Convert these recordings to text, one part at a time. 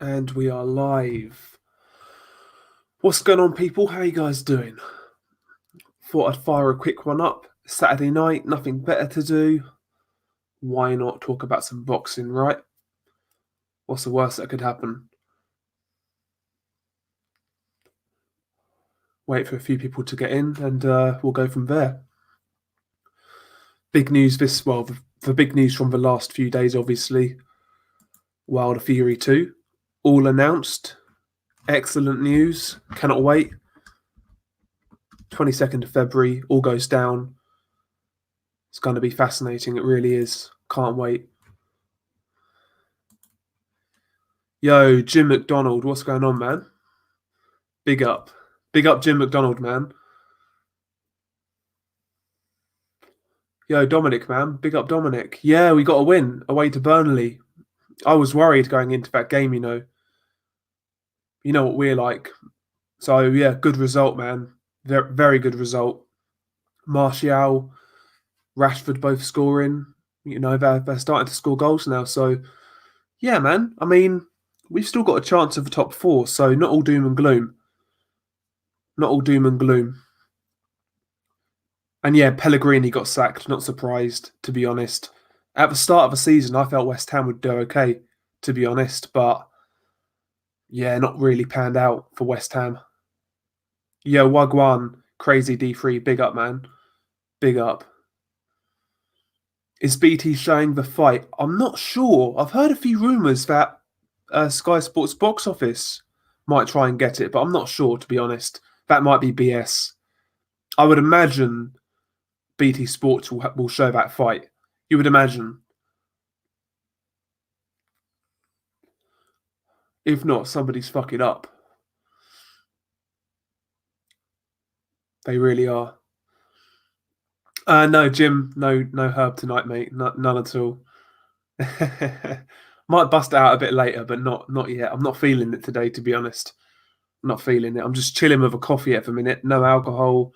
And we are live. What's going on, people? How you guys doing? Thought I'd fire a quick one up. Saturday night, nothing better to do. Why not talk about some boxing, right? What's the worst that could happen? Wait for a few people to get in and we'll go from there. Big news the big news from the last few days, obviously. Wilder Fury 2, all announced. Excellent news. Cannot wait. 22nd of February, all goes down. It's going to be fascinating. It really is. Can't wait. Yo, Jim McDonald, what's going on, man? Big up. Big up, Jim McDonald, man. Yo, Dominic, man. Big up, Dominic. Yeah, we got a win away to Burnley. I was worried going into that game, you know. You know what we're like. So, yeah, good result, man. Very, very good result. Martial, Rashford both scoring. You know, they're starting to score goals now. So, yeah, man. I mean, we've still got a chance of the top four. So, not all doom and gloom. Not all doom and gloom. And yeah, Pellegrini got sacked. Not surprised, to be honest. At the start of the season, I felt West Ham would do okay, to be honest. But yeah, not really panned out for West Ham. Yo, Wagwan, crazy D3, big up, man. Big up. Is BT showing the fight? I'm not sure. I've heard a few rumours that Sky Sports box office might try and get it, but I'm not sure, to be honest. That might be BS. I would imagine BT Sports will show that fight. You would imagine. If not, somebody's fucking up. They really are. No, Jim. No herb tonight, mate. None at all. Might bust it out a bit later, but not yet. I'm not feeling it today, to be honest. I'm not feeling it. I'm just chilling with a coffee at the minute. No alcohol,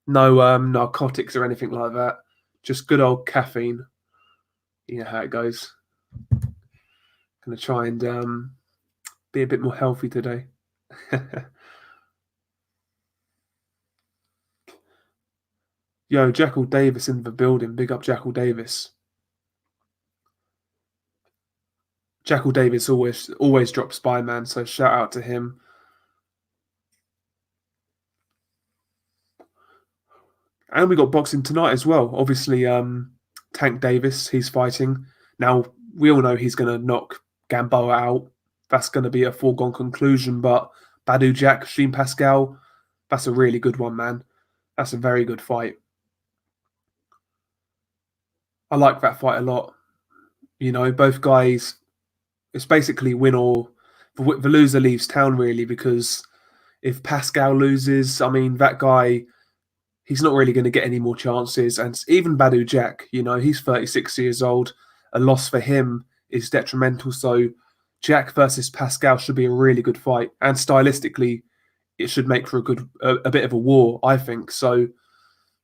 no narcotics or anything like that. Just good old caffeine. You know how it goes. Gonna try and be a bit more healthy today. Yo, Jackal Davis in the building. Big up Jackal Davis. Jackal Davis always drops by, man. So shout out to him. And we got boxing tonight as well. Obviously, Tank Davis, he's fighting. Now, we all know he's going to knock Gamboa out. That's going to be a foregone conclusion. But Badu Jack, Sheen Pascal, that's a really good one, man. That's a very good fight. I like that fight a lot. You know, both guys, it's basically win or the loser leaves town, really, because if Pascal loses, I mean, that guy, he's not really going to get any more chances. And even Badu Jack, you know, he's 36 years old. A loss for him is detrimental. So Jack versus Pascal should be a really good fight. And stylistically, it should make for a bit of a war, I think. So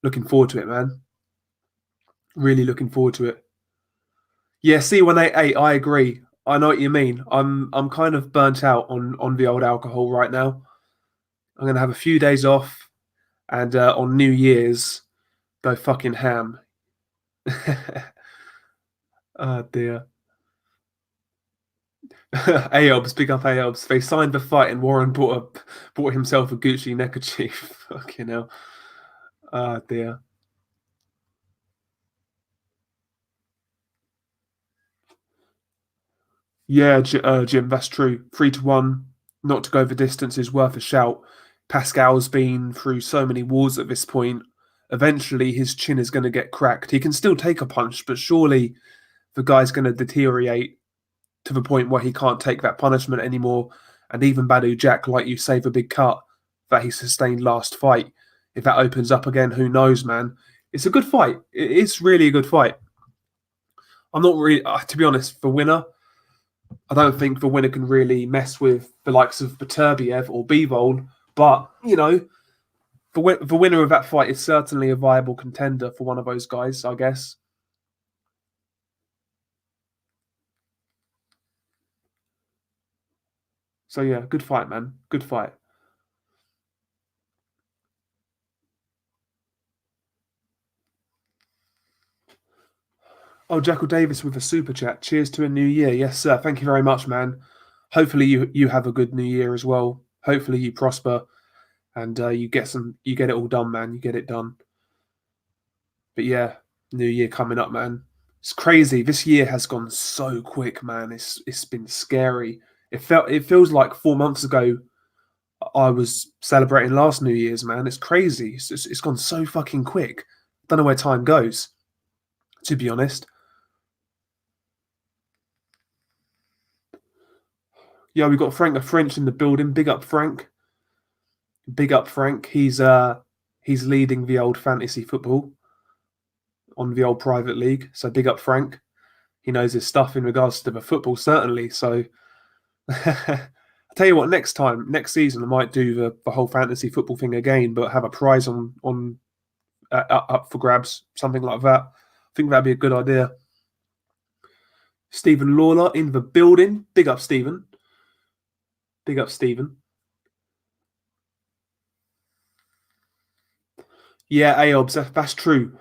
looking forward to it, man. Really looking forward to it. Yeah, C188, I agree. I know what you mean. I'm kind of burnt out on the old alcohol right now. I'm gonna have a few days off, and on New Year's, go fucking ham. Oh dear. Aobs, big up Aobs. They signed the fight, and Warren bought himself a Gucci neckerchief. Fucking hell. Oh dear. Yeah, Jim, that's true. 3-1, not to go the distance is worth a shout. Pascal's been through so many wars at this point. Eventually, his chin is going to get cracked. He can still take a punch, but surely the guy's going to deteriorate to the point where he can't take that punishment anymore. And even Badu Jack, like you say, the big cut that he sustained last fight, if that opens up again, who knows, man? It's a good fight. It's really a good fight. I'm not really, to be honest, the winner. I don't think the winner can really mess with the likes of Beterbiev or Bivol, but you know, the winner of that fight is certainly a viable contender for one of those guys, I guess. So yeah, good fight, man. Good fight. Oh, Jackal Davis with a super chat. Cheers to a new year. Yes, sir. Thank you very much, man. Hopefully you have a good new year as well. Hopefully you prosper and you get it all done, man. You get it done. But yeah, new year coming up, man. It's crazy. This year has gone so quick, man. It's been scary. It feels like 4 months ago I was celebrating last New Year's, man. It's crazy. It's gone so fucking quick. Don't know where time goes, to be honest. Yeah, we got Frank the French in the building. Big up Frank. Big up Frank. He's leading the old fantasy football on the old private league. So big up Frank. He knows his stuff in regards to the football, certainly. So I'll tell you what, next season, I might do the whole fantasy football thing again, but have a prize on up for grabs, something like that. I think that'd be a good idea. Stephen Lawler in the building. Big up, Stephen. Big up, Stephen. Yeah, Aobs, that's true.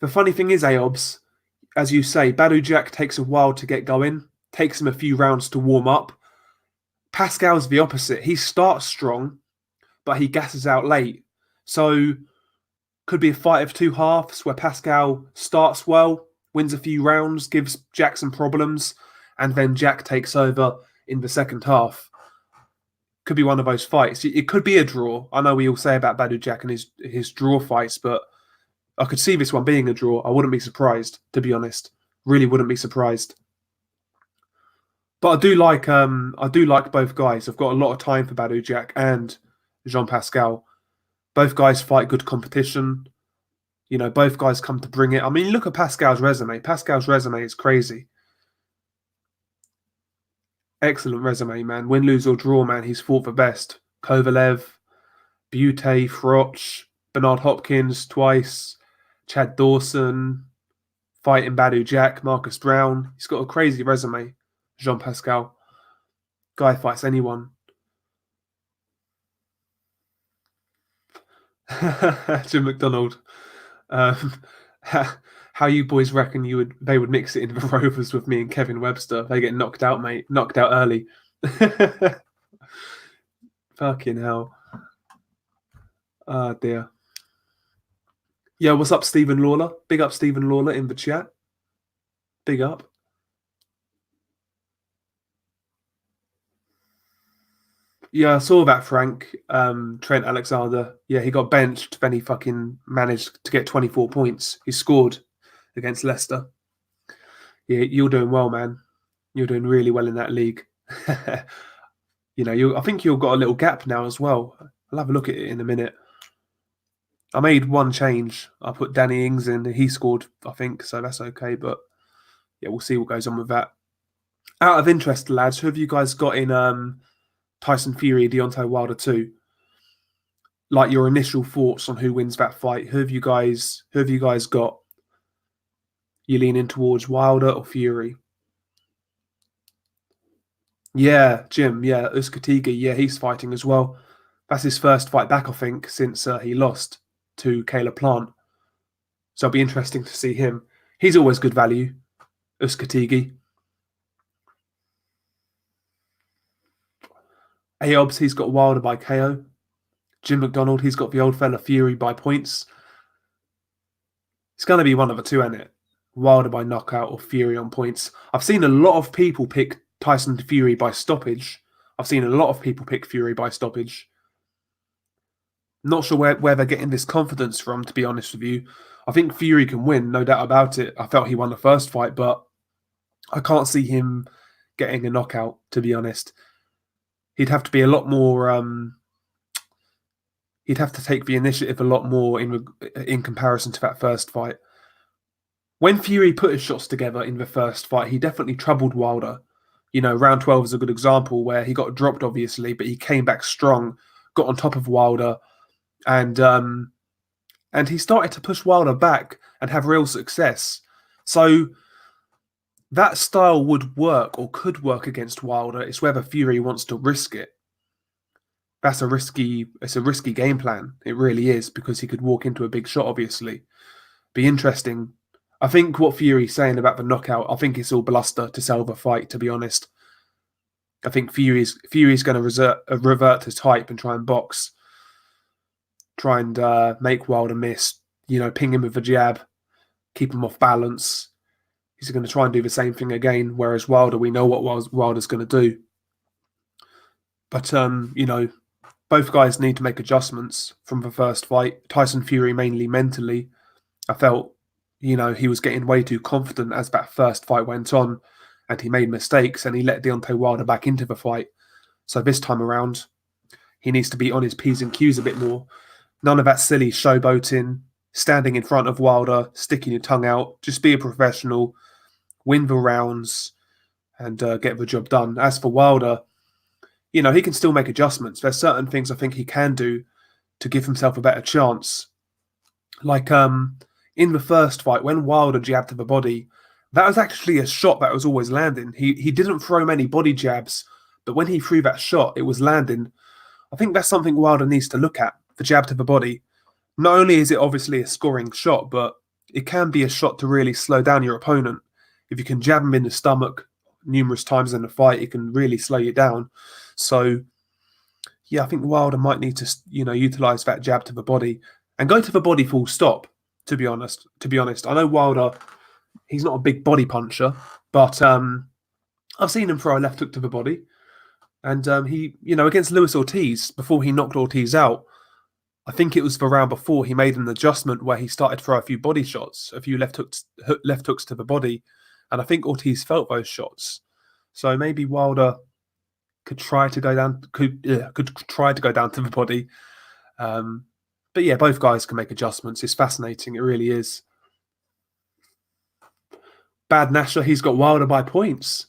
The funny thing is, Aobs, as you say, Badu Jack takes a while to get going, takes him a few rounds to warm up. Pascal's the opposite. He starts strong, but he gasses out late. So could be a fight of two halves where Pascal starts well, wins a few rounds, gives Jack some problems, and then Jack takes over in the second half. Could be one of those fights. It could be a draw. I know we all say about Badu Jack and his draw fights, but I could see this one being a draw. I wouldn't be surprised, to be honest. Really wouldn't be surprised. But I do like both guys. I've got a lot of time for Badu Jack and Jean Pascal. Both guys fight good competition. You know, both guys come to bring it. I mean, look at Pascal's resume. Pascal's resume is crazy. Excellent resume, man. Win, lose, or draw, man. He's fought the best. Kovalev, Butte, Froch, Bernard Hopkins twice, Chad Dawson, fighting Badu Jack, Marcus Brown. He's got a crazy resume, Jean Pascal. Guy fights anyone. Jim McDonald. How you boys reckon they would mix it in the Rovers with me and Kevin Webster? They get knocked out, mate. Knocked out early. Fucking hell. Oh dear. Yeah, what's up, Stephen Lawler? Big up Stephen Lawler in the chat. Big up. Yeah, I saw that, Frank. Trent Alexander. Yeah, he got benched, then he fucking managed to get 24 points. He scored against Leicester. Yeah, you're doing well, man. You're doing really well in that league. You know, I think you've got a little gap now as well. I'll have a look at it in a minute. I made one change. I put Danny Ings in. He scored, I think, so that's okay. But yeah, we'll see what goes on with that. Out of interest, lads, who have you guys got in Tyson Fury, Deontay Wilder 2? Like your initial thoughts on who wins that fight. Who have you guys got? You leaning towards Wilder or Fury? Yeah, Jim. Yeah, Uskatigi. Yeah, he's fighting as well. That's his first fight back, I think, since he lost to Caleb Plant. So it'll be interesting to see him. He's always good value, Uskatigi. Aobs, he's got Wilder by KO. Jim McDonald, he's got the old fella Fury by points. It's going to be one of the two, isn't it? Wilder by knockout or Fury on points. I've seen a lot of people pick Tyson Fury by stoppage. I've seen a lot of people pick Fury by stoppage. Not sure where they're getting this confidence from, to be honest with you. I think Fury can win, no doubt about it. I felt he won the first fight, but I can't see him getting a knockout, to be honest. He'd have to be a lot more... he'd have to take the initiative a lot more in comparison to that first fight. When Fury put his shots together in the first fight, he definitely troubled Wilder. You know, round 12 is a good example where he got dropped, obviously, but he came back strong, got on top of Wilder, and he started to push Wilder back and have real success. So That style would work or could work against Wilder. It's whether Fury wants to risk it. It's a risky game plan. It really is, because he could walk into a big shot, obviously. Be interesting. I think what Fury's saying about the knockout, I think it's all bluster to sell the fight, to be honest. I think Fury's going to revert to type and try and box. Try and make Wilder miss. Ping him with a jab. Keep him off balance. He's going to try and do the same thing again, whereas Wilder, we know what Wilder's going to do. But, both guys need to make adjustments from the first fight. Tyson Fury mainly mentally. I felt, he was getting way too confident as that first fight went on, and he made mistakes and he let Deontay Wilder back into the fight. So this time around, he needs to be on his P's and Q's a bit more. None of that silly showboating, standing in front of Wilder, sticking your tongue out. Just be a professional, win the rounds, and get the job done. As for Wilder, he can still make adjustments. There's certain things I think he can do to give himself a better chance. Like in the first fight, when Wilder jabbed to the body, that was actually a shot that was always landing. He didn't throw many body jabs, but when he threw that shot, it was landing. I think that's something Wilder needs to look at, the jab to the body. Not only is it obviously a scoring shot, but it can be a shot to really slow down your opponent. If you can jab him in the stomach numerous times in the fight, it can really slow you down. So, yeah, I think Wilder might need to, utilise that jab to the body and go to the body full stop, to be honest. I know Wilder, he's not a big body puncher, but I've seen him throw a left hook to the body. And he, against Luis Ortiz, before he knocked Ortiz out, I think it was the round before, he made an adjustment where he started to throw a few body shots, a few left hooks to the body. And I think Ortiz felt those shots. So maybe Wilder could try to go down to the body. But yeah, both guys can make adjustments. It's fascinating. It really is. Bad Nasher, he's got Wilder by points.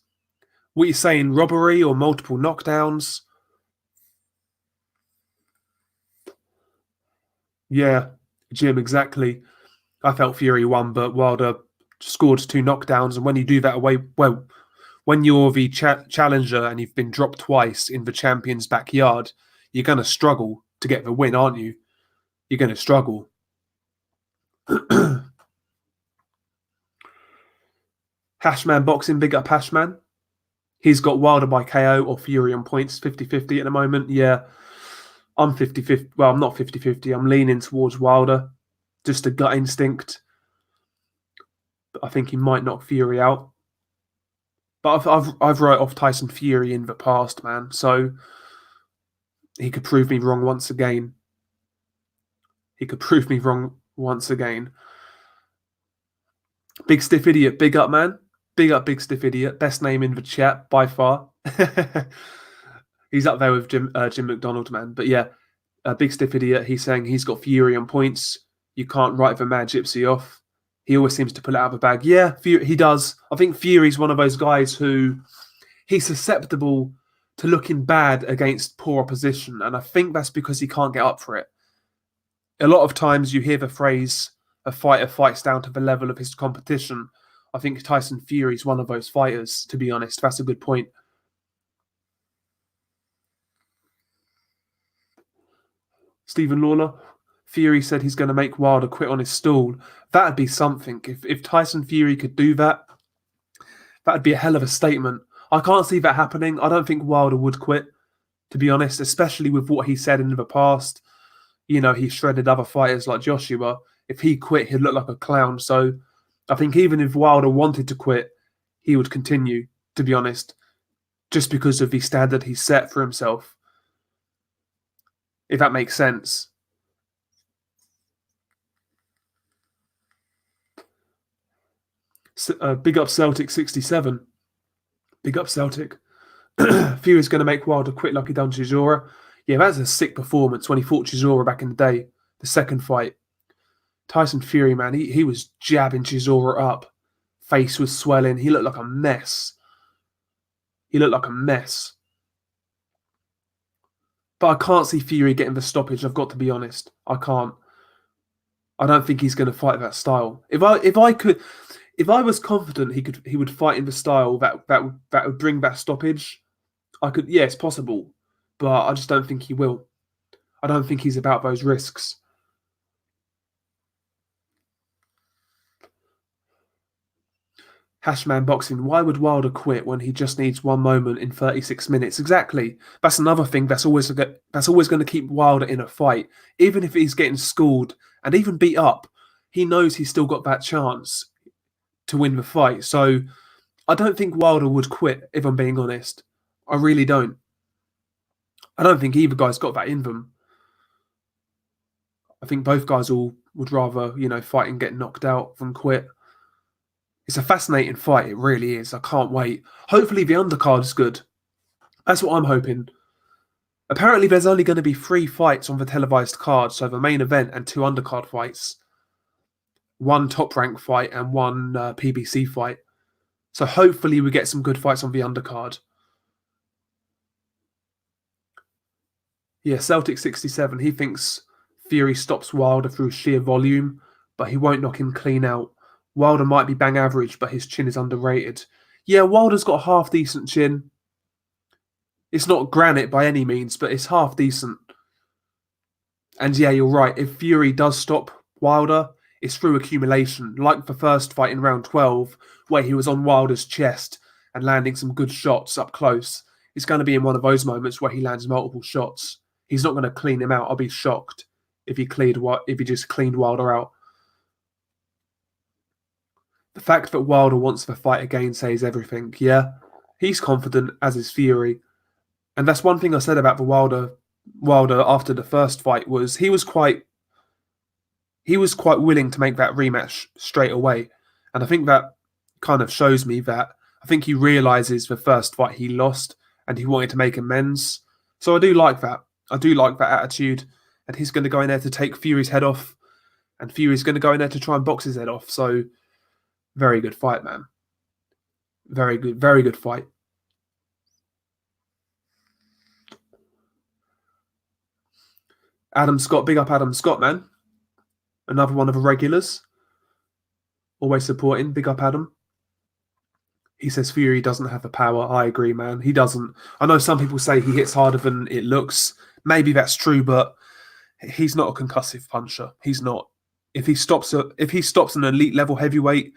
What are you saying, robbery or multiple knockdowns? Yeah, Jim, exactly. I felt Fury won, but Wilder scored 2 knockdowns. And when you do that away, well, when you're the challenger and you've been dropped twice in the champion's backyard, you're going to struggle to get the win, aren't you? You're going to struggle. Hashman Boxing, big up Hashman. He's got Wilder by KO or Fury on points, 50-50 at the moment. Yeah, I'm 50-50. Well, I'm not 50-50. I'm leaning towards Wilder. Just a gut instinct. But I think he might knock Fury out. But I've wrote off Tyson Fury in the past, man. So he could prove me wrong once again. Big Stiff Idiot, big up, man. Big up, Big Stiff Idiot. Best name in the chat by far. He's up there with Jim McDonald, man. But yeah, Big Stiff Idiot. He's saying he's got Fury on points. You can't write the Mad Gypsy off. He always seems to pull it out of the bag. Yeah, he does. I think Fury's one of those guys who he's susceptible to looking bad against poor opposition. And I think that's because he can't get up for it. A lot of times you hear the phrase, a fighter fights down to the level of his competition. I think Tyson Fury's one of those fighters, to be honest. That's a good point. Stephen Lawler, Fury said he's going to make Wilder quit on his stool. That'd be something. If Tyson Fury could do that, that'd be a hell of a statement. I can't see that happening. I don't think Wilder would quit, to be honest, especially with what he said in the past. He shredded other fighters like Joshua. If he quit, he'd look like a clown. So I think even if Wilder wanted to quit, he would continue, to be honest, just because of the standard he set for himself. If that makes sense. Big up Celtic 67. Big up Celtic. Fury's going to make Wilder quit like he done Chisora. Yeah, that's a sick performance when he fought Chisora back in the day, the second fight. Tyson Fury, man, he was jabbing Chisora up. Face was swelling. He looked like a mess. But I can't see Fury getting the stoppage. I've got to be honest. I can't. I don't think he's going to fight that style. If I could, If I was confident he would fight in the style that would bring that stoppage, I could. Yeah, it's possible, but I just don't think he will. I don't think he's about those risks. Hashman Boxing, why would Wilder quit when he just needs one moment in 36 minutes? Exactly. That's another thing that's always going to keep Wilder in a fight. Even if he's getting schooled and even beat up, he knows he's still got that chance to win the fight. So I don't think Wilder would quit, if I'm being honest. I really don't. I don't think either guy's got that in them. I think both guys would rather, fight and get knocked out than quit. It's a fascinating fight. It really is. I can't wait. Hopefully the undercard is good. That's what I'm hoping. Apparently there's only going to be 3 fights on the televised card, so the main event and 2 undercard fights. 1 top rank fight and 1 PBC fight. So hopefully we get some good fights on the undercard. Yeah, Celtic 67, he thinks Fury stops Wilder through sheer volume, but he won't knock him clean out. Wilder might be bang average, but his chin is underrated. Yeah, Wilder's got a half-decent chin. It's not granite by any means, but it's half-decent. And yeah, you're right. If Fury does stop Wilder, it's through accumulation, like the first fight in round 12, where he was on Wilder's chest and landing some good shots up close. It's going to be in one of those moments where he lands multiple shots. He's not going to clean him out. I'll be shocked if he just cleaned Wilder out. The fact that Wilder wants the fight again says everything. Yeah, he's confident, as is Fury. And that's one thing I said about the Wilder after the first fight was he was quite willing to make that rematch straight away. And I think that kind of shows me that I think he realizes the first fight he lost and he wanted to make amends. So I do like that. I do like that attitude. And he's going to go in there to take Fury's head off. And Fury's going to go in there to try and box his head off. So very good fight, man. Very good fight. Adam Scott, big up Adam Scott, man. Another one of the regulars. Always supporting, big up Adam. He says Fury doesn't have the power. I agree, man. He doesn't. I know some people say he hits harder than it looks. Maybe that's true, but he's not a concussive puncher. He's not. If he stops an elite level heavyweight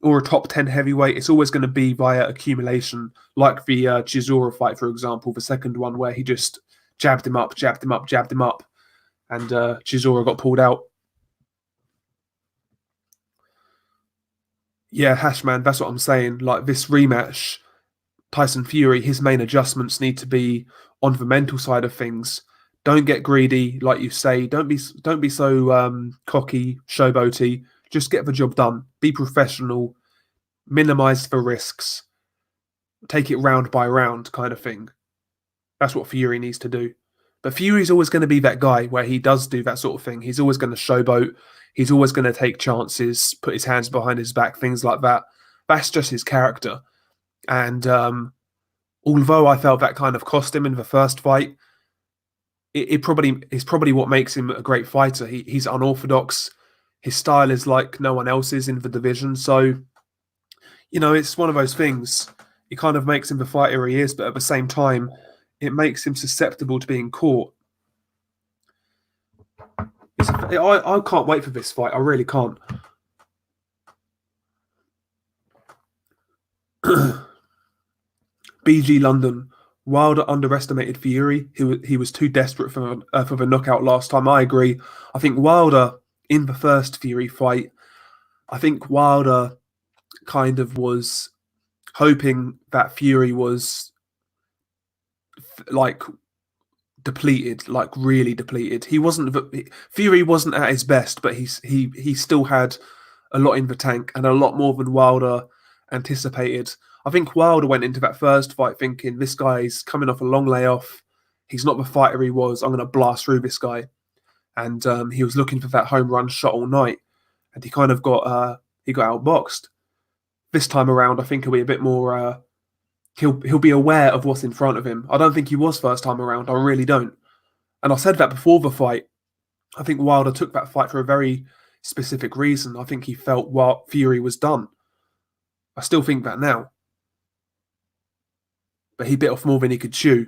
or a top 10 heavyweight, it's always going to be via accumulation, like the Chisora fight, for example, the second one where he just jabbed him up, and Chisora got pulled out. Yeah, Hashman, that's what I'm saying. Like this rematch, Tyson Fury, his main adjustments need to be on the mental side of things. Don't get greedy, like you say. Don't be so cocky, showboaty. Just get the job done. Be professional. Minimize the risks. Take it round by round, kind of thing. That's what Fury needs to do. But Fury's always going to be that guy where he does do that sort of thing. He's always going to showboat. He's always going to take chances, put his hands behind his back, things like that. That's just his character. And although I felt that kind of cost him in the first fight, it's probably what makes him a great fighter. He's unorthodox. His style is like no one else's in the division. So, it's one of those things. It kind of makes him the fighter he is, but at the same time, it makes him susceptible to being caught. I can't wait for this fight. I really can't. BG London. Wilder underestimated Fury. He was too desperate for the knockout last time. I agree. I think Wilder, in the first Fury fight, I think Wilder kind of was hoping that Fury was like depleted, like really depleted. Fury wasn't at his best, but he still had a lot in the tank and a lot more than Wilder anticipated. I think Wilder went into that first fight thinking this guy's coming off a long layoff. He's not the fighter he was. I'm going to blast through this guy. And he was looking for that home run shot all night. And he kind of got outboxed. This time around, I think he'll be a bit more... He'll be aware of what's in front of him. I don't think he was first time around. I really don't. And I said that before the fight. I think Wilder took that fight for a very specific reason. I think he felt what Fury was done. I still think that now. But he bit off more than he could chew.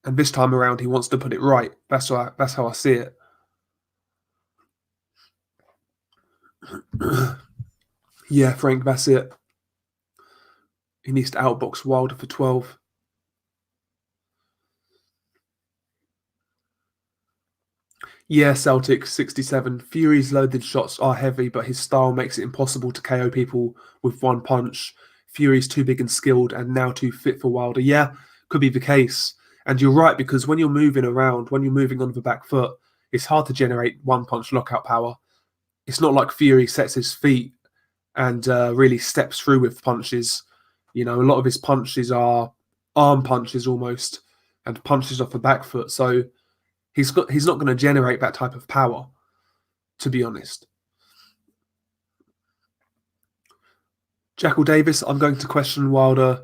And this time around, he wants to put it right. That's how I see it. Yeah, Frank, that's it. He needs to outbox Wilder for 12. Yeah, Celtic 67. Fury's loaded shots are heavy, but his style makes it impossible to KO people with one punch. Fury's too big and skilled and now too fit for Wilder. Yeah, could be the case. And you're right, because when you're moving around, when you're moving on the back foot, it's hard to generate one punch lockout power. It's not like Fury sets his feet and really steps through with punches. You know, a lot of his punches are arm punches almost and punches off the back foot. So he's not going to generate that type of power, to be honest. Jackal Davis, I'm going to question Wilder.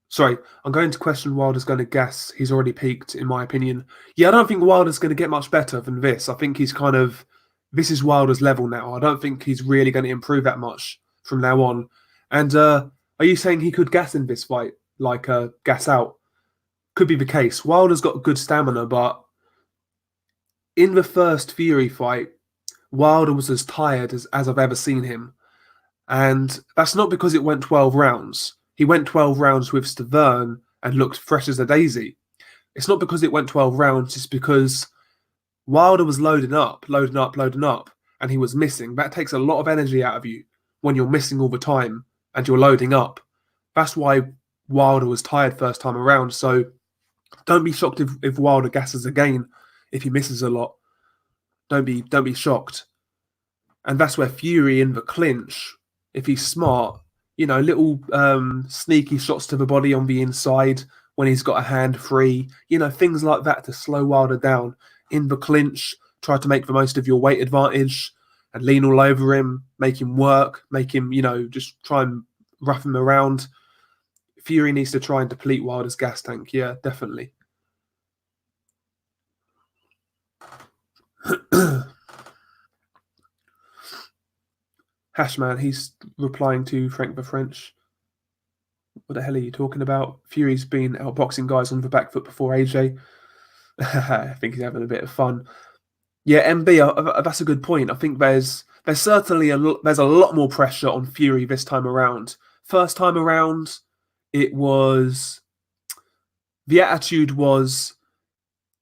Sorry, I'm going to question Wilder's going to gas. He's already peaked, in my opinion. Yeah, I don't think Wilder's going to get much better than this. I think he's kind of... This is Wilder's level now. I don't think he's really going to improve that much from now on. And are you saying he could gas in this fight? Like gas out? Could be the case. Wilder's got good stamina, but in the first Fury fight, Wilder was as tired as I've ever seen him. And that's not because it went 12 rounds. He went 12 rounds with Stavern and looked fresh as a daisy. It's not because it went 12 rounds, it's because Wilder was loading up, and he was missing. That takes a lot of energy out of you when you're missing all the time and you're loading up. That's why Wilder was tired first time around. So don't be shocked if Wilder gasses again if he misses a lot. Don't be shocked. And that's where Fury in the clinch, if he's smart, you know, little sneaky shots to the body on the inside when he's got a hand free, you know, things like that to slow Wilder down. In the clinch, try to make the most of your weight advantage and lean all over him, make him work, make him, you know, just try and rough him around. Fury needs to try and deplete Wilder's gas tank. Yeah, definitely. Hashman, he's replying to Frank the French. What the hell are you talking about? Fury's been outboxing guys on the back foot before AJ. I think he's having a bit of fun. Yeah, MB, that's a good point. I think there's certainly there's a lot more pressure on Fury this time around. First time around, the attitude was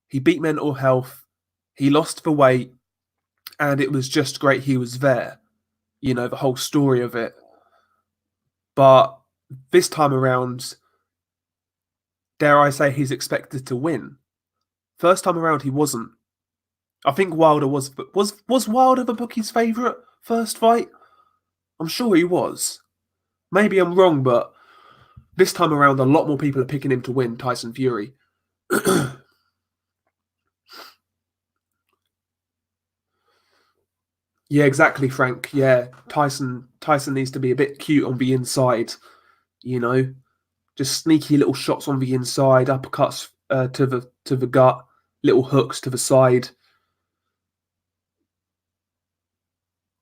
he beat mental health, he lost the weight, and it was just great he was there. You know, the whole story of it. But this time around, dare I say, he's expected to win. First time around, he wasn't. I think Wilder was Wilder the bookie's favourite first fight? I'm sure he was. Maybe I'm wrong, but this time around, a lot more people are picking him to win Tyson Fury. Yeah, exactly, Frank. Yeah, Tyson needs to be a bit cute on the inside, you know, just sneaky little shots on the inside, uppercuts to the gut, little hooks to the side.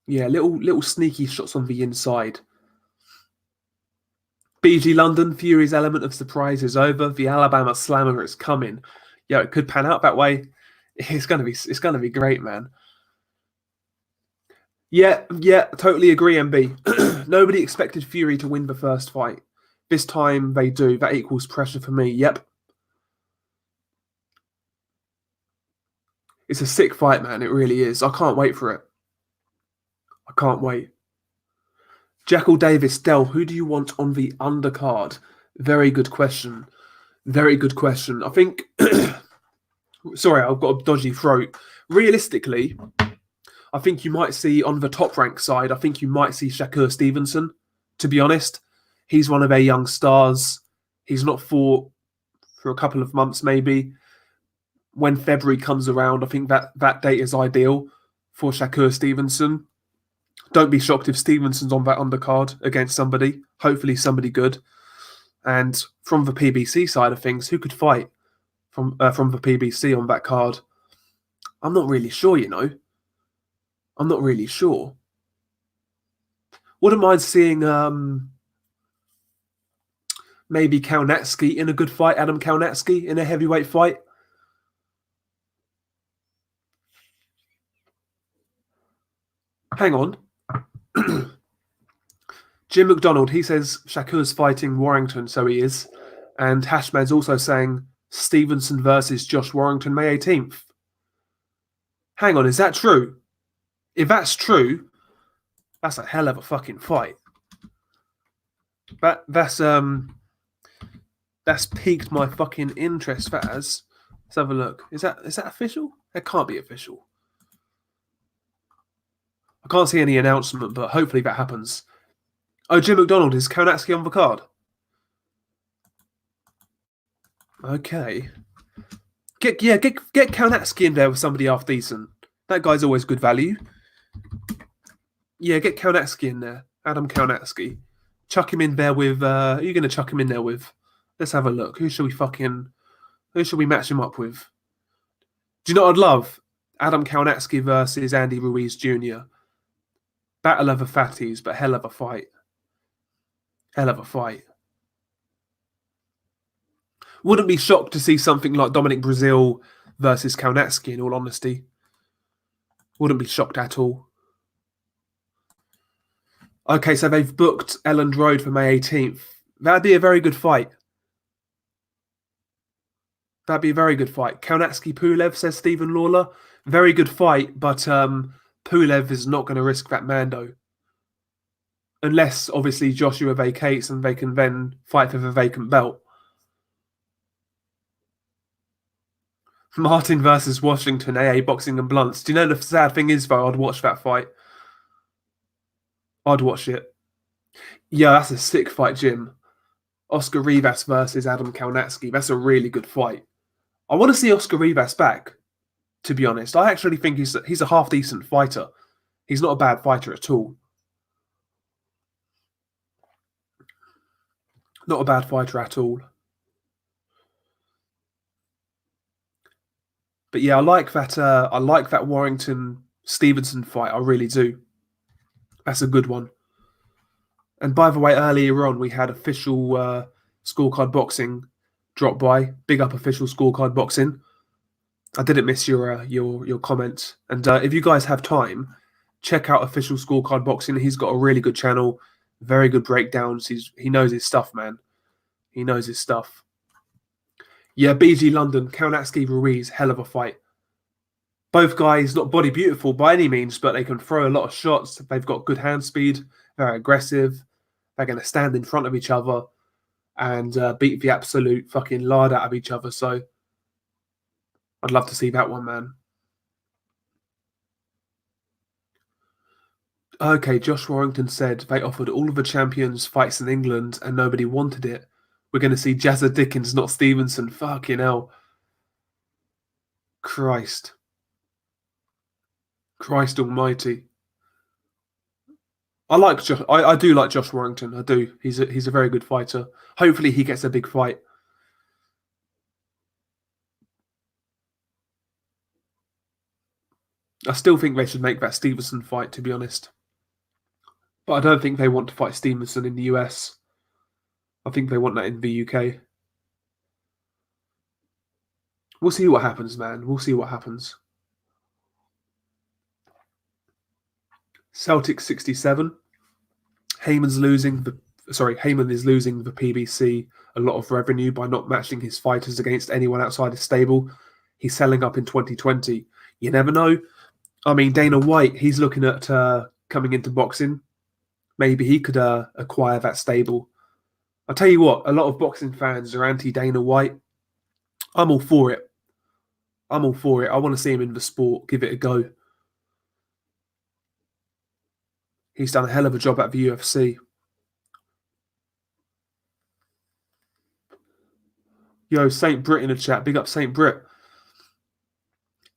Yeah, little sneaky shots on the inside. BG London, Fury's element of surprise is over. The Alabama Slammer is coming. Yeah, it could pan out that way. It's gonna be great, man. Yeah, totally agree, MB. Nobody expected Fury to win the first fight. This time they do. That equals pressure for me. Yep. It's a sick fight, man. It really is. I can't wait for it. I can't wait. Jackal Davis, Del, who do you want on the undercard? Very good question. Very good question. I think... Sorry, I've got a dodgy throat. Realistically, I think you might see on the top rank side, I think you might see Shakur Stevenson, to be honest. He's one of their young stars. He's not fought for a couple of months, maybe. When February comes around, I think that date is ideal for Shakur Stevenson. Don't be shocked if Stevenson's on that undercard against somebody, hopefully somebody good. And from the PBC side of things, who could fight from the PBC on that card? I'm not really sure, you know. I'm not really sure. Wouldn't mind seeing maybe Kaunatski in a good fight, Adam Kaunatski in a heavyweight fight. Hang on. Jim McDonald, he says Shakur's fighting Warrington, so he is. And Hashman's also saying Stevenson versus Josh Warrington May 18th. Hang on, is that true? If that's true, that's a hell of a fucking fight. That's piqued my fucking interest, that has. Let's have a look. Is that official? That can't be official. I can't see any announcement, but hopefully that happens. Oh, Jim McDonald, is Kaunatski on the card? Okay. Get Kaunatski in there with somebody half decent. That guy's always good value. Yeah, get Kaunatski in there. Adam Kaunatski. Chuck him in there with who are you gonna chuck him in there with? Let's have a look. Who should we match him up with? Do you know what I'd love? Adam Kaunatski versus Andy Ruiz Jr. Battle of the fatties, but hell of a fight. Hell of a fight. Wouldn't be shocked to see something like Dominic Brazil versus Kaunatski, in all honesty. Wouldn't be shocked at all. Okay, so they've booked Elland Road for May 18th. That'd be a very good fight. That'd be a very good fight. Kaunatski-Pulev, says Stephen Lawler. Very good fight, but Pulev is not going to risk that Mando. Unless, obviously, Joshua vacates and they can then fight for the vacant belt. Martin versus Washington, AA Boxing and Blunts. Do you know the sad thing is, though, I'd watch that fight. I'd watch it. Yeah, that's a sick fight, Jim. Oscar Rivas versus Adam Kaunatski. That's a really good fight. I want to see Oscar Rivas back, to be honest. I actually think he's a half-decent fighter. He's not a bad fighter at all. Not a bad fighter at all. But yeah, I like that Warrington Stevenson fight. I really do. That's a good one. And by the way, earlier on we had official scorecard boxing drop by. Big up official scorecard boxing. I didn't miss your comment. And if you guys have time, check out official scorecard boxing. He's got a really good channel, very good breakdowns. He knows his stuff, man. He knows his stuff. Yeah, BG London, Kaunatski Ruiz, hell of a fight. Both guys not body beautiful by any means, but they can throw a lot of shots. They've got good hand speed, very aggressive. They're going to stand in front of each other and beat the absolute fucking lard out of each other. So I'd love to see that one, man. Okay, Josh Warrington said they offered all of the champions fights in England and nobody wanted it. We're going to see Jazza Dickens, not Stevenson. Fucking hell. Christ. Christ almighty. I do like Josh Warrington. I do. He's a very good fighter. Hopefully he gets a big fight. I still think they should make that Stevenson fight, to be honest. But I don't think they want to fight Stevenson in the US. I think they want that in the UK. We'll see what happens, man. We'll see what happens. Celtic 67. Heyman is losing the PBC a lot of revenue by not matching his fighters against anyone outside his stable. He's selling up in 2020. You never know. I mean, Dana White, he's looking at coming into boxing. Maybe he could acquire that stable. I'll tell you what, a lot of boxing fans are anti-Dana White. I'm all for it. I want to see him in the sport, give it a go. He's done a hell of a job at the UFC. Yo, St. Brit in the chat. Big up St. Brit.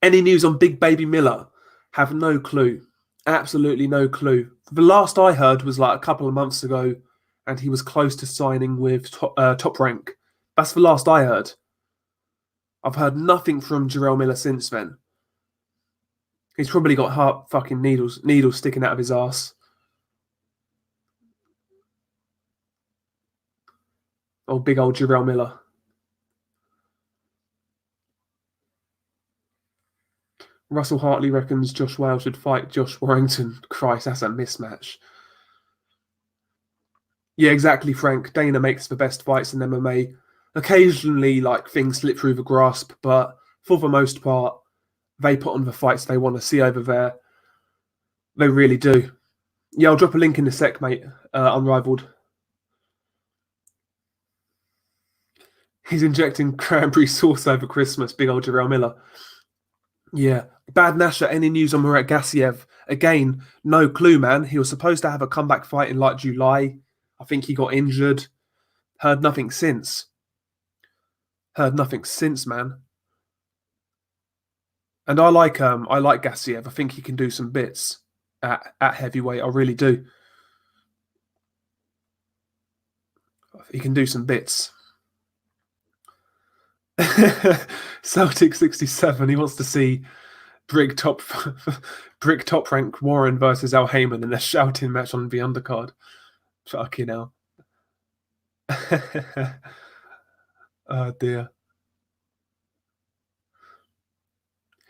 Any news on Big Baby Miller? Have no clue. Absolutely no clue. The last I heard was like a couple of months ago, and he was close to signing with Top Rank. That's the last I heard. I've heard nothing from Jarrell Miller since then. He's probably got heart fucking needles sticking out of his ass. Oh, big old Jarrell Miller. Russell Hartley reckons Josh Wales should fight Josh Warrington. Christ, that's a mismatch. Yeah, exactly, Frank. Dana makes the best fights in MMA. Occasionally, like, things slip through the grasp, but for the most part, they put on the fights they want to see over there. They really do. Yeah, I'll drop a link in a sec, mate. Unrivaled. He's injecting cranberry sauce over Christmas. Big old Jarrell Miller. Yeah. Bad Nasher, any news on Murat Gassiev? Again, no clue, man. He was supposed to have a comeback fight in like July. I think he got injured. Heard nothing since. Man. And I like Gassiev. I think he can do some bits at heavyweight. I really do. He can do some bits. Celtic 67. He wants to see Brick top rank Warren versus Al Heyman in a shouting match on the undercard. Fucking hell. Oh dear.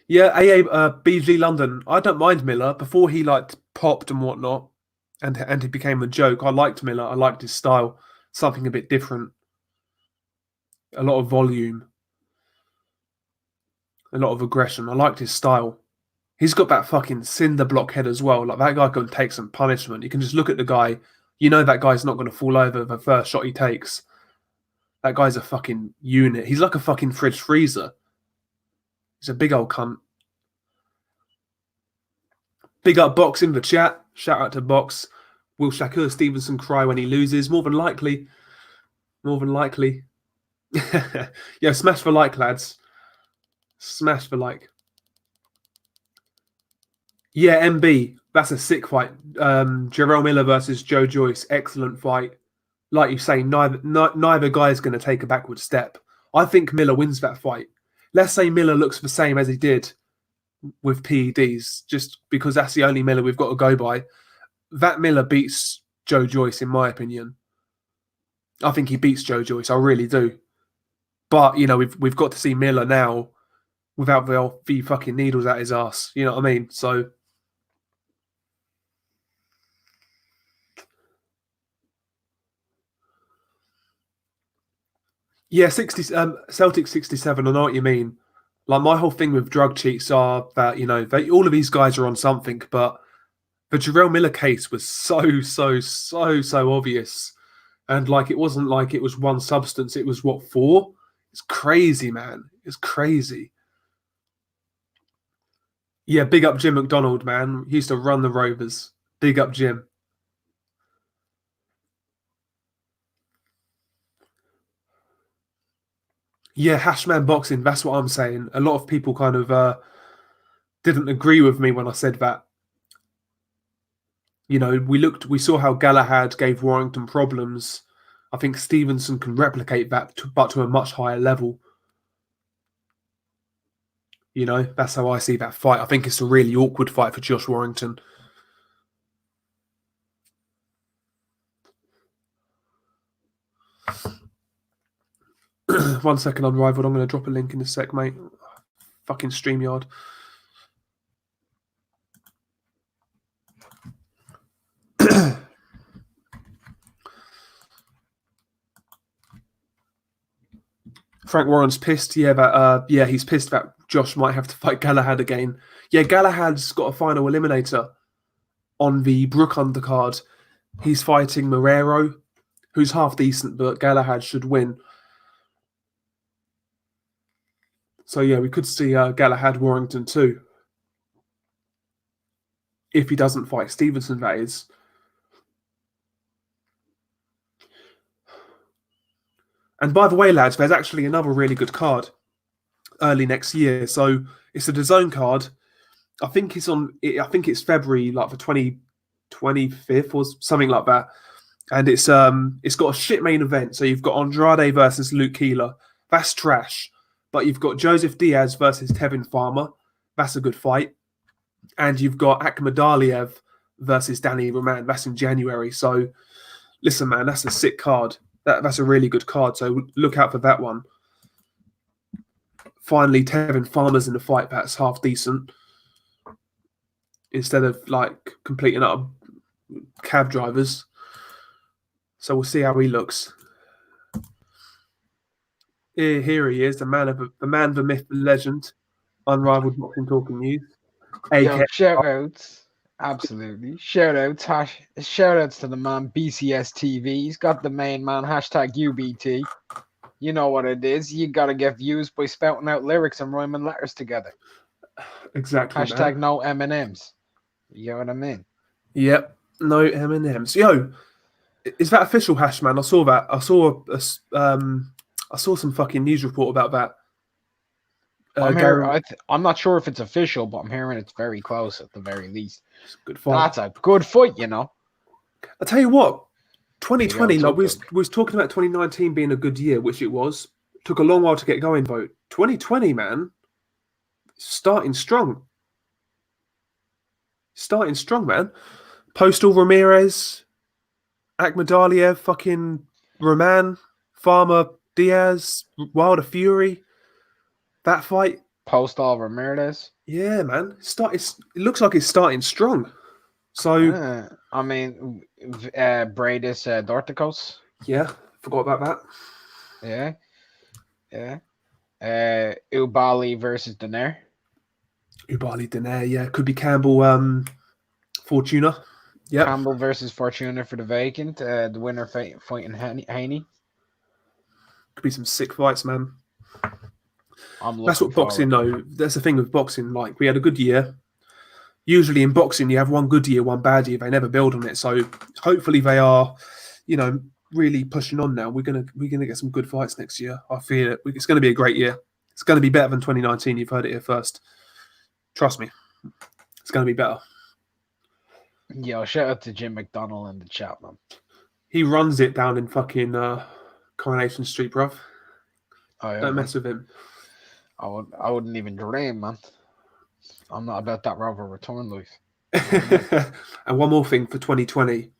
Yeah, BG London. I don't mind Miller. Before he like popped and whatnot, and he became a joke. I liked Miller. I liked his style. Something a bit different. A lot of volume. A lot of aggression. I liked his style. He's got that fucking cinder block head as well. Like, that guy can take some punishment. You can just look at the guy. You know that guy's not going to fall over the first shot he takes. That guy's a fucking unit. He's like a fucking fridge freezer. He's a big old cunt. Big up Box in the chat. Shout out to Box. Will Shakur Stevenson cry when he loses? More than likely. More than likely. Yeah, smash for like, lads. Smash for like. Yeah, MB. That's a sick fight. Jarrell Miller versus Joe Joyce. Excellent fight. Like you say, neither guy is going to take a backward step. I think Miller wins that fight. Let's say Miller looks the same as he did with PEDs, just because that's the only Miller we've got to go by. That Miller beats Joe Joyce, in my opinion. I think he beats Joe Joyce. I really do. But, you know, we've got to see Miller now without the fucking needles at his ass. You know what I mean? So... Yeah, Celtic 67, I know what you mean. Like, my whole thing with drug cheats are that, you know, all of these guys are on something, but the Jarrell Miller case was so obvious. And, like, it wasn't like it was one substance, it was, what, 4? It's crazy, man. It's crazy. Yeah, big up Jim McDonald, man. He used to run the Rovers. Big up Jim. Yeah, Hashman Boxing, that's what I'm saying. A lot of people kind of didn't agree with me when I said that. You know, we saw how Galahad gave Warrington problems. I think Stevenson can replicate that, but to a much higher level. You know, that's how I see that fight. I think it's a really awkward fight for Josh Warrington. One second, Unrivaled. I'm going to drop a link in a sec, mate. Fucking StreamYard. Frank Warren's pissed. Yeah, he's pissed that Josh might have to fight Galahad again. Yeah, Galahad's got a final eliminator on the Brook undercard. He's fighting Marrero, who's half decent, but Galahad should win. So yeah, we could see Galahad Warrington too. If he doesn't fight Stevenson, that is. And by the way, lads, there's actually another really good card early next year. So it's a DAZN card. I think it's February, like the 25th or something like that. And it's got a shit main event. So you've got Andrade versus Luke Keeler. That's trash. But you've got Joseph Diaz versus Tevin Farmer. That's a good fight. and you've got Akhmadaliev versus Danny Roman. That's in January. So listen, man, that's a sick card. That's a really good card. So look out for that one. Finally, Tevin Farmer's in the fight. That's half decent. Instead of like completing up cab drivers. So we'll see how he looks. Here he is, the man, the myth, the legend, unrivaled boxing talking news. Yo, shout outs. Absolutely. Shout outs to the man BCS TV. He's got the main man, hashtag UBT. You know what it is. You gotta get views by spouting out lyrics and rhyming letters together. Exactly. Hashtag man. no M&Ms. You know what I mean? Yep. No M&Ms. Yo, is that official, Hash man? I saw that. I saw some fucking news report about that. I'm not sure if it's official, but I'm hearing it's very close at the very least. Good fight. That's a good fight, you know. I tell you what, 2020, like we was talking about 2019 being a good year, which it was. Took a long while to get going, though. 2020, man, starting strong. Starting strong, man. Postal Ramirez, Akhmadaliev, fucking Roman, Farmer, Diaz, Wilder Fury. That fight. Postal Ramirez. Yeah, man. It looks like it's starting strong. So I mean, Bradis Dorticos. Yeah, forgot about that. Yeah. Ubali versus Daenerys. Ubali Daenerys, yeah. Could be Campbell Fortuna. Yeah. Campbell versus Fortuna for the vacant. The winner fighting Haney. Could be some sick fights, man. That's what boxing, though. That's the thing with boxing. Like, we had a good year. Usually in boxing, you have one good year, one bad year. They never build on it. So hopefully they are, really pushing on now. We're gonna get some good fights next year. I feel it. It's going to be a great year. It's going to be better than 2019. You've heard it here first. Trust me. It's going to be better. Yo, shout out to Jim McDonnell in the chat, man. He runs it down in fucking Coronation Street, bruv. Oh, yeah, Don't mess with him. I wouldn't even dream, man. I'm not about that Rover return life. And one more thing for 2020.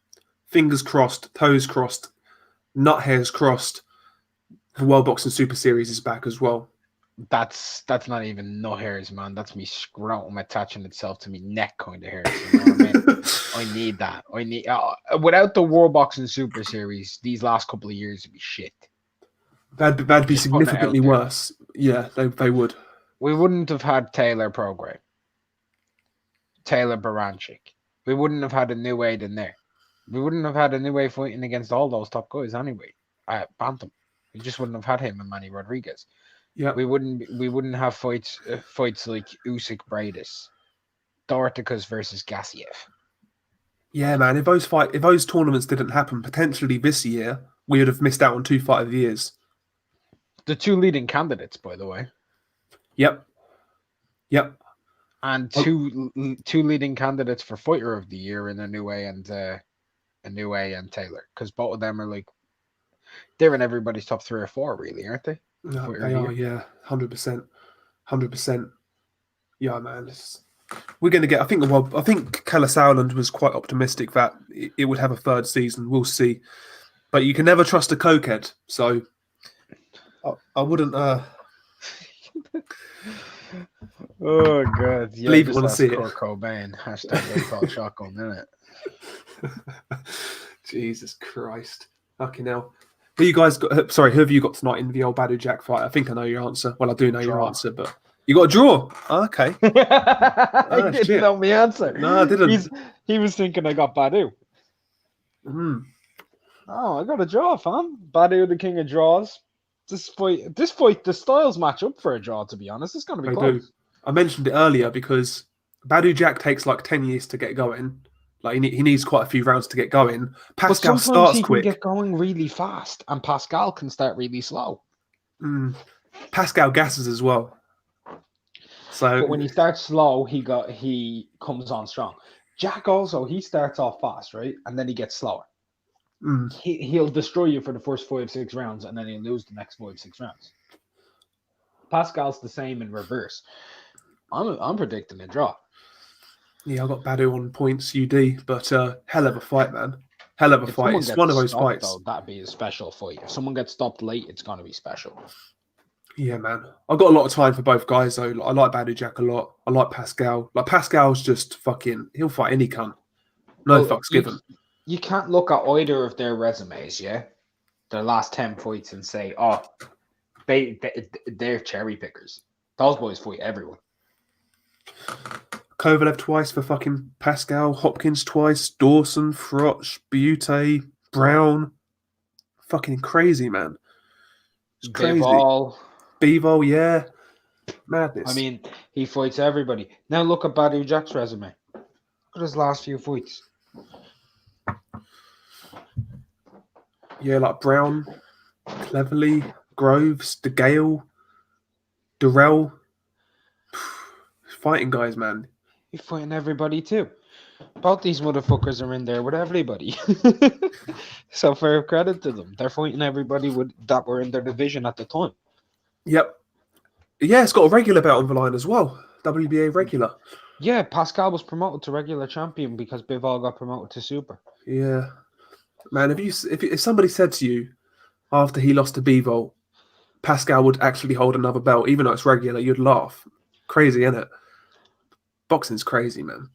Fingers crossed, toes crossed, nut hairs crossed. The World Boxing Super Series is back as well. That's not even nut hairs, man. That's me scrotum attaching itself to me neck kind of hairs. You know what I mean? I need that. I need without the World Boxing Super Series, these last couple of years would be shit. That'd be significantly worse. Yeah, they would. We wouldn't have had Taylor Prograis, Taylor Baranchik. We wouldn't have had a new Aiden there. We wouldn't have had a new way fighting against all those top guys anyway. Bantam. We just wouldn't have had him and Manny Rodriguez. Yeah. We wouldn't have fights like Usyk Bradis, Dorticus versus Gassiev. Yeah, man. If those tournaments didn't happen, potentially this year, we would have missed out on 2 fight of the years. The 2 leading candidates, by the way. Yep. And two leading candidates for fighter of the year in Inoue and Taylor, because both of them are like they're in everybody's top 3 or 4, really, aren't they? No, they are. Yeah, 100%. Yeah, man. We're going to get. I think Keller Sowland was quite optimistic that it would have a 3rd season. We'll see, but you can never trust a cokehead. So I wouldn't. Oh god! Yeah, believe it when I see Kurt Cobain. #called shotgun, isn't it? Jesus Christ! Fucking hell. Who you guys got? Sorry, who have you got tonight in the old Badu Jack fight? I think I know your answer. Well, I do know your answer, but you got a draw. Oh, okay. He didn't know my answer. No, I didn't. He was thinking I got Badu. Oh, I got a draw, fam. Badu, the king of draws. This fight, the styles match up for a draw. To be honest, it's going to be close. I mentioned it earlier because Badu Jack takes like 10 years to get going. Like he needs quite a few rounds to get going. Pascal starts quick. He can get going really fast, and Pascal can start really slow. Pascal gasses as well. So, but when he starts slow, he comes on strong. Jack also, he starts off fast, right, and then he gets slower. He'll destroy you for the first 5-6 rounds, and then he'll lose the next 5-6 rounds. Pascal's the same in reverse. I'm predicting a draw. Yeah, I got Badu on points, UD, but hell of a fight, man. Hell of a If fight. someone It's one of gets those stopped, fights. though, that'd be a special fight. If someone gets stopped late, it's gonna be special. Yeah, man. I've got a lot of time for both guys, though. I like Badu Jack a lot. I like Pascal. Like, Pascal's just fucking... He'll fight any cunt. No Well, fucks given. you can't look at either of their resumes, yeah, their last 10 fights, and say, oh, they're cherry pickers. Those boys fight everyone. Kovalev twice for fucking Pascal. Hopkins twice. Dawson, Froch, Butte, Brown. Fucking crazy, man. It's crazy. Bevo, yeah. Madness. I mean, he fights everybody. Now look at Badu Jack's resume. Look at his last few fights. Yeah, like Brown, Cleverly, Groves, DeGale, Durrell. Fighting guys, man. He's fighting everybody too. Both these motherfuckers are in there with everybody. So fair credit to them. They're fighting everybody that were in their division at the time. Yep. Yeah, it's got a regular belt on the line as well. WBA regular. Yeah, Pascal was promoted to regular champion because Bivol got promoted to super. Yeah. Man, if somebody said to you after he lost to Bivol, Pascal would actually hold another belt, even though it's regular, you'd laugh. Crazy, innit? Boxing's crazy, man.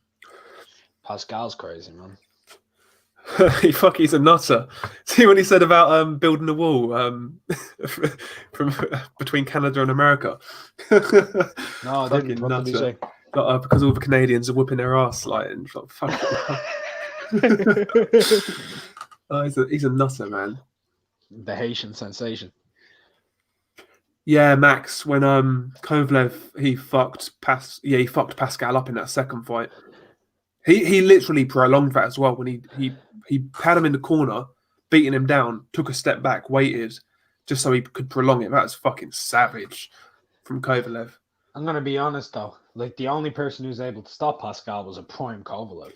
Pascal's crazy, man. He's a nutter. See when he said about building a wall from between Canada and America. No, I didn't. What did he say? Because all the Canadians are whipping their ass, like, and fuck. He's a nutter, man. The Haitian sensation. Yeah, Max. When Kovalev he fucked Pascal up in that second fight. He literally prolonged that as well when he had him in the corner, beating him down, took a step back, waited, just so he could prolong it. That's fucking savage from Kovalev. I'm gonna be honest though, like the only person who's able to stop Pascal was a prime Kovalev.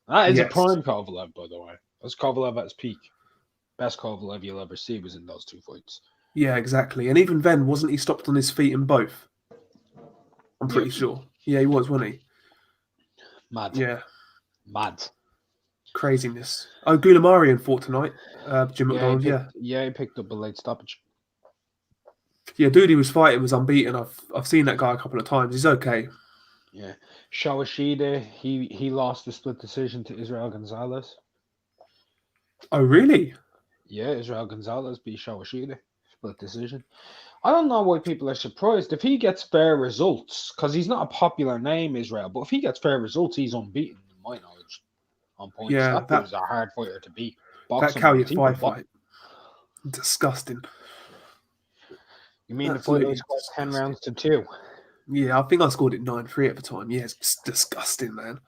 That is a prime Kovalev, by the way. That's Kovalev at his peak. Best Kovalev you'll ever see was in those two fights. Yeah, exactly. And even then, wasn't he stopped on his feet in both? I'm pretty sure. Yeah, he was, wasn't he? Mad. Yeah. Mad. Craziness. Oh, Goulamarian fought tonight. Jim McDonald, Yeah, he picked up a late stoppage. Yeah, dude he was fighting was unbeaten. I've seen that guy a couple of times. He's okay. Yeah. Shawashida, he lost the split decision to Israel Gonzalez. Oh, really? Yeah, Israel Gonzalez beat Shawashida. Split decision. I don't know why people are surprised. If he gets fair results, because he's not a popular name, Israel, but if he gets fair results, he's unbeaten, in my knowledge, on points. Yeah, that was a hard fighter to beat. That Kalya fight. Disgusting. You mean absolutely the fight scored 10 rounds to 2? Yeah, I think I scored it 9-3 at the time. Yeah, it's disgusting, man.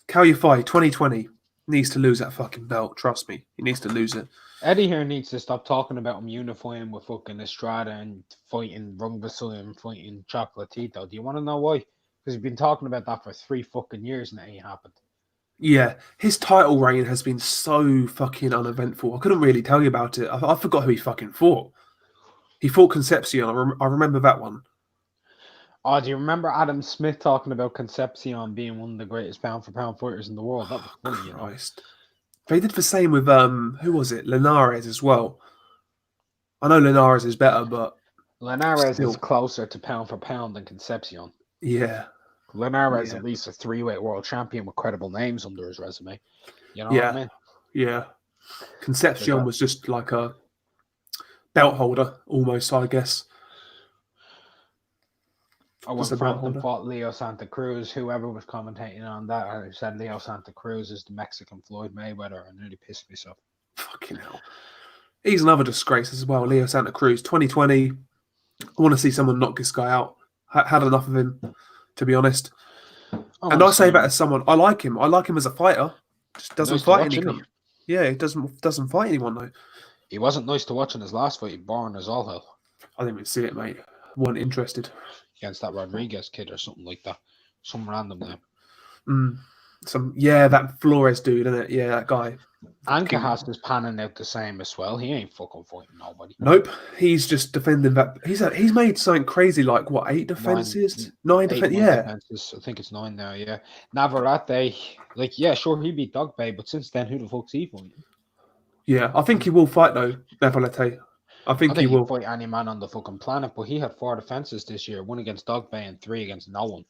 Kalya fight 2020 needs to lose that fucking belt. Trust me, he needs to lose it. Eddie here needs to stop talking about him unifying with fucking Estrada and fighting Rungvisai and fighting Chocolatito. Do you want to know why? Because he's been talking about that for 3 fucking years and it ain't happened. Yeah, his title reign has been so fucking uneventful. I couldn't really tell you about it. I forgot who he fucking fought. He fought Concepcion. I remember that one. Oh, do you remember Adam Smith talking about Concepcion being one of the greatest pound-for-pound fighters in the world? That was funny, Christ. They did the same with, who was it? Linares as well. I know Linares is better, but... Linares is closer to pound-for-pound than Concepcion. Yeah. Linares at least a 3-weight world champion with credible names under his resume. You know what I mean? Yeah. Concepcion was just like a belt holder, almost, I guess. When Franklin fought Leo Santa Cruz, whoever was commentating on that said Leo Santa Cruz is the Mexican Floyd Mayweather. I nearly pissed myself. Fucking hell. He's another disgrace as well, Leo Santa Cruz. 2020. I want to see someone knock this guy out. Had enough of him, to be honest. And I say that as someone, I like him. I like him as a fighter. Just doesn't fight anyone. Yeah, he doesn't fight anyone, though. He wasn't nice to watch in his last fight. He boring as all hell. I didn't even see it, mate. Wasn't interested. Against that Rodriguez kid or something like that. Some random name. That Flores dude, isn't it? Yeah, that guy. Ankahas is panning out the same as well. He ain't fucking fighting nobody. Nope, he's just defending that. He's made something crazy, like what, 8 Nine, defenses, 9 8, defense. 9 Yeah, defenses. I think it's 9 now. Yeah, Navarrete, like, yeah, sure, he beat Dogbay, but since then, who the fuck's he fighting? yeah. I think he will fight though, Navarrete. I I think he think he'd will. fight any man on the fucking planet, but he had 4 defenses this year, 1 against Dogbay and 3 against no one.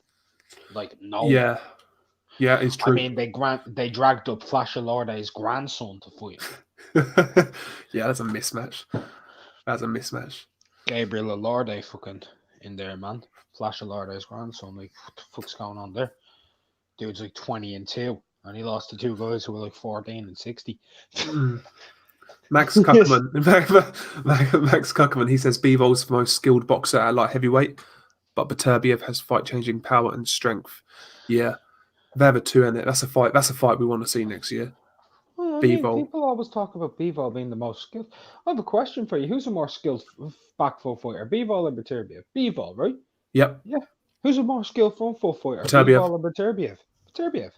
Like, no one. Yeah, yeah, it's I true. mean, they dragged up Flash Lorde's grandson to fight him. Yeah, that's a mismatch. That's a mismatch. Gabriel Lorde fucking in there, man. Flash Lorde's grandson. Like, what the fuck's going on there? Dude's like 20-2, and he lost to 2 guys who were like 14 and 60. Max Kuckman. Max Kuckman. He says Bivol's the most skilled boxer at light heavyweight, but Beterbiev has fight-changing power and strength. Yeah, they're the two in it. That's a fight. That's a fight we want to see next year. Well, I Bivol. mean, people always talk about Bivol being the most skilled. I have a question for you. Who's a more skilled back foot fighter, Bivol or Beterbiev? Bivol, right? Yep. Yeah. Who's a more skilled front foot fighter, Beterbiev. Bivol or Beterbiev? Beterbiev.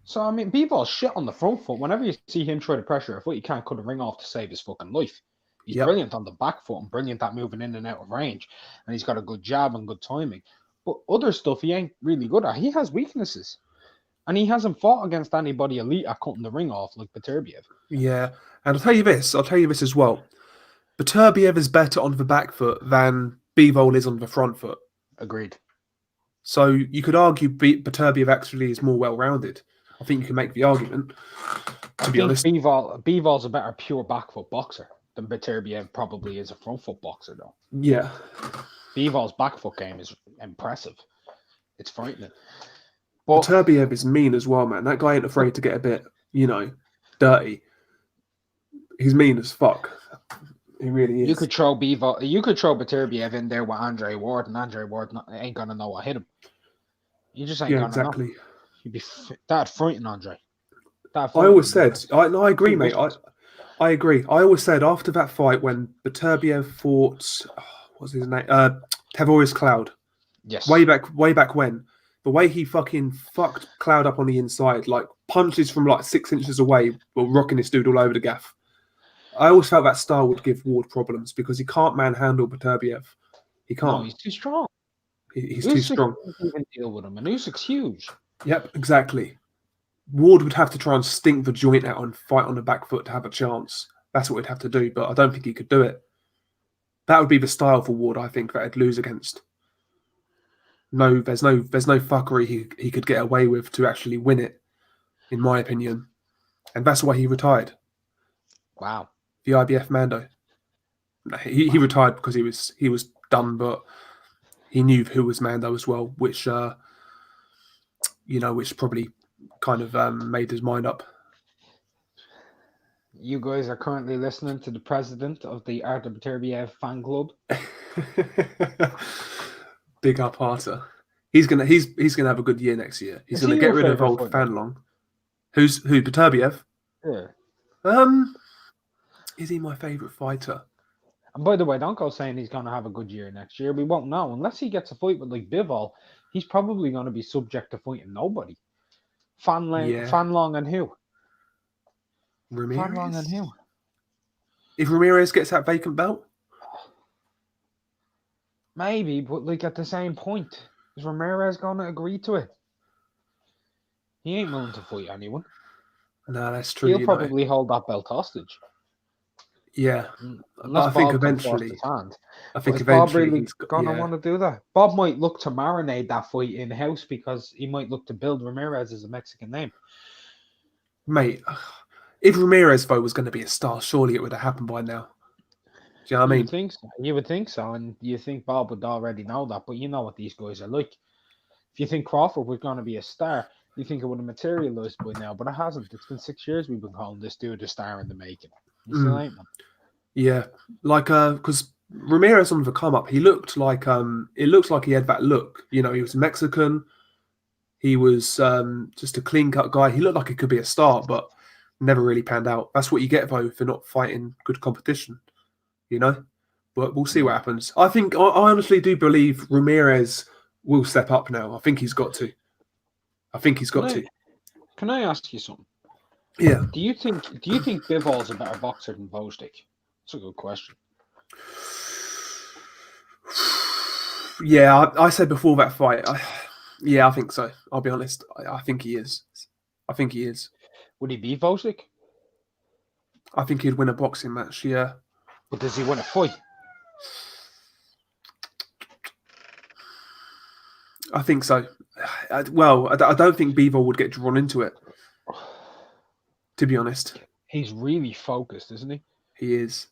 So, I mean, Bivol's shit on the front foot. Whenever you see him try to pressure a foot, he can't cut a ring off to save his fucking life. He's brilliant on the back foot and brilliant at moving in and out of range. And he's got a good jab and good timing. But other stuff he ain't really good at. He has weaknesses. And he hasn't fought against anybody elite at cutting the ring off like Beterbiev. Yeah, and I'll tell you this as well. Beterbiev is better on the back foot than Bivol is on the front foot. Agreed. So you could argue Beterbiev actually is more well-rounded. I think you can make the argument, to be honest. Bivol's a better pure back foot boxer than Beterbiev probably is a front foot boxer, though. Yeah. Bivol's back foot game is impressive. It's frightening. But Beterbiev is mean as well, man. That guy ain't afraid to get a bit, dirty. He's mean as fuck. He really is. You could throw Beterbiev in there with Andre Ward, and Andre Ward ain't gonna know what hit him. You just ain't gonna know. You'd be that frightened, Andre. I always said, I agree, mate. I agree. I always said after that fight when Beterbiev fought, what's his name? Tavoris Cloud. Yes. Way back when. The way he fucking fucked Cloud up on the inside, like punches from like 6 inches away, were rocking this dude all over the gaff. I always felt that style would give Ward problems because he can't manhandle Beterbiev. He can't. No, he's too strong. He's too strong. Can deal with him, and Usyk's huge. Yep, exactly. Ward would have to try and stink the joint out and fight on the back foot to have a chance. That's what he'd have to do, but I don't think he could do it. That would be the style for Ward, I think, that he'd lose against. No, there's no fuckery he could get away with to actually win it, in my opinion. And that's why he retired. Wow. The IBF Mando. He retired because he was done, but he knew who was Mando as well, which which probably kind of made his mind up. You guys are currently listening to the president of the Artur Beterbiev fan club. Big up Artur. He's gonna have a good year next year. He's gonna get rid of old Fanlong. Who Beterbiev? Yeah. Is he my favourite fighter? And by the way, don't go saying he's gonna have a good year next year. We won't know unless he gets a fight with like Bivol. He's probably gonna be subject to fighting nobody. Fanlong and who? Ramirez. Fanlong and who? If Ramirez gets that vacant belt. Maybe, but like at the same point, is Ramirez going to agree to it? He ain't willing to fight anyone. No, that's true. He'll probably hold that belt hostage. Yeah, I think eventually. Bob really going to want to do that? Bob might look to marinate that fight in house because he might look to build Ramirez as a Mexican name. Mate, if Ramirez though was going to be a star, surely it would have happened by now. Do you know what I mean? You would think so, and you think Bob would already know that, but you know what these guys are like. If you think Crawford was going to be a star, you think it would have materialized by now, but it hasn't. It's been 6 years we've been calling this dude a star in the making. He still ain't, man. Yeah, like because Ramirez on the come up, he looked like it looks like he had that look. He was Mexican. He was just a clean cut guy. He looked like he could be a star, but never really panned out. That's what you get though for not fighting good competition. But we'll see what happens. I honestly do believe Ramirez will step up now. I think he's got to. Can I ask you something? Yeah. Do you think Bivol's a better boxer than Vostik? That's a good question. Yeah, I said before that fight. I think so. I'll be honest. I think he is. I think he is. Would he beat Vostik? I think he'd win a boxing match. Yeah. But does he win a fight? I think so. Well, I don't think Bivol would get drawn into it. To be honest, He's really focused, isn't he? he is.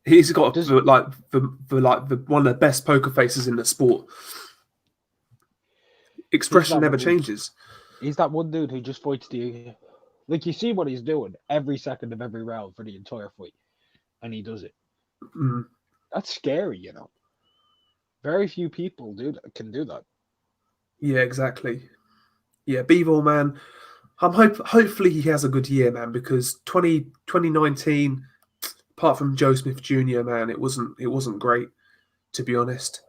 He's got the one of the best poker faces in the sport. Expression never changes. He's that one dude who just fights like you see what he's doing every second of every round for the entire fight, and he does it. Mm. That's scary, you know. Very few people can do that. Yeah, exactly. Yeah, Bivol, man. Hopefully he has a good year, man, because 2019, apart from Joe Smith Jr., man, it wasn't great, to be honest.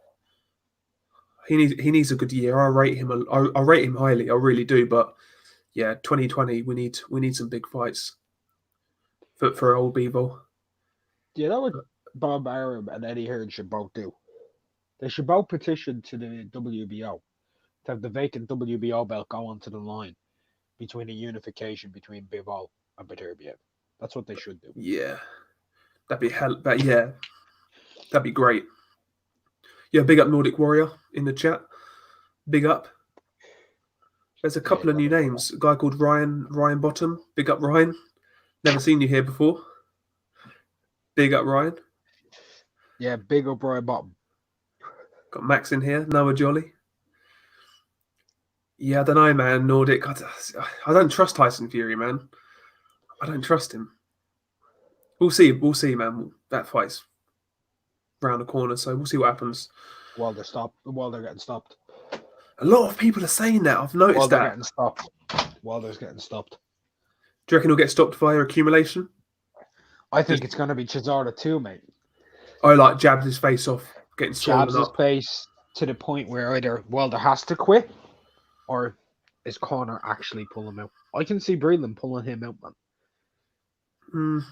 He needs a good year. I rate him highly. I really do. But yeah, 2020, we need some big fights for old Bivol. Yeah, that what Bob Arum and Eddie Hearn should both do. They should both petition to the WBO to have the vacant WBO belt go onto the line between a unification between Bivol and Beterbiev. That's what they should do. Yeah, that'd be that'd be great. Yeah, big up Nordic Warrior in the chat. Big up. There's a couple of new names. A guy called Ryan Bottom. Big up Ryan. Never seen you here before. Big up Ryan. Yeah, big up Ryan Bottom. Got Max in here. Noah Jolly. Yeah, I don't know, man. Nordic. I don't trust Tyson Fury, man. I don't trust him. We'll see, man. That fight's around the corner, so we'll see what happens. While they're getting stopped. A lot of people are saying that. I've noticed that. Getting stopped. While they're getting stopped. Do you reckon he'll get stopped via accumulation? I think it's going to be Chisarda too, mate. Oh, like jabs his face off, getting swollen up. Jabs his face to the point where either Wilder has to quit or his corner actually pull him out. I can see Breland pulling him out, man.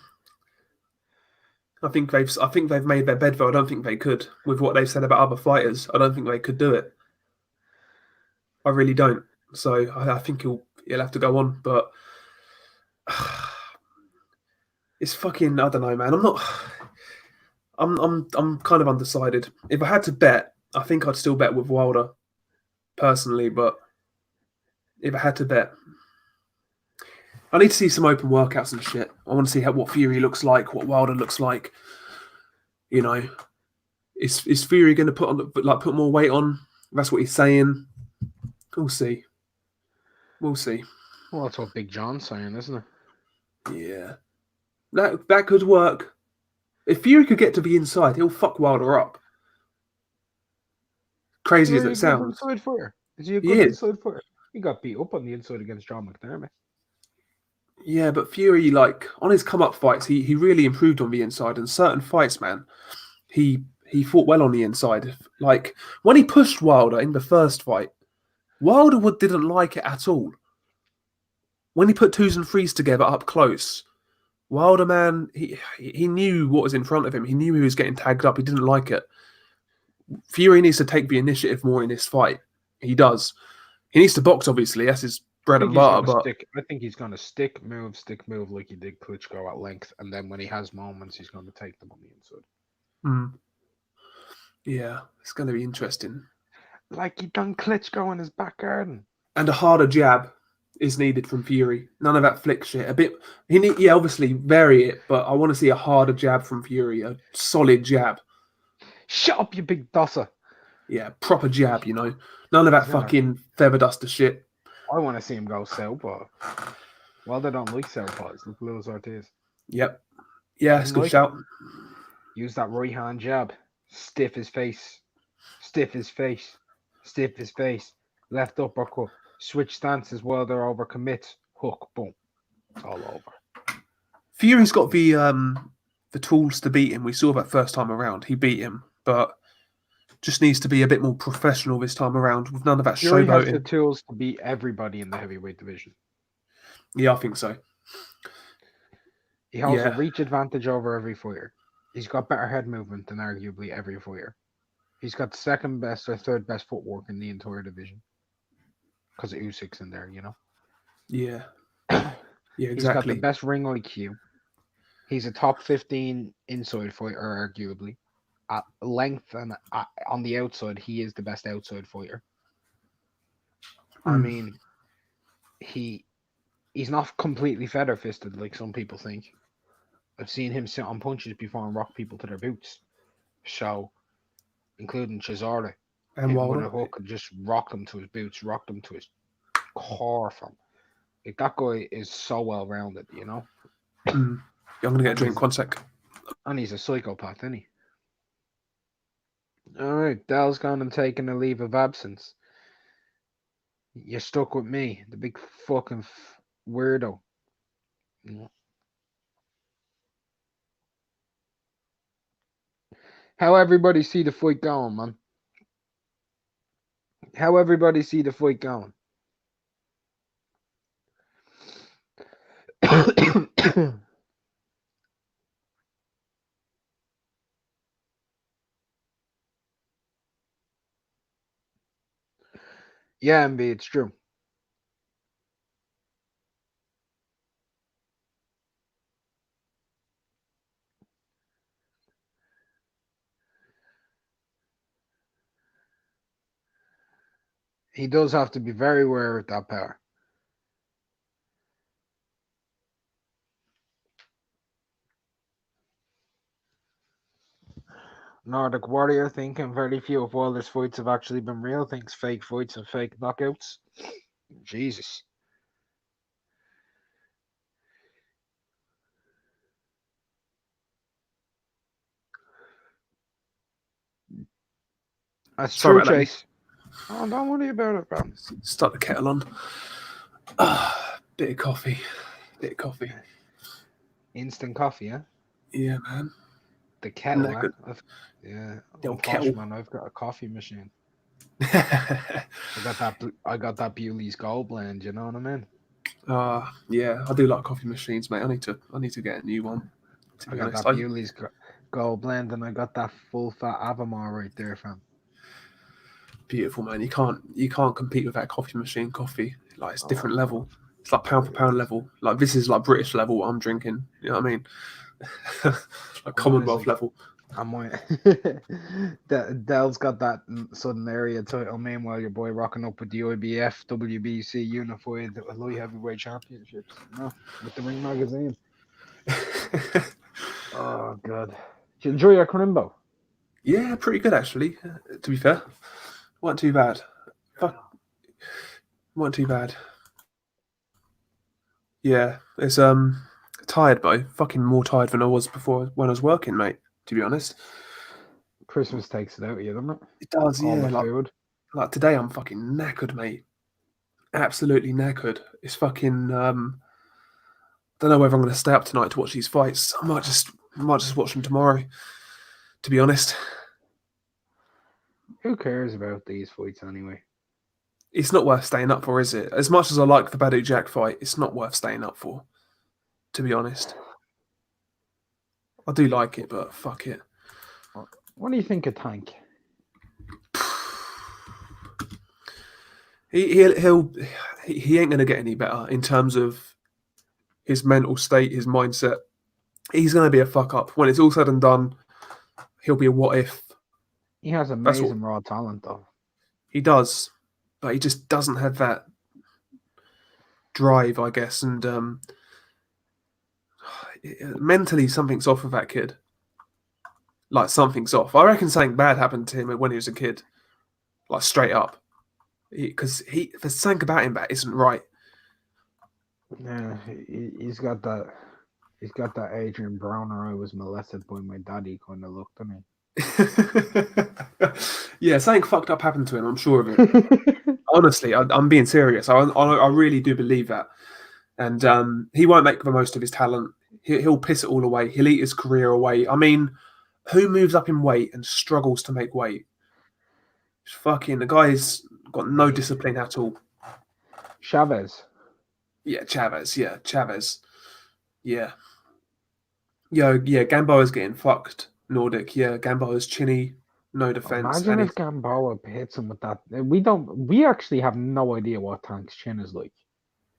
I think they've made their bed, though. I don't think they could. With what they've said about other fighters, I don't think they could do it. I really don't. So I think he'll have to go on, but it's fucking. I don't know, man. I'm kind of undecided. If I had to bet, I think I'd still bet with Wilder, personally. But if I had to bet, I need to see some open workouts and shit. I want to see what Fury looks like, what Wilder looks like. You know, is Fury going to put more weight on? That's what he's saying. We'll see. Well, that's what Big John's saying, isn't it? Yeah, that could work. If Fury could get to the inside, he'll fuck Wilder up. Crazy as it sounds. Is he a good inside fighter? He got beat up on the inside against John McDermott. Yeah, but Fury, like, on his come-up fights, he really improved on the inside. And certain fights, man, he fought well on the inside. Like, when he pushed Wilder in the first fight, Wilder didn't like it at all. When he put twos and threes together up close, Wilder, man, he knew what was in front of him. He knew he was getting tagged up. He didn't like it. Fury needs to take the initiative more in this fight. He does. He needs to box, obviously. That's his bread and butter. But I think he's going to stick, move like he did Klitschko at length. And then when he has moments, he's going to take them on the inside. Yeah, it's going to be interesting. Like he done Klitschko in his back garden. And a harder jab is needed from Fury. None of that flick shit. Obviously vary it, but I want to see a harder jab from Fury, a solid jab. Shut up, you big dosser. Yeah, proper jab, you know. None of that fucking feather duster shit. I want to see him go southpaw. Well, they don't like southpaws. Look, Luis Ortiz. Yep. Yeah, it's a good shout. Use that right hand jab. Stiff his face. Left uppercut. Switch stances while they're over. Commit. Hook. Boom. It's all over. Fury's got the tools to beat him. We saw that first time around. He beat him, but just needs to be a bit more professional this time around with none of that showboating. Fury has the tools to beat everybody in the heavyweight division. Yeah, I think so. He holds a Yeah, reach advantage over every fighter. He's got better head movement than arguably every fighter. He's got the second best or third best footwork in the entire division because of Usyk's in there, you know. yeah, yeah, He's got the exactly. best ring IQ. He's a top 15 inside fighter, arguably. At length and on the outside, he is the best outside fighter. I Mm. mean, he he's not completely feather fisted like some people think. I've seen him sit on punches before and rock people to their boots. So, including Cesaro, And hit him with Wilder. a hook and just rock them to his boots, rock them to his core from. Like that guy is so well rounded, you know? Mm. Yeah, I'm gonna get a And drink. One sec. he's a psychopath, isn't he? Alright, Dell's gone and taken a leave of absence. You're stuck with me, the big fucking weirdo. How everybody see the fight going, man? How everybody see the fight going? Yeah, MB, it's true. He does have to be very aware of that power. Nordic Warrior thinking very few of Wilder's fights have actually been real. Thinks fake fights and fake knockouts. Jesus. That's Sorry true, about that. Chase. Oh, don't worry about it, man. Start the kettle on. Bit of coffee. Bit of coffee. Instant coffee, yeah? Yeah, man. The kettle, Knackered. yeah. The I'm old posh, kettle. man. I've got a coffee machine. I got that Bewley's Gold blend, you know what I mean? Yeah, I do like coffee machines, mate. I need to get a new one. To I be got honest, that Bewley's Gold blend and I got that full fat Avamar right there, fam. beautiful, man. You can't compete with that coffee machine coffee. Like it's different Oh, level. It's like pound for pound level. Like this is like British level. What I'm drinking. You know what I mean? Like I'm Commonwealth honestly, level. I might. Dell's got that Southern area title. Meanwhile, your boy rocking up with the IBF, WBC Unified Light Heavyweight Championships. You know, with the Ring Magazine. Oh god, did you enjoy your Crimbo? Yeah, pretty good actually. To be fair, wasn't too bad. Fuck, wasn't too bad. Yeah, it's tired, but fucking more tired than I was before when I was working, mate. To be honest, Christmas takes it out of you, doesn't it? it does. All Yeah, the food. like today, I'm fucking knackered, mate. Absolutely knackered. It's fucking. Don't know whether I'm going to stay up tonight to watch these fights. I might just watch them tomorrow. To be honest, Who cares about these fights anyway? it's not worth staying up for, is it? As much as I like the Badu Jack fight, it's not worth staying up for. To be honest, I do like it, but fuck it. What do you think of Tank? He ain't going to get any better in terms of his mental state, his mindset. He's going to be a fuck up when it's all said and done. He'll be a what if. He has That's what amazing raw talent, though. he does, but he just doesn't have that drive, I guess, and mentally something's off with that kid. Like something's off. I reckon something bad happened to him when he was a kid, like straight up, because there's something about him that isn't right. Yeah, he's got that. He's got that Adrian Browner. I was molested by my daddy kind of look, doesn't Yeah, something fucked up happened to him. I'm sure of it. he? Honestly, I'm being serious. I really do believe that, and he won't make the most of his talent. He'll piss it all away. He'll eat his career away. I mean, who moves up in weight and struggles to make weight? Fucking the guy's got no discipline at all. Chavez. Yeah, Chavez. Yeah, Chavez. Yeah. Yeah, Gamboa's getting fucked. Nordic. Yeah, Gamboa's chinny, no defense, Imagine and if he's Gamboa hits him with that. We actually have no idea what Tank's chin is like.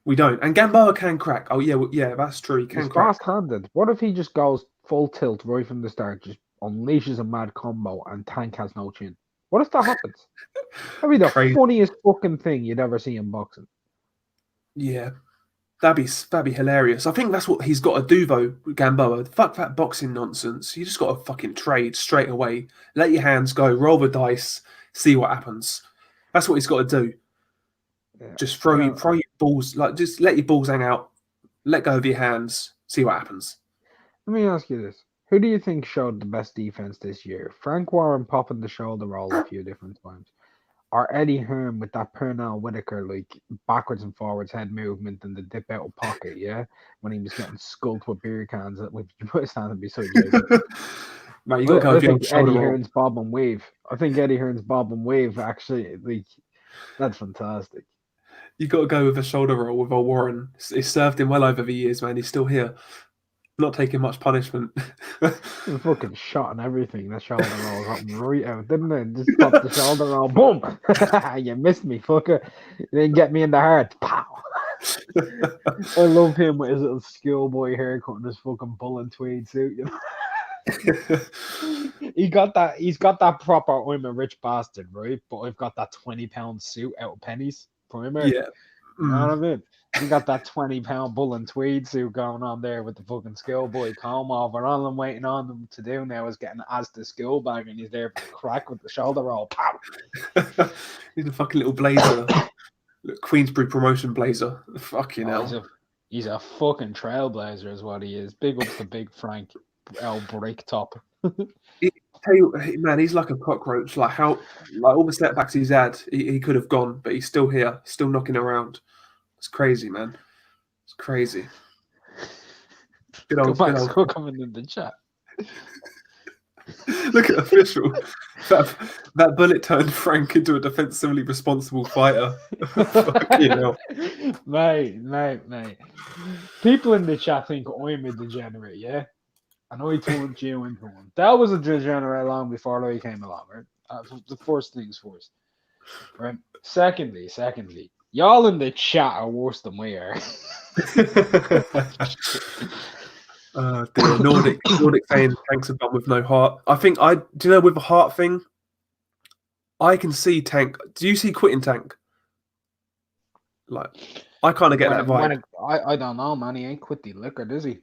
we don't. And Gamboa can crack. Oh yeah, yeah, that's true. He He's can crack. fast-handed. What if he just goes full tilt right from the start, just unleashes a mad combo, and Tank has no chin? What if that happens? That'd be the Crazy. funniest fucking thing you'd ever see in boxing. Yeah, that'd be hilarious. I think that's what he's got to do though, Gamboa. Fuck that boxing nonsense. You just got to fucking trade straight away. Let your hands go. Roll the dice. See what happens. That's what he's got to do. Yeah. Just throw Well, your balls. Like just let your balls hang out. Let go of your hands. See what happens. let me ask you this: who do you think showed the best defense this year? Frank Warren popping the shoulder roll a few different times, or Eddie Hearn with that Pernell Whitaker like backwards and forwards head movement and the dip out of pocket, yeah, when he was getting skulled with beer cans with standing beside Jason. Mate, you got to go I with your think old shoulder Eddie roll. Hearn's bob and wave. I think Eddie Hearn's bob and wave actually like that's fantastic. You got to go with a shoulder roll with old Warren. It's served him well over the years, man. He's still here, not taking much punishment. The fucking shot and everything. The shoulder roll got him right out, didn't it? Just popped the shoulder roll. Boom! You missed me, fucker. You didn't get me in the heart. Pow! I love him with his little schoolboy haircut and his fucking bull and tweed suit. You know? He's got that proper I'm a rich bastard, right? But I've got that £20 suit out of pennies. Primer. Yeah. You know what I mean? You got that £20 bull and tweed suit going on there with the fucking schoolboy comb over. All I'm waiting on them to do now is getting as the school bag, and he's there for the crack with the shoulder roll. Pow! He's a fucking little blazer. Queensbury promotion blazer. Fucking Oh, hell. he's a fucking trailblazer, is what he is. Big ups to Big Frank, L Brick Top. Tell you, man, he's like a cockroach. Like all the setbacks he's had, he could have gone, but he's still here, still knocking around. It's crazy, man. It's crazy. Good Go old, good back, old. so coming in the chat. Look at official. That bullet turned Frank into a defensively responsible fighter. Fucking hell. Mate. People in the chat think I'm a degenerate, yeah? And I turned you into one. That was a degenerate long before I came along, right? The first things first. Right? Secondly, y'all in the chat are worse than we are. Dear. Nordic saying Tank's a bum with no heart. I think do you know with the heart thing, I can see Tank. Do you see quitting Tank? Like, I kind of get that vibe. I don't know, man. He ain't quit the liquor, does he?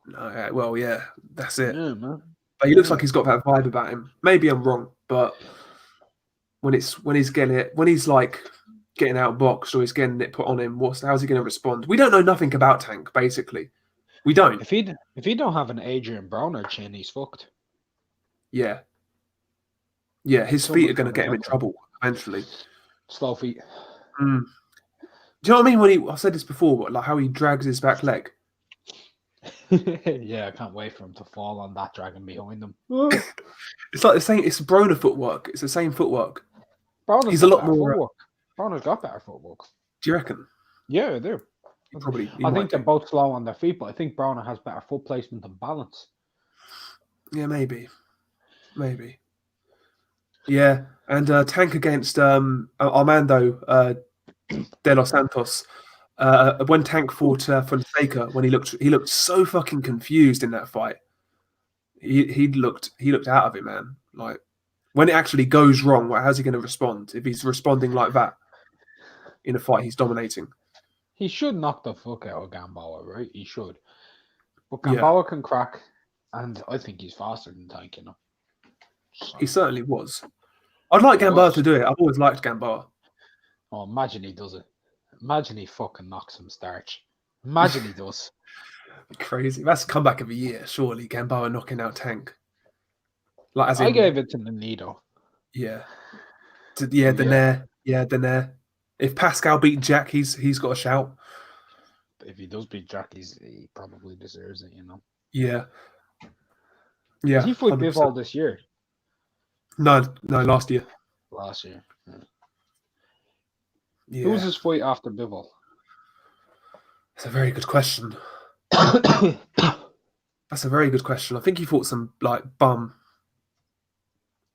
No, well, yeah, that's it. Yeah, man. But he looks like he's got that vibe about him. Maybe I'm wrong, but when he's like getting outboxed or he's getting it put on him, how's he going to respond? We don't know nothing about Tank, basically. We don't. If he don't have an Adrian Broner chin, he's fucked. Yeah. Yeah, his feet are going to get him in trouble eventually. Slow feet. Do you know what I mean? I said this before, but like how he drags his back leg. Yeah, I can't wait for him to fall on that dragon behind him. It's like the same. It's Broner footwork. It's the same footwork. He's a lot more. Footwork. Broner's got better footwork. Do you reckon? Yeah, I do. I think they're both slow on their feet, but I think Broner has better foot placement and balance. Yeah, maybe. Yeah, and Tank against Armando De Los Santos. When Tank fought Fonseca, when he looked so fucking confused in that fight. He looked out of it, man. Like when it actually goes wrong, how's he going to respond if he's responding like that in a fight he's dominating? He should knock the fuck out of Gamboa, right? He should. But Gamboa can crack, and I think he's faster than Tank, you know. So, he certainly was. I'd like Gamboa to do it. I've always liked Gamboa. Oh, imagine he does it. Imagine he fucking knocks some starch. Imagine he does. Crazy. That's the comeback of the year, surely. Gamboa knocking out Tank. Like as I gave it to Nonito. Yeah. Denair. If Pascal beat Jack, he's got a shout. If he does beat Jack, he probably deserves it, you know. Yeah. Yeah. Did he fight Bivol this year? No, last year. Last year. Yeah. Who was his fight after Bivol? That's a very good question. I'm That's a very good question. I think he fought some like bum.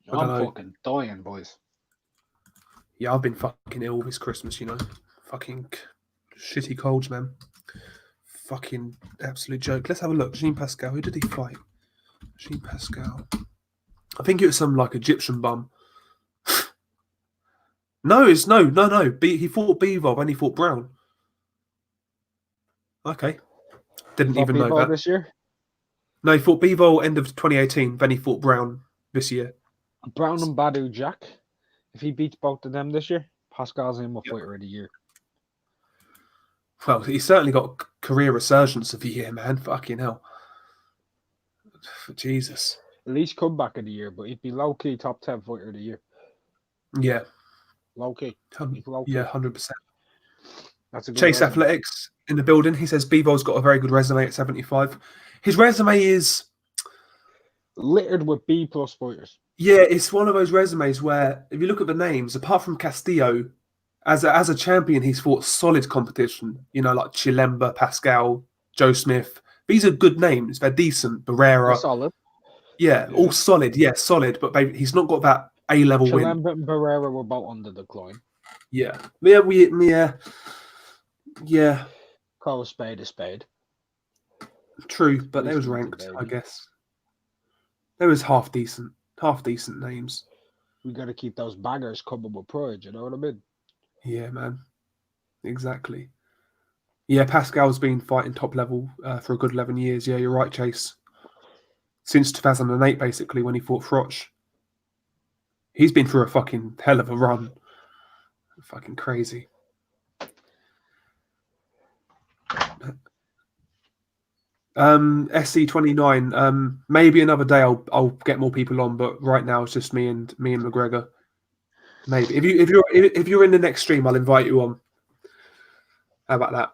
I don't know. fucking dying, boys. Yeah, I've been fucking ill this Christmas. Fucking shitty colds, man. Fucking absolute joke. Let's have a look. Jean Pascal. Who did he fight? Jean Pascal. I think it was some like Egyptian bum. No, it's no. He fought Bivol and he fought Brown. Okay, didn't Fought even know Bebo that. this year. No, he fought Bivol end of 2018. Then he fought Brown this year. Brown and Badu Jack. If he beats both of them this year, Pascal's in with Yep. fighter of the year. Well, he's certainly got career resurgence of the year, man. Fucking hell. Jesus. At least comeback of the year, but he'd be low key top 10 fighter of the year. Yeah. Low key. He's low key. Yeah, 100%. That's a good Chase resume. Athletics in the building. He says Bivol's got a very good resume at 75. His resume is Littered with B plus fighters. yeah, it's one of those resumes where if you look at the names, apart from Castillo, as a champion, he's fought solid competition. Like Chilemba, Pascal, Joe Smith. These are good names. They're decent. Barrera. They're solid. Yeah, all solid. Yeah, solid. But he's not got that A-level win. Chilemba and Barrera were both on the decline. Yeah. Yeah. Call a spade a spade. True, but they was ranked, I guess. There was half decent names. We got to keep those baggers coming with pride, you know what I mean? Yeah, man. Exactly. Yeah, Pascal's been fighting top level for a good 11 years. Yeah, you're right, Chase. Since 2008, basically, when he fought Froch. He's been through a fucking hell of a run. Fucking crazy. SC29. Maybe another day I'll get more people on, but right now it's just me and McGregor. Maybe if you're in the next stream, I'll invite you on. How about that?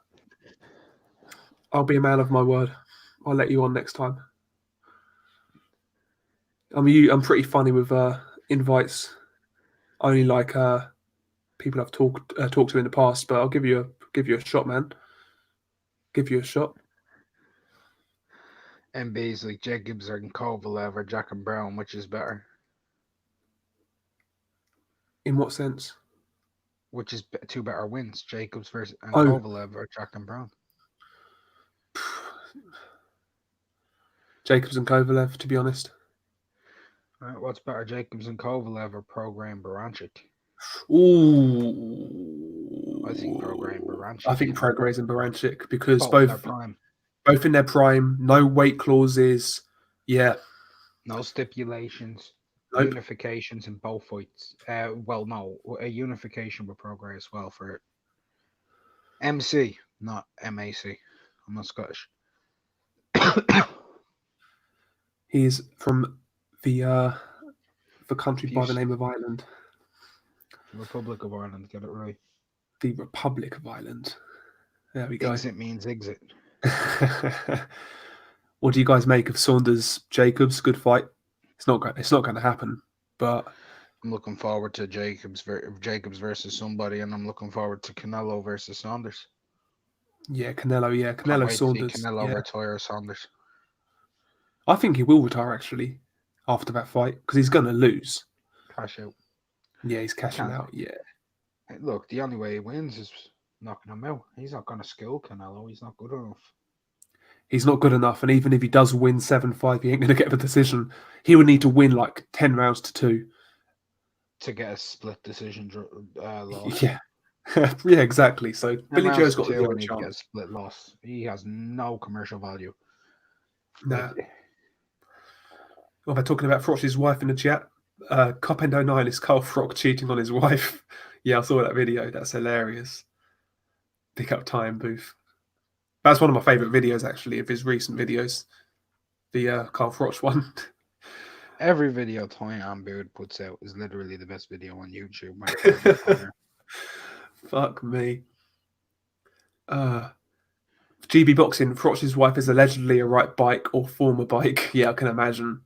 I'll be a man of my word. I'll let you on next time. I'm pretty funny with invites. I only like people I've talked to in the past, but I'll give you a shot, man. Give you a shot. MB's like Jacobs and Kovalev or Jack and Brown, which is better? In what sense? Which is two better wins, Jacobs versus Kovalev or Jack and Brown? Jacobs and Kovalev, to be honest. What's better, Jacobs and Kovalev or Program Baranchik? Ooh. I think Program Baranchik. I think Prograis and Baranchik because both in their prime. Both in their prime, no weight clauses. Yeah. No stipulations. Nope. Unifications in both fights. Well, no, a unification with Prograis as well for MC, not MAC. I'm not Scottish. He's from the country by the name of Ireland. Republic of Ireland, get it right. The Republic of Ireland. There we go. Exit means exit. What do you guys make of Saunders Jacobs? Good fight. It's not going to happen, but I'm looking forward to Jacobs versus somebody, and I'm looking forward to Canelo versus Saunders. Yeah, Canelo. Yeah, Canelo Saunders. Canelo retire Saunders. I think he will retire actually after that fight because he's going to lose. Cash out. Yeah, he's cashing out. Yeah. Look, the only way he wins is knocking him out. He's not going to skill Canelo. He's not good enough. He's not good enough, and even if he does win 7-5, he ain't going to get the decision. He would need to win like 10 rounds to 2 to get a split decision loss. Yeah, yeah, exactly. So Billy Joe's got a chance. Get a split loss. He has no commercial value. Nah. Well, they're talking about Froch's wife in the chat. Copendo9 is Carl Froch cheating on his wife. Yeah, I saw that video. That's hilarious. Pick up time, Booth. That's one of my favourite videos, actually, of his recent videos. The Carl Froch one. Every video Tyson Beard puts out is literally the best video on YouTube. Fuck me. GB Boxing, Froch's wife is allegedly a right bike or former bike. Yeah, I can imagine.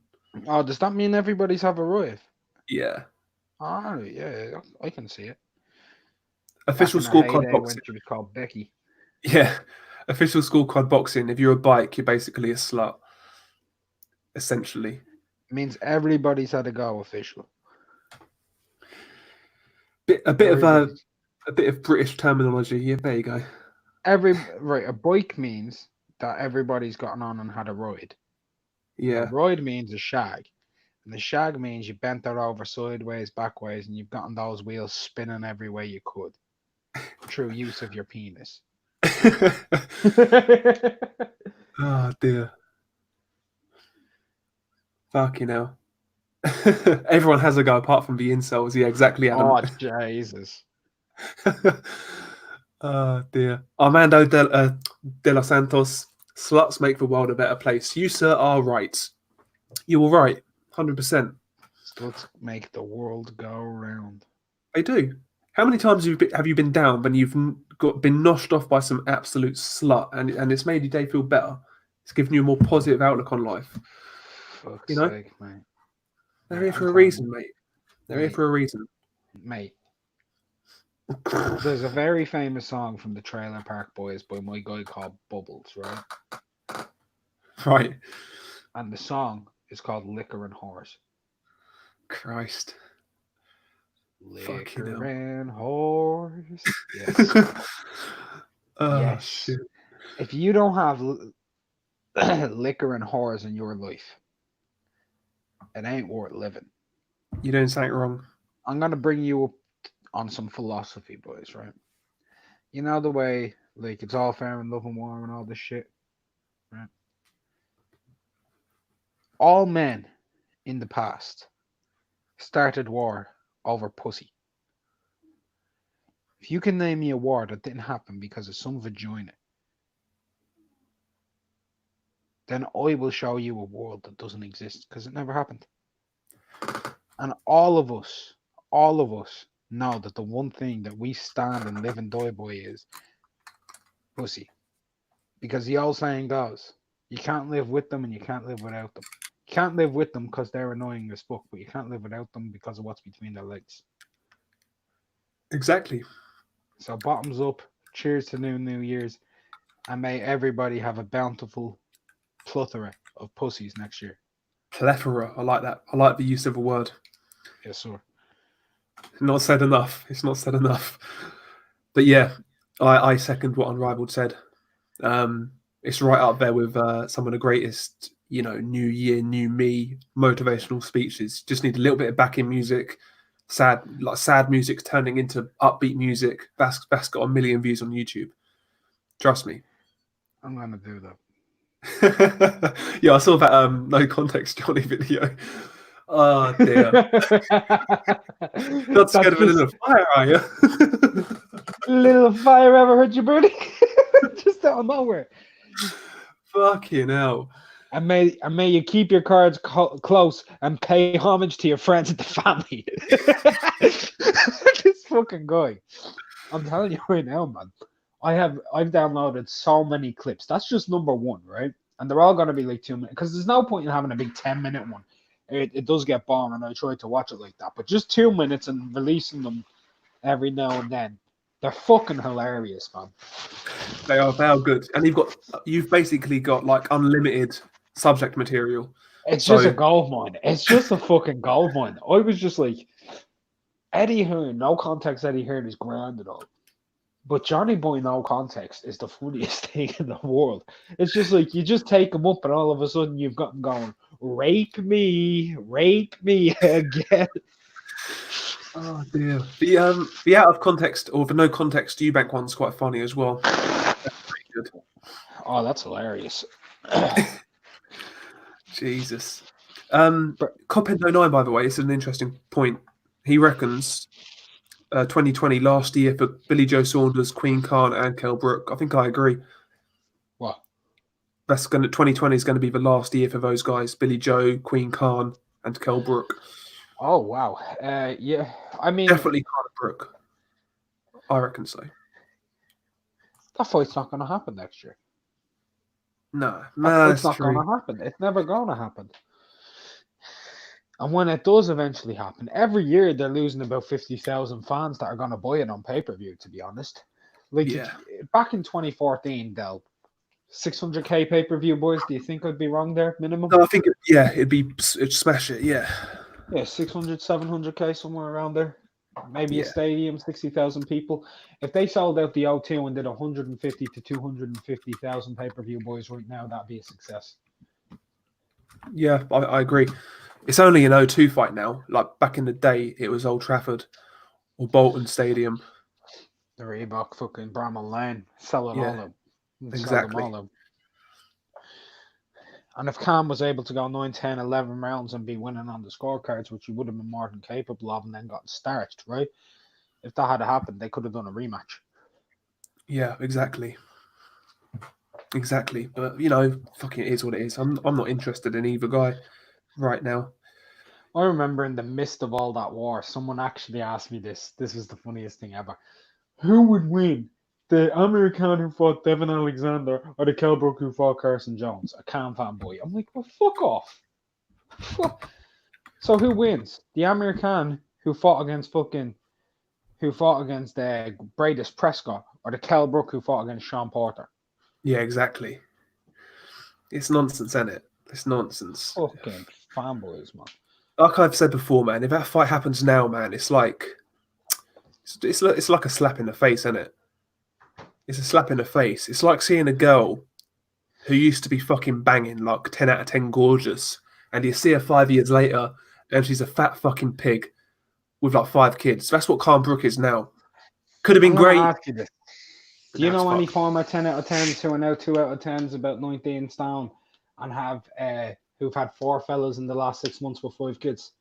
Oh, does that mean everybody's have a wife? Yeah. Oh, yeah, I can see it. Official scorecard boxing. When she was called Becky. Yeah. Official scorecard boxing. If you're a bike, you're basically a slut. Essentially, Means everybody's had a go official. a bit Everybody's of British terminology. Yeah, there you go. right. A bike means that everybody's gotten on and had a ride. A Yeah, ride means a shag. And the shag means you bent her over sideways, backways, and you've gotten those wheels spinning every way you could through use of your penis. oh dear. Fucking hell. Everyone has a go apart from the incels. Yeah, exactly, Adam. Oh, Jesus. Oh dear. Armando de los Santos. Sluts make the world a better place. You, sir, are right. You were right. 100%. Sluts make the world go round. They do. How many times have you been down when you've been noshed off by some absolute slut and it's made your day feel better? It's given you a more positive outlook on life. Fuck's You know? sake, mate. They're here for a reason, mate. They're here Mate. for a reason. Mate. There's a very famous song from the Trailer Park Boys by my guy called Bubbles, right? Right. And the song is called Liquor and Whores. Christ. Liquor and whores. Yes. Oh, yes. shit. If you don't have liquor and whores in your life, it ain't worth living. You're doing something wrong. I'm going to bring you up on some philosophy, boys, right? You know the way, like, it's all fair in love and war and all this shit, right? All men in the past started war over pussy. If you can name me a war that didn't happen because of some vagina, then I will show you a world that doesn't exist because it never happened. And all of us know that the one thing that we stand and live and die by is pussy. Because the old saying goes, you can't live with them and you can't live without them. You can't live with them because they're annoying as fuck, but you can't live without them because of what's between their legs. Exactly. So bottoms up, cheers to New Year's, and may everybody have a bountiful plethora of pussies next year. Plethora. I like that. I like the use of a word. Yes, sir. Not said enough. It's not said enough. But yeah, I second what Unrivaled said. It's right up there with some of the greatest, New Year, New Me motivational speeches. Just need a little bit of backing music, sad music turning into upbeat music. That's got 1 million views on YouTube. Trust me. I'm gonna do that. Yeah, I saw that No Context Johnny video. Oh dear. Not scared of a little fire, are you? Little fire ever hurt you, birdie? Just out of nowhere. Fucking hell. And may you keep your cards close and pay homage to your friends and the family. This fucking guy. I'm telling you right now, man. I've downloaded so many clips. That's just number one, right? And they're all gonna be like 2 minutes because there's no point in having a big 10-minute one. It does get boring, and I try to watch it like that. But just 2 minutes and releasing them every now and then, they're fucking hilarious, man. They are good, and you've basically got like unlimited subject material. It's just a gold mine. It's just a fucking gold mine. I was just like, Eddie Hearn, No Context Eddie Hearn is grand and all. But Johnny Boy No Context is the funniest thing in the world. It's just like you just take him up and all of a sudden you've got him going, rape me again. Oh dear. The out of context or the no context Eubank one's quite funny as well. That's pretty good. Oh, that's hilarious. Jesus. Cophead09, by the way, is an interesting point. He reckons 2020 last year for Billy Joe Saunders, Queen Khan, and Kell Brook. I think I agree. What? 2020 is going to be the last year for those guys: Billy Joe, Queen Khan, and Kell Brook. Oh wow. Yeah. I mean, Definitely Carter Brook. I reckon so. That fight's not going to happen next year. No, it's not going to happen. It's never going to happen. And when it does eventually happen, every year they're losing about 50,000 fans that are going to buy it on pay-per-view, to be honest. Like, back in 2014, Del, 600K pay-per-view, boys. Do you think I'd be wrong there? Minimum? No, I think it'd smash it. Yeah, Yeah, 600, 700K, somewhere around there. Maybe a yeah, stadium, 60,000 people. If they sold out the O2 and did 150 to 250,000 pay-per-view, boys, right now, that'd be a success. yeah. I agree. It's only an O2 fight now. Like back in the day, it was Old Trafford or Bolton Stadium. The Reebok fucking Bramall Lane. Sell it Yeah, all out. Sell them exactly. all out. And if Cam was able to go 9, 10, 11 rounds and be winning on the scorecards, which he would have been more than capable of, and then got starched, right? If that had happened, they could have done a rematch. Yeah, exactly. Exactly. But fucking it is what it is. I'm not interested in either guy right now. I remember in the midst of all that war, someone actually asked me this. This was the funniest thing ever. Who would win? The Amir Khan who fought Devin Alexander or the Kell Brook who fought Carson Jones? A Khan fanboy. I'm like, well, fuck off. So who wins? The Amir Khan who fought against Bradis Prescott or the Kell Brook who fought against Sean Porter? Yeah, exactly. It's nonsense, isn't it? It's nonsense. Fucking fanboys, man. Like I've said before, man, if that fight happens now, man, it's like a slap in the face, isn't it? It's a slap in the face. It's like seeing a girl who used to be fucking banging, like 10 out of 10 gorgeous, and you see her 5 years later and she's a fat fucking pig with like 5 kids. That's what Khan Brook is now. Could have been I'm gonna great. ask you this. But Do you now it's know any fucked. former 10 out of 10s who are now 2 out of 10s, about 19 stone, and have who've had 4 fellas in the last 6 months with 5 kids?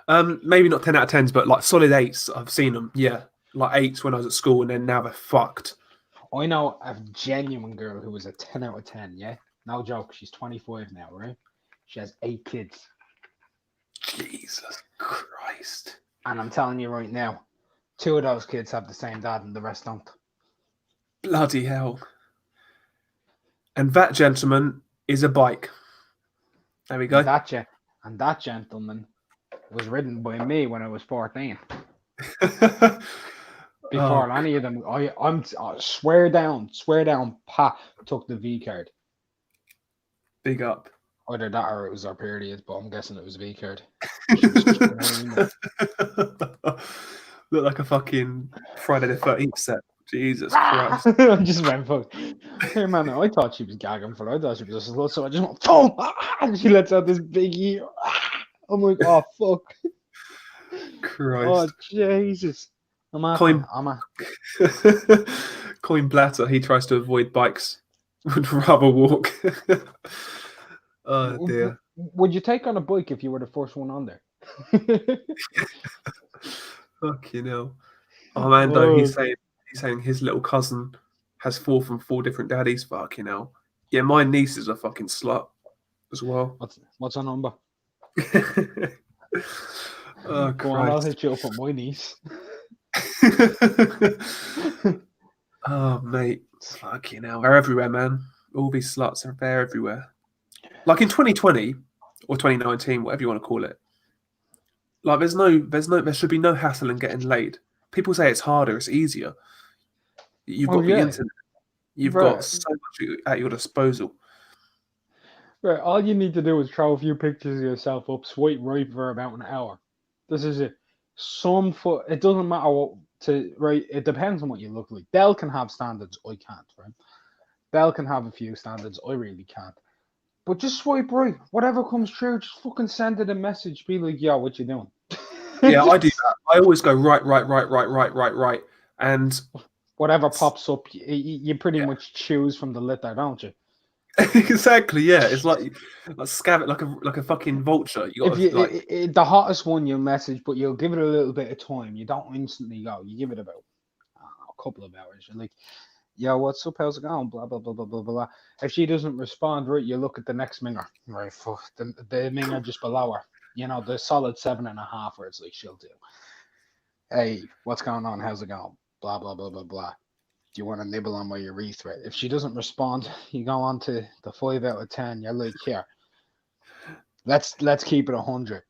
Maybe not 10 out of 10s, but like solid 8s. I've seen them. Yeah, like 8s when I was at school, and then now they're fucked. I know a genuine girl who was a 10 out of 10, yeah? No joke, she's 25 now, right? She has 8 kids. Jesus Christ. And I'm telling you right now, 2 of those kids have the same dad and the rest don't. Bloody hell. And that, gentleman, is a bike. There we go. And that gentleman was ridden by me when I was 14. Before any of them, I swear down, Pat took the V card. Big up. Either that or it was our period, but I'm guessing it was V card. Look like a fucking Friday the 13th set. Jesus Christ. I just went, fuck. Hey man, I thought she was gagging for it. I thought she was a slut, so I just went, boom! And she lets out this big ear. I'm like, oh, fuck. Christ. Oh, Jesus. Coin Blatter, he tries to avoid bikes. Would rather walk. Oh, dear. Would you take on a bike if you were the first one on there? Fucking hell. Armando, he's saying his little cousin has 4 from 4 different daddies. Fucking hell. Yeah, my niece is a fucking slut as well. What's her number? Oh, Go on, I'll Christ. hit you up on my niece. Oh, mate. Fucking hell. They're everywhere, man. All these sluts are there everywhere. Like in 2020 or 2019, whatever you want to call it. Like there should be no hassle in getting laid. People say it's harder, it's easier. You've got the internet. You've got so much at your disposal. Right, all you need to do is throw a few pictures of yourself up, swipe right for about an hour. This is it. It doesn't matter right. It depends on what you look like. Belle can have standards, I can't, right? Belle can have a few standards, I really can't. But just swipe right. Whatever comes through, just fucking send it a message. Be like, yo, what you doing? Yeah, I do that. I always go right. And whatever pops up, you pretty much choose from the litter, don't you? Exactly, yeah. It's like scab it like a fucking vulture. You got the hottest one you'll message, but you'll give it a little bit of time. You don't instantly go. You give it about a couple of hours. You're like, yo, what's up? How's it going? Blah blah blah blah blah blah. If she doesn't respond, right, you look at the next minger. Right, fuck the minger just below her. You know, the solid 7.5, where it's like she'll do. Hey, what's going on? How's it going? Blah blah blah blah blah. Do you want to nibble on my urethra? If she doesn't respond, you go on to the 5 out of 10. You're like, here, let's keep it 100.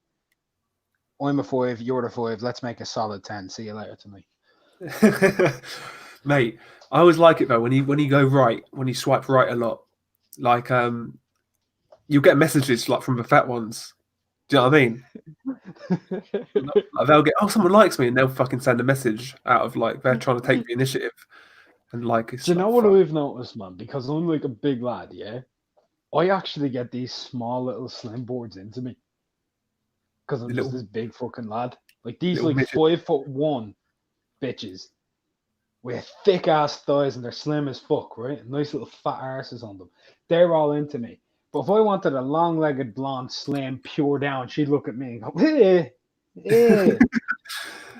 I'm a 5, you're a 5. Let's make a solid 10. See you later tonight. Mate, I always like it though when you go right, when you swipe right a lot. Like you'll get messages like from the fat ones. Do you know what I mean? Like, they'll get, oh, someone likes me, and they'll fucking send a message out of like they're trying to take the initiative, and like Do it's you know like what fuck. I've noticed, man? Because I'm like a big lad, yeah. I actually get these small little slim boards into me because The I'm just little this big fucking lad. Like these little like midget. 5'1" bitches with thick ass thighs and they're slim as fuck, right? And nice little fat arses on them. They're all into me. But if I wanted a long legged blonde, slim, pure down, she'd look at me and go, eh.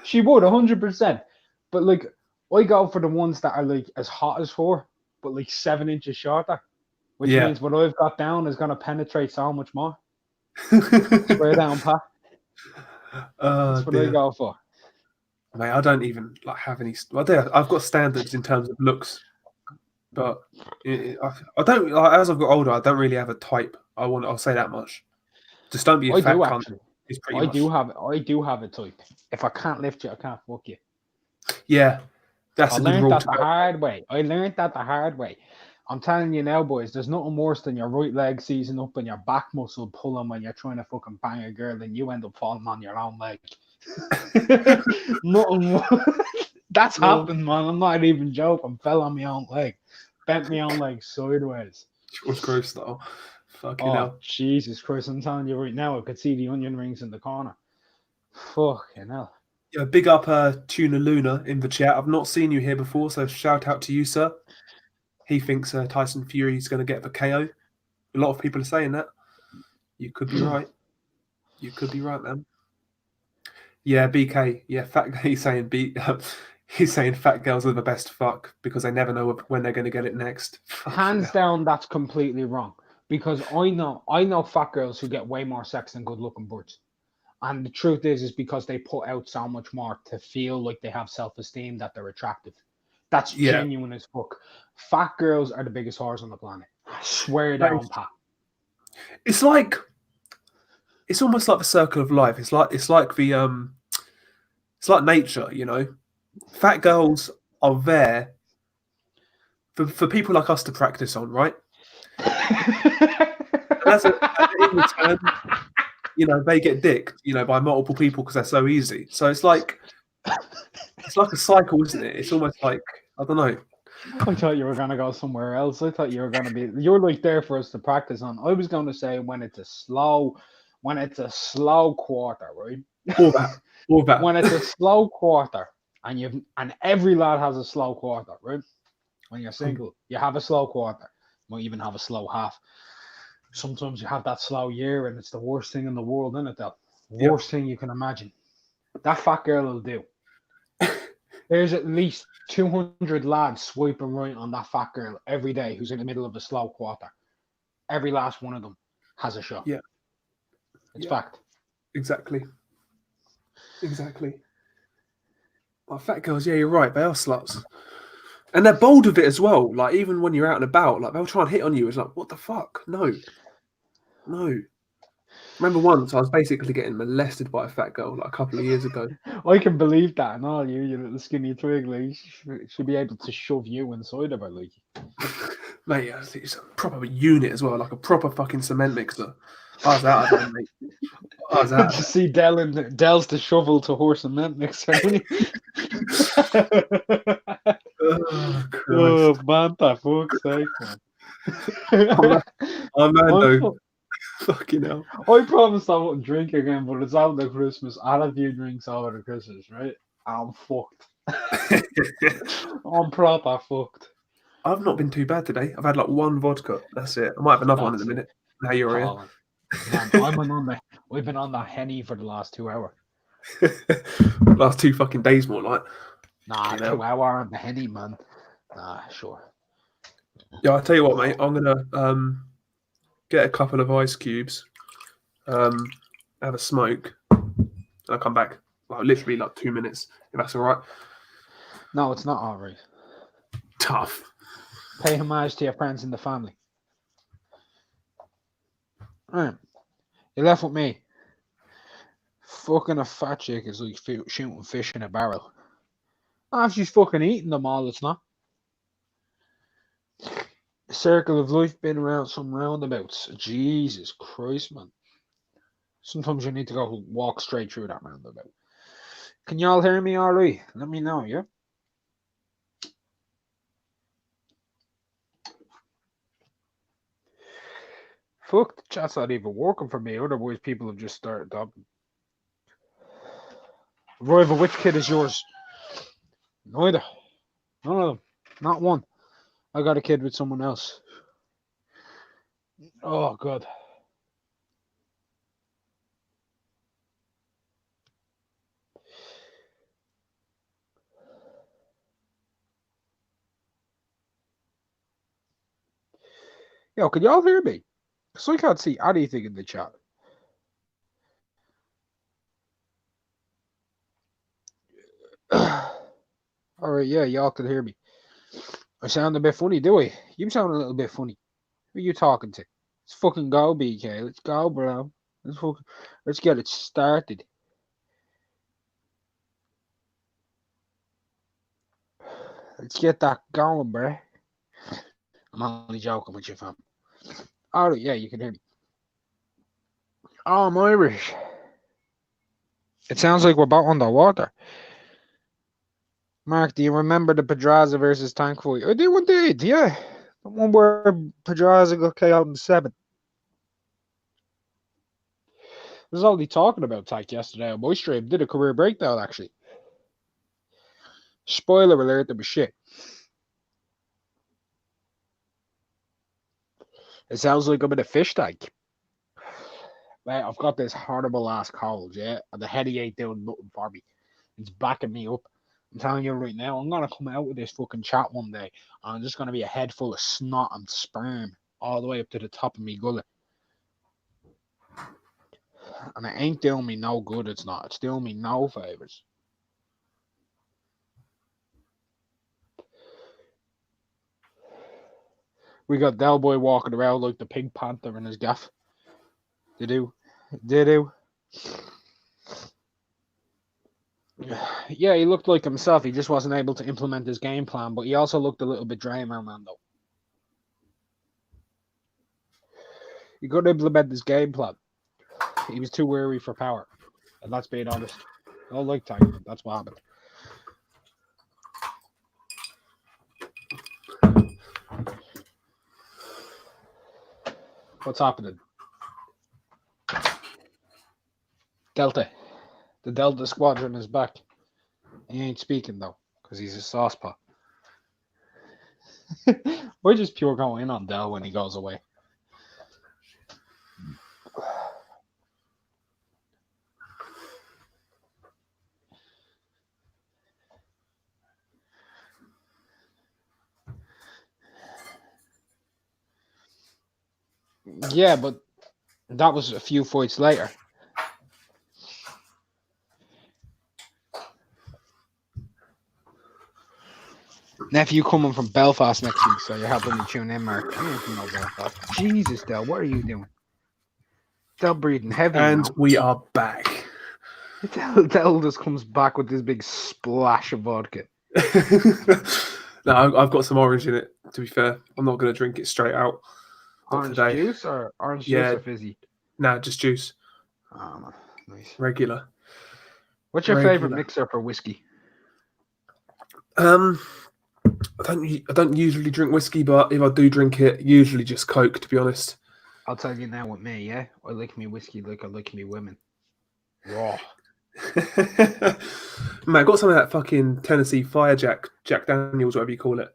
She would 100%. But like I go for the ones that are like as hot as her, but like 7 inches shorter. Which Yeah. means what I've got down is gonna penetrate so much more. Swear down, Pat. Oh That's what I dear, go for. mate. I don't even like have any. Well, there, I've got standards in terms of looks, but I don't. Like, as I've got older, I don't really have a type. I'll say that much. Just don't be a I fat do cunt. actually. Is pretty I much. do have a type. If I can't lift you, I can't fuck you. Yeah, I that's a good learned rule that to the go. hard way. I'm telling you now, boys, there's nothing worse than your right leg seizing up and your back muscle pulling when you're trying to fucking bang a girl and you end up falling on your own leg. Nothing worse. That's Oh, happened, man. I'm not even joking. Fell on my own leg. Bent my own leg sideways. George Grove style. Fucking Oh, hell. Jesus Christ. I'm telling you right now, I could see the onion rings in the corner. Fucking hell. Yeah, big up Tuna Luna in the chat. I've not seen you here before, so shout out to you, sir. He thinks Tyson Fury's going to get the KO. A lot of people are saying that. You could be right. You could be right, man. Yeah, BK. Yeah, fat. He's saying he's saying fat girls are the best fuck because they never know when they're going to get it next. Fucking Hands hell. down, that's completely wrong. Because I know fat girls who get way more sex than good looking birds. And the truth is because they put out so much more to feel like they have self-esteem that they're attractive. That's Yeah, genuine as fuck. Fat girls are the biggest whores on the planet. I swear that down, is, Pat. it's like it's almost like the circle of life. It's like it's like nature, you know. Fat girls are there for people like us to practice on, right? And in return, you know, they get dicked, you know, by multiple people because they're so easy. So it's like a cycle, isn't it? It's almost like I don't know. I thought you were gonna go somewhere else. I thought you were gonna be. You're like there for us to practice on. I was gonna say when it's a slow quarter, right? All that, all that. When it's a slow quarter, and every lad has a slow quarter, right? When you're single, you have a slow quarter. You might even have a slow half. Sometimes you have that slow year, and it's the worst thing in the world, isn't it? The Yeah, worst thing you can imagine. That fat girl will do. There's at least 200 lads swiping right on that fat girl every day who's in the middle of a slow quarter. Every last one of them has a shot. yeah, It's yeah. fact. Exactly, exactly. Well, fat girls, yeah, you're right. They are sluts, and they're bold with it as well. Like even when you're out and about, like they'll try and hit on you. It's like, what the fuck? No, no. Remember once I was basically getting molested by a fat girl like a couple of years ago. I can believe that and all you little skinny twig. Like, she'll be able to shove you inside of her. Like, Mate, it's a proper unit as well, like a proper fucking cement mixer. I was out of there, mate. I was out of just see Dell's the shovel to horse cement mixer. there. Oh, Oh Christ. man, that fuck's sake, man. I'm I'm Mando. fu- Fucking hell. I promised I wouldn't drink again, but it's after Christmas. I had a few drinks over the Christmas, right? I'm fucked. I'm proper fucked. I've not been too bad today. I've had like one vodka. That's it. I might have another one in a That's it. minute. Now you're here. Oh, man, we've been on that Henny for the last 2 hours. Last 2 fucking days, more like. Nah, You know. 2 hour on the Henny, man. Nah, sure. Yeah, I'll tell you what, mate. I'm gonna get a couple of ice cubes, have a smoke, and I'll come back. Like literally like 2 minutes, if that's all right. No, it's not alright. Tough. Pay homage to your friends and the family. Alright. You left with me. Fucking a fat chick is like shooting fish in a barrel. Ah, if she's fucking eating them all, it's not. Circle of life been around some roundabouts. Jesus Christ, man. Sometimes you need to go walk straight through that roundabout. Can y'all hear me all right? Let me know, yeah? Fuck, the chat's not even working for me. Otherwise, people have just started talking. Rival, which kid is yours? Neither. None of them. Not one. I got a kid with someone else. Oh, God. Yo, can y'all hear me? Because I can't see anything in the chat. Alright, yeah, y'all can hear me. I sound a bit funny, do I? You sound a little bit funny. Who are you talking to? Let's fucking go, BK. Let's go, bro. Let's get it started. Let's get that going, bro. I'm only joking with you, fam. Alright, yeah, you can hear me. Oh, I'm Irish. It sounds like we're about underwater. Mark, do you remember the Pedraza versus Tank fight? I do indeed, yeah. The one where Pedraza got KO'd in 7. I was already talking about Tank yesterday on my stream. Did a career breakdown, actually. Spoiler alert, there was shit. It sounds like I'm in a fish tank. Mate, I've got this horrible ass cold, yeah? And the heady ain't doing nothing for me. It's backing me up. I'm telling you right now, I'm gonna come out with this fucking chat one day, and I'm just gonna be a head full of snot and sperm all the way up to the top of me gullet. And it ain't doing me no good, it's not. It's doing me no favours. We got Del Boy walking around like the Pink Panther in his gaff. Did-do. Yeah, he looked like himself. He just wasn't able to implement his game plan, but he also looked a little bit Draymond, man, though. He couldn't implement his game plan. He was too weary for power. And that's being honest. I don't like Tyson. That's what happened. What's happening? Delta. The Delta Squadron is back. He ain't speaking, though, because he's a saucepot. We're just pure going in on Del when he goes away. Yeah, but that was a few fights later. Nephew coming from Belfast next week, so you're helping me tune in, Mark. I ain't from no Belfast. Jesus, Del, what are you doing? Del breathing heavy, And now. we are back. Del just comes back with this big splash of vodka. No, I've got some orange in it, to be fair. I'm not going to drink it straight out. Not Orange today. juice or orange Yeah. juice or fizzy? Nah, just juice. Oh, man. Nice. Regular. What's your favorite mixer for whiskey? I don't usually drink whiskey, but if I do drink it, usually just Coke, to be honest. I'll tell you now with me, yeah? I like me whiskey like I like me women. Raw. Man, I got some of that fucking Tennessee Fire Jack Daniels, whatever you call it.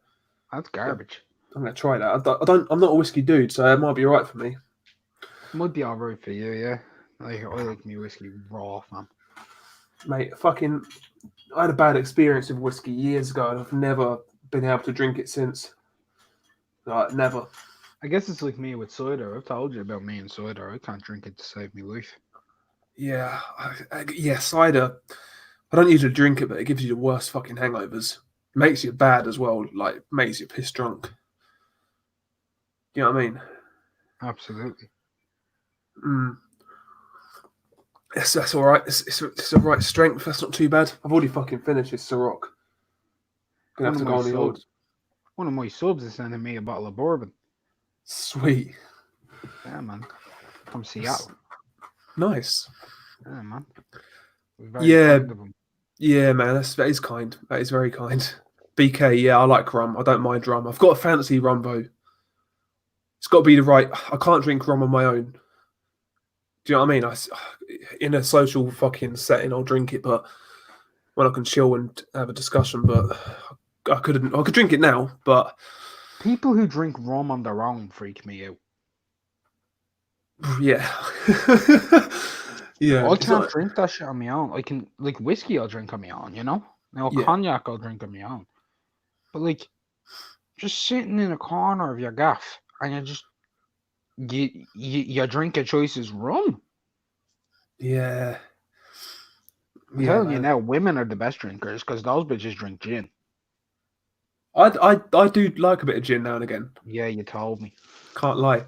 That's garbage. I'm gonna try that. I'm not a whiskey dude, so it might be alright for me. Might be alright for you, yeah. I like me whiskey raw, man. Mate, I had a bad experience with whiskey years ago, and I've never been able to drink it since. Like, never. I guess it's like me with cider. I've told you about me and cider. I can't drink it to save me life. Yeah, cider. I don't usually drink it, but it gives you the worst fucking hangovers. Makes you bad as well, like makes you piss drunk. You know what I mean? Absolutely. That's all right. It's the right strength. That's not too bad. I've already fucking finished this Ciroc. Gonna have to go on the old. One of my subs is sending me a bottle of bourbon. Sweet. Yeah, man. From Seattle. Nice. Yeah, man. Very Yeah, kind of him. yeah, man. That is kind. That is very kind. BK, yeah, I like rum. I don't mind rum. I've got a fancy rum though. It's got to be the right. I can't drink rum on my own. Do you know what I mean? In a social fucking setting, I'll drink it, but when I can chill and have a discussion, but I couldn't. I could drink it now, but People who drink rum on their own freak me out. yeah, yeah. I It's can't not. drink that shit on my own. I can, like, whiskey I'll drink on my own, you know? Now, Yeah, cognac I'll drink on my own. But, like, just sitting in a corner of your gaff and your drink of choice is rum. yeah, I'm yeah, telling you man. now, women are the best drinkers because those bitches drink gin. I do like a bit of gin now and again. Yeah, you told me. Can't lie.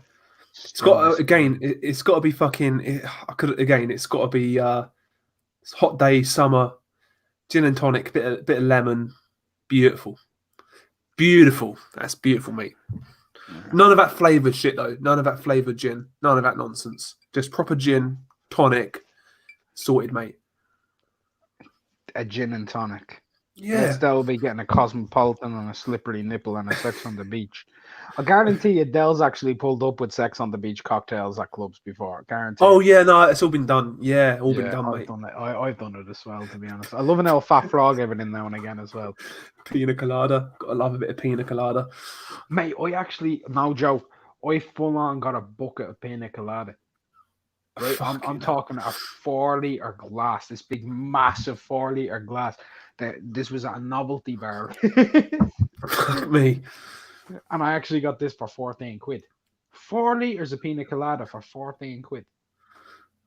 It's got Strongest. again. It's got to be fucking. I could again. It's got to be. It's hot day, summer, gin and tonic, bit of lemon, beautiful, beautiful. That's beautiful, mate. Yeah. None of that flavoured shit though. None of that flavoured gin. None of that nonsense. Just proper gin, tonic, sorted, mate. A gin and tonic. Yeah. Next, they'll be getting a cosmopolitan and a slippery nipple and a sex on the beach. I guarantee you, Dell's actually pulled up with sex on the beach cocktails at clubs before. I guarantee. Oh yeah, no, it's all been done. Yeah, all been Yeah, done, I've mate. done it. I've done it as well, to be honest. I love an old fat frog every now and again as well. Pina colada. Gotta love a bit of pina colada. Mate, I actually, no joke, I full on got a bucket of pina colada. Right, I'm Fucking hell. talking a 4-liter glass, this big massive 4-liter glass. This was at a novelty bar. Fuck me. And I actually got this for 14 quid. 4 liters of pina colada for 14 quid.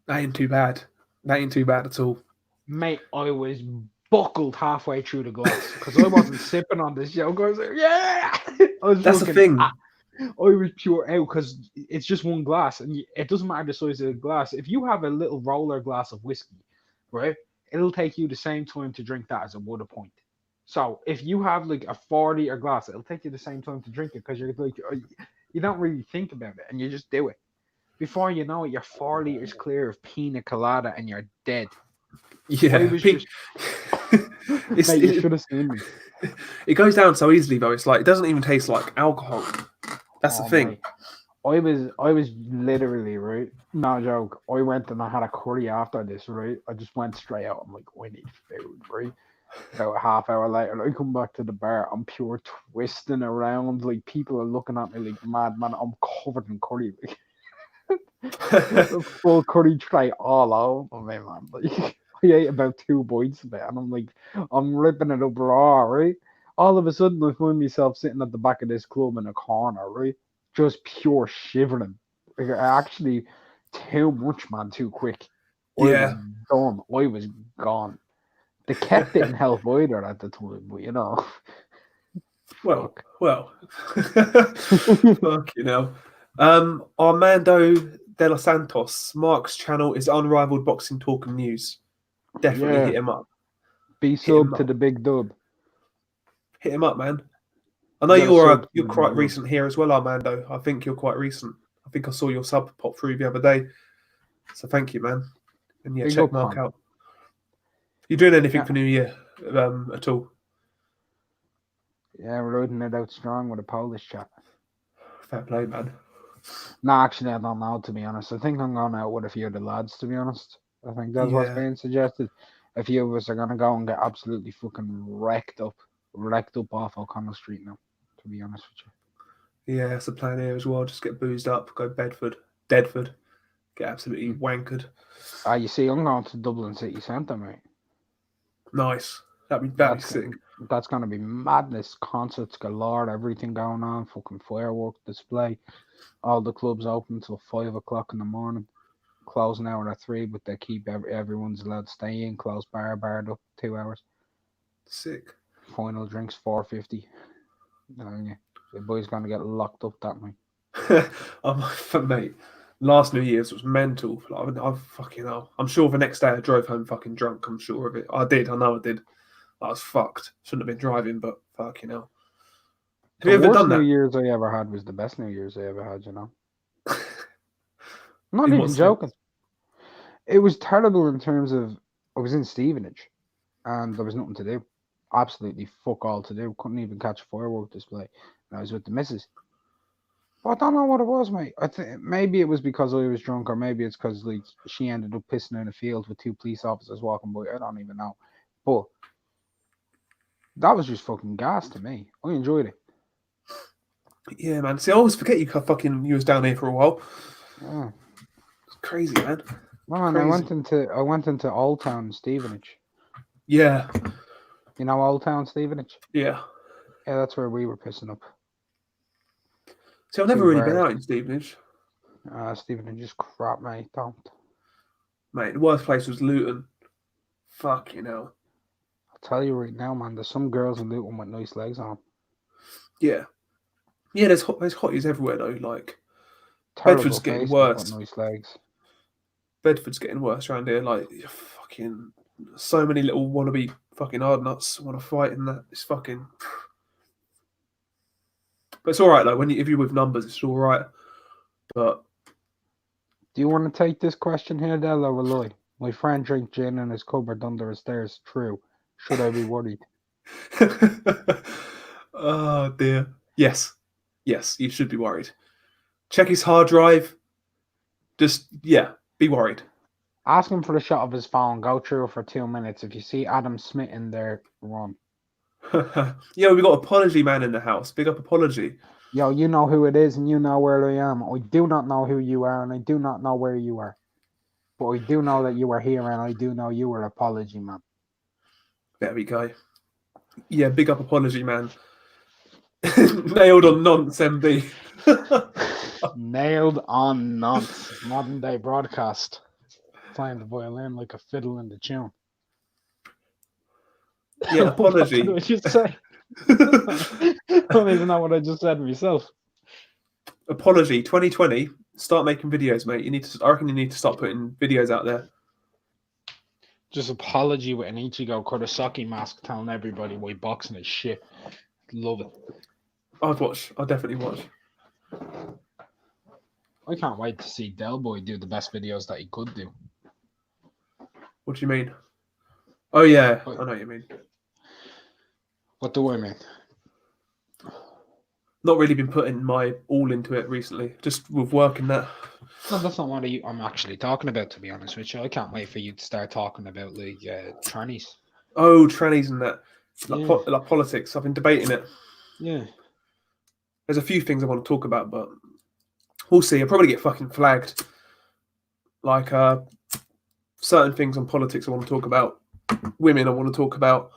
That ain't too bad. That ain't too bad at all. Mate, I was buckled halfway through the glass because I wasn't sipping on this joke. I was like, yeah! I was That's the thing. I was pure out because it's just one glass and it doesn't matter the size of the glass. If you have a little roller glass of whiskey, right, it'll take you the same time to drink that as it would a pint. So if you have like a 4-liter glass, it'll take you the same time to drink it because you're like, you don't really think about it and you just do it. Before you know it, you're 4 liters clear of pina colada and you're dead. Yeah. I was just... Mate, you should have seen me. It goes down so easily though. It's like it doesn't even taste like alcohol. That's the thing. Mate. I was literally, right, no joke, I went and I had a curry after this, right? I just went straight out. I'm like, I need food, right? About a half hour later, I come back to the bar. I'm pure twisting around. Like, people are looking at me like mad, man. I'm covered in curry. Like, full curry tray all over me, man. Like, I ate about 2 bites of it, and I'm like, I'm ripping it up raw, right? All of a sudden, I find myself sitting at the back of this club in a corner, right? Just pure shivering. Like, actually, too much, man, too quick. I was done. I was gone. The cat didn't help either at the time, but you know. Well. Fuck, you know. Armando de los Santos, Mark's channel is Unrivaled Boxing Talk and News. Definitely hit him up. Be sub to the big dub. Hit him up, man. I know you're quite recent here as well, Armando. I think you're quite recent. I think I saw your sub pop through the other day. So thank you, man. And yeah, check Mark out. You doing anything for New Year at all? Yeah, we're riding it out strong with a Polish chat. Fair play, man. No, actually, I don't know, to be honest. I think I'm going out with a few of the lads, to be honest. I think that's what's being suggested. A few of us are going to go and get absolutely fucking wrecked up off O'Connell Street now, to be honest with you. Yeah, that's the plan here as well. Just get boozed up, go Deadford, get absolutely wankered. You see, I'm going to Dublin City Centre, mate. Nice. That'd be sick. That's going to be madness. Concerts galore, everything going on, fucking firework display. All the clubs open till 5 o'clock in the morning. Close an hour at 3, but they keep everyone's allowed to stay in. Close barred up 2 hours. Sick. Final drinks $4.50. The boy's going to get locked up that night. Mate, last New Year's was mental. I fucking hell. I'm sure the next day I drove home fucking drunk. I'm sure of it. I know I did. I was fucked. Shouldn't have been driving, but fucking hell. Have you ever done New that? Year's I ever had was the best New Year's I ever had, you know. I'm not In what even joking. sense? It was terrible in terms of I was in Stevenage and there was nothing to do. Absolutely fuck all to do. Couldn't even catch a firework display. And I was with the missus. But I don't know what it was, mate. I think maybe it was because I was drunk, or maybe it's because like she ended up pissing in a field with 2 police officers walking by. I don't even know. But that was just fucking gas to me. I enjoyed it. Yeah, man. See, I always forget you was down here for a while. Yeah. It's crazy, man. Man, Crazy. I went into Old Town Stevenage. Yeah, You know Old Town Stevenage? yeah. Yeah, that's where we were pissing up. See, I've never 2 really been bars. out in Stevenage. Stevenage is crap, mate. Don't. Mate, the worst place was Luton. Fucking hell. I'll tell you right now, man. There's some girls in Luton with nice legs on. Yeah. Yeah, there's hotties everywhere, though. Like, Terrible Bedford's getting faces, but worse. nice legs. Bedford's getting worse around here. Like, fucking so many little wannabe fucking hard nuts want to fight in that. It's fucking. But it's all right though. If you're with numbers, it's all right. But Do you want to take this question here, Del, or will I? My friend drank gin in his cupboard under his stairs. True. Should I be worried? oh dear. Yes, you should be worried. Check his hard drive. Just be worried. Ask him for the shot of his phone. Go through for 2 minutes. If you see Adam Smith in there, run. Yeah, we got Apology Man in the house. Big up Apology. Yo, you know who it is and you know where I am. I do not know who you are and I do not know where you are. But I do know that you are here and I do know you are Apology Man. There we go. Yeah, big up Apology Man. Nailed on nonce, MB. Nailed on nonce. Modern day broadcast. Playing the violin like a fiddle in the tune. Yeah, Apology. What did I just say? I don't even know what I just said myself. Apology 2020. Start making videos, mate. I reckon you need to start putting videos out there. Just Apology with an Ichigo Kurosaki mask telling everybody why boxing is shit. Love it. I'll definitely watch. I can't wait to see Del Boy do the best videos that he could do. What do you mean? Oh yeah, I know what you mean. What do I mean? Not really been putting my all into it recently, just with work and that. No, that's not what I'm actually talking about, to be honest with you. I can't wait for you to start talking about like trannies. Oh, trannies and that. Yeah. Like politics. I've been debating it. Yeah. There's a few things I want to talk about, but we'll see. I'll probably get fucking flagged. Like certain things on politics I want to talk about. Women I want to talk about.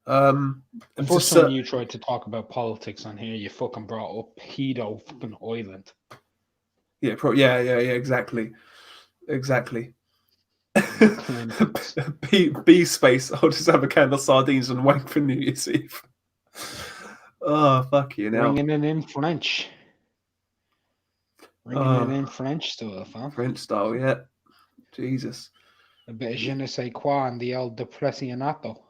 The first time you tried to talk about politics on here, you fucking brought up pedo fucking island. Yeah, exactly. B space. I'll just have a can of sardines and wank for New Year's Eve. Oh, fuck you now. Ringing it in French. Ringing it in French style, fam. French style, yeah. Jesus. A bit of je ne sais quoi and the old depressionato.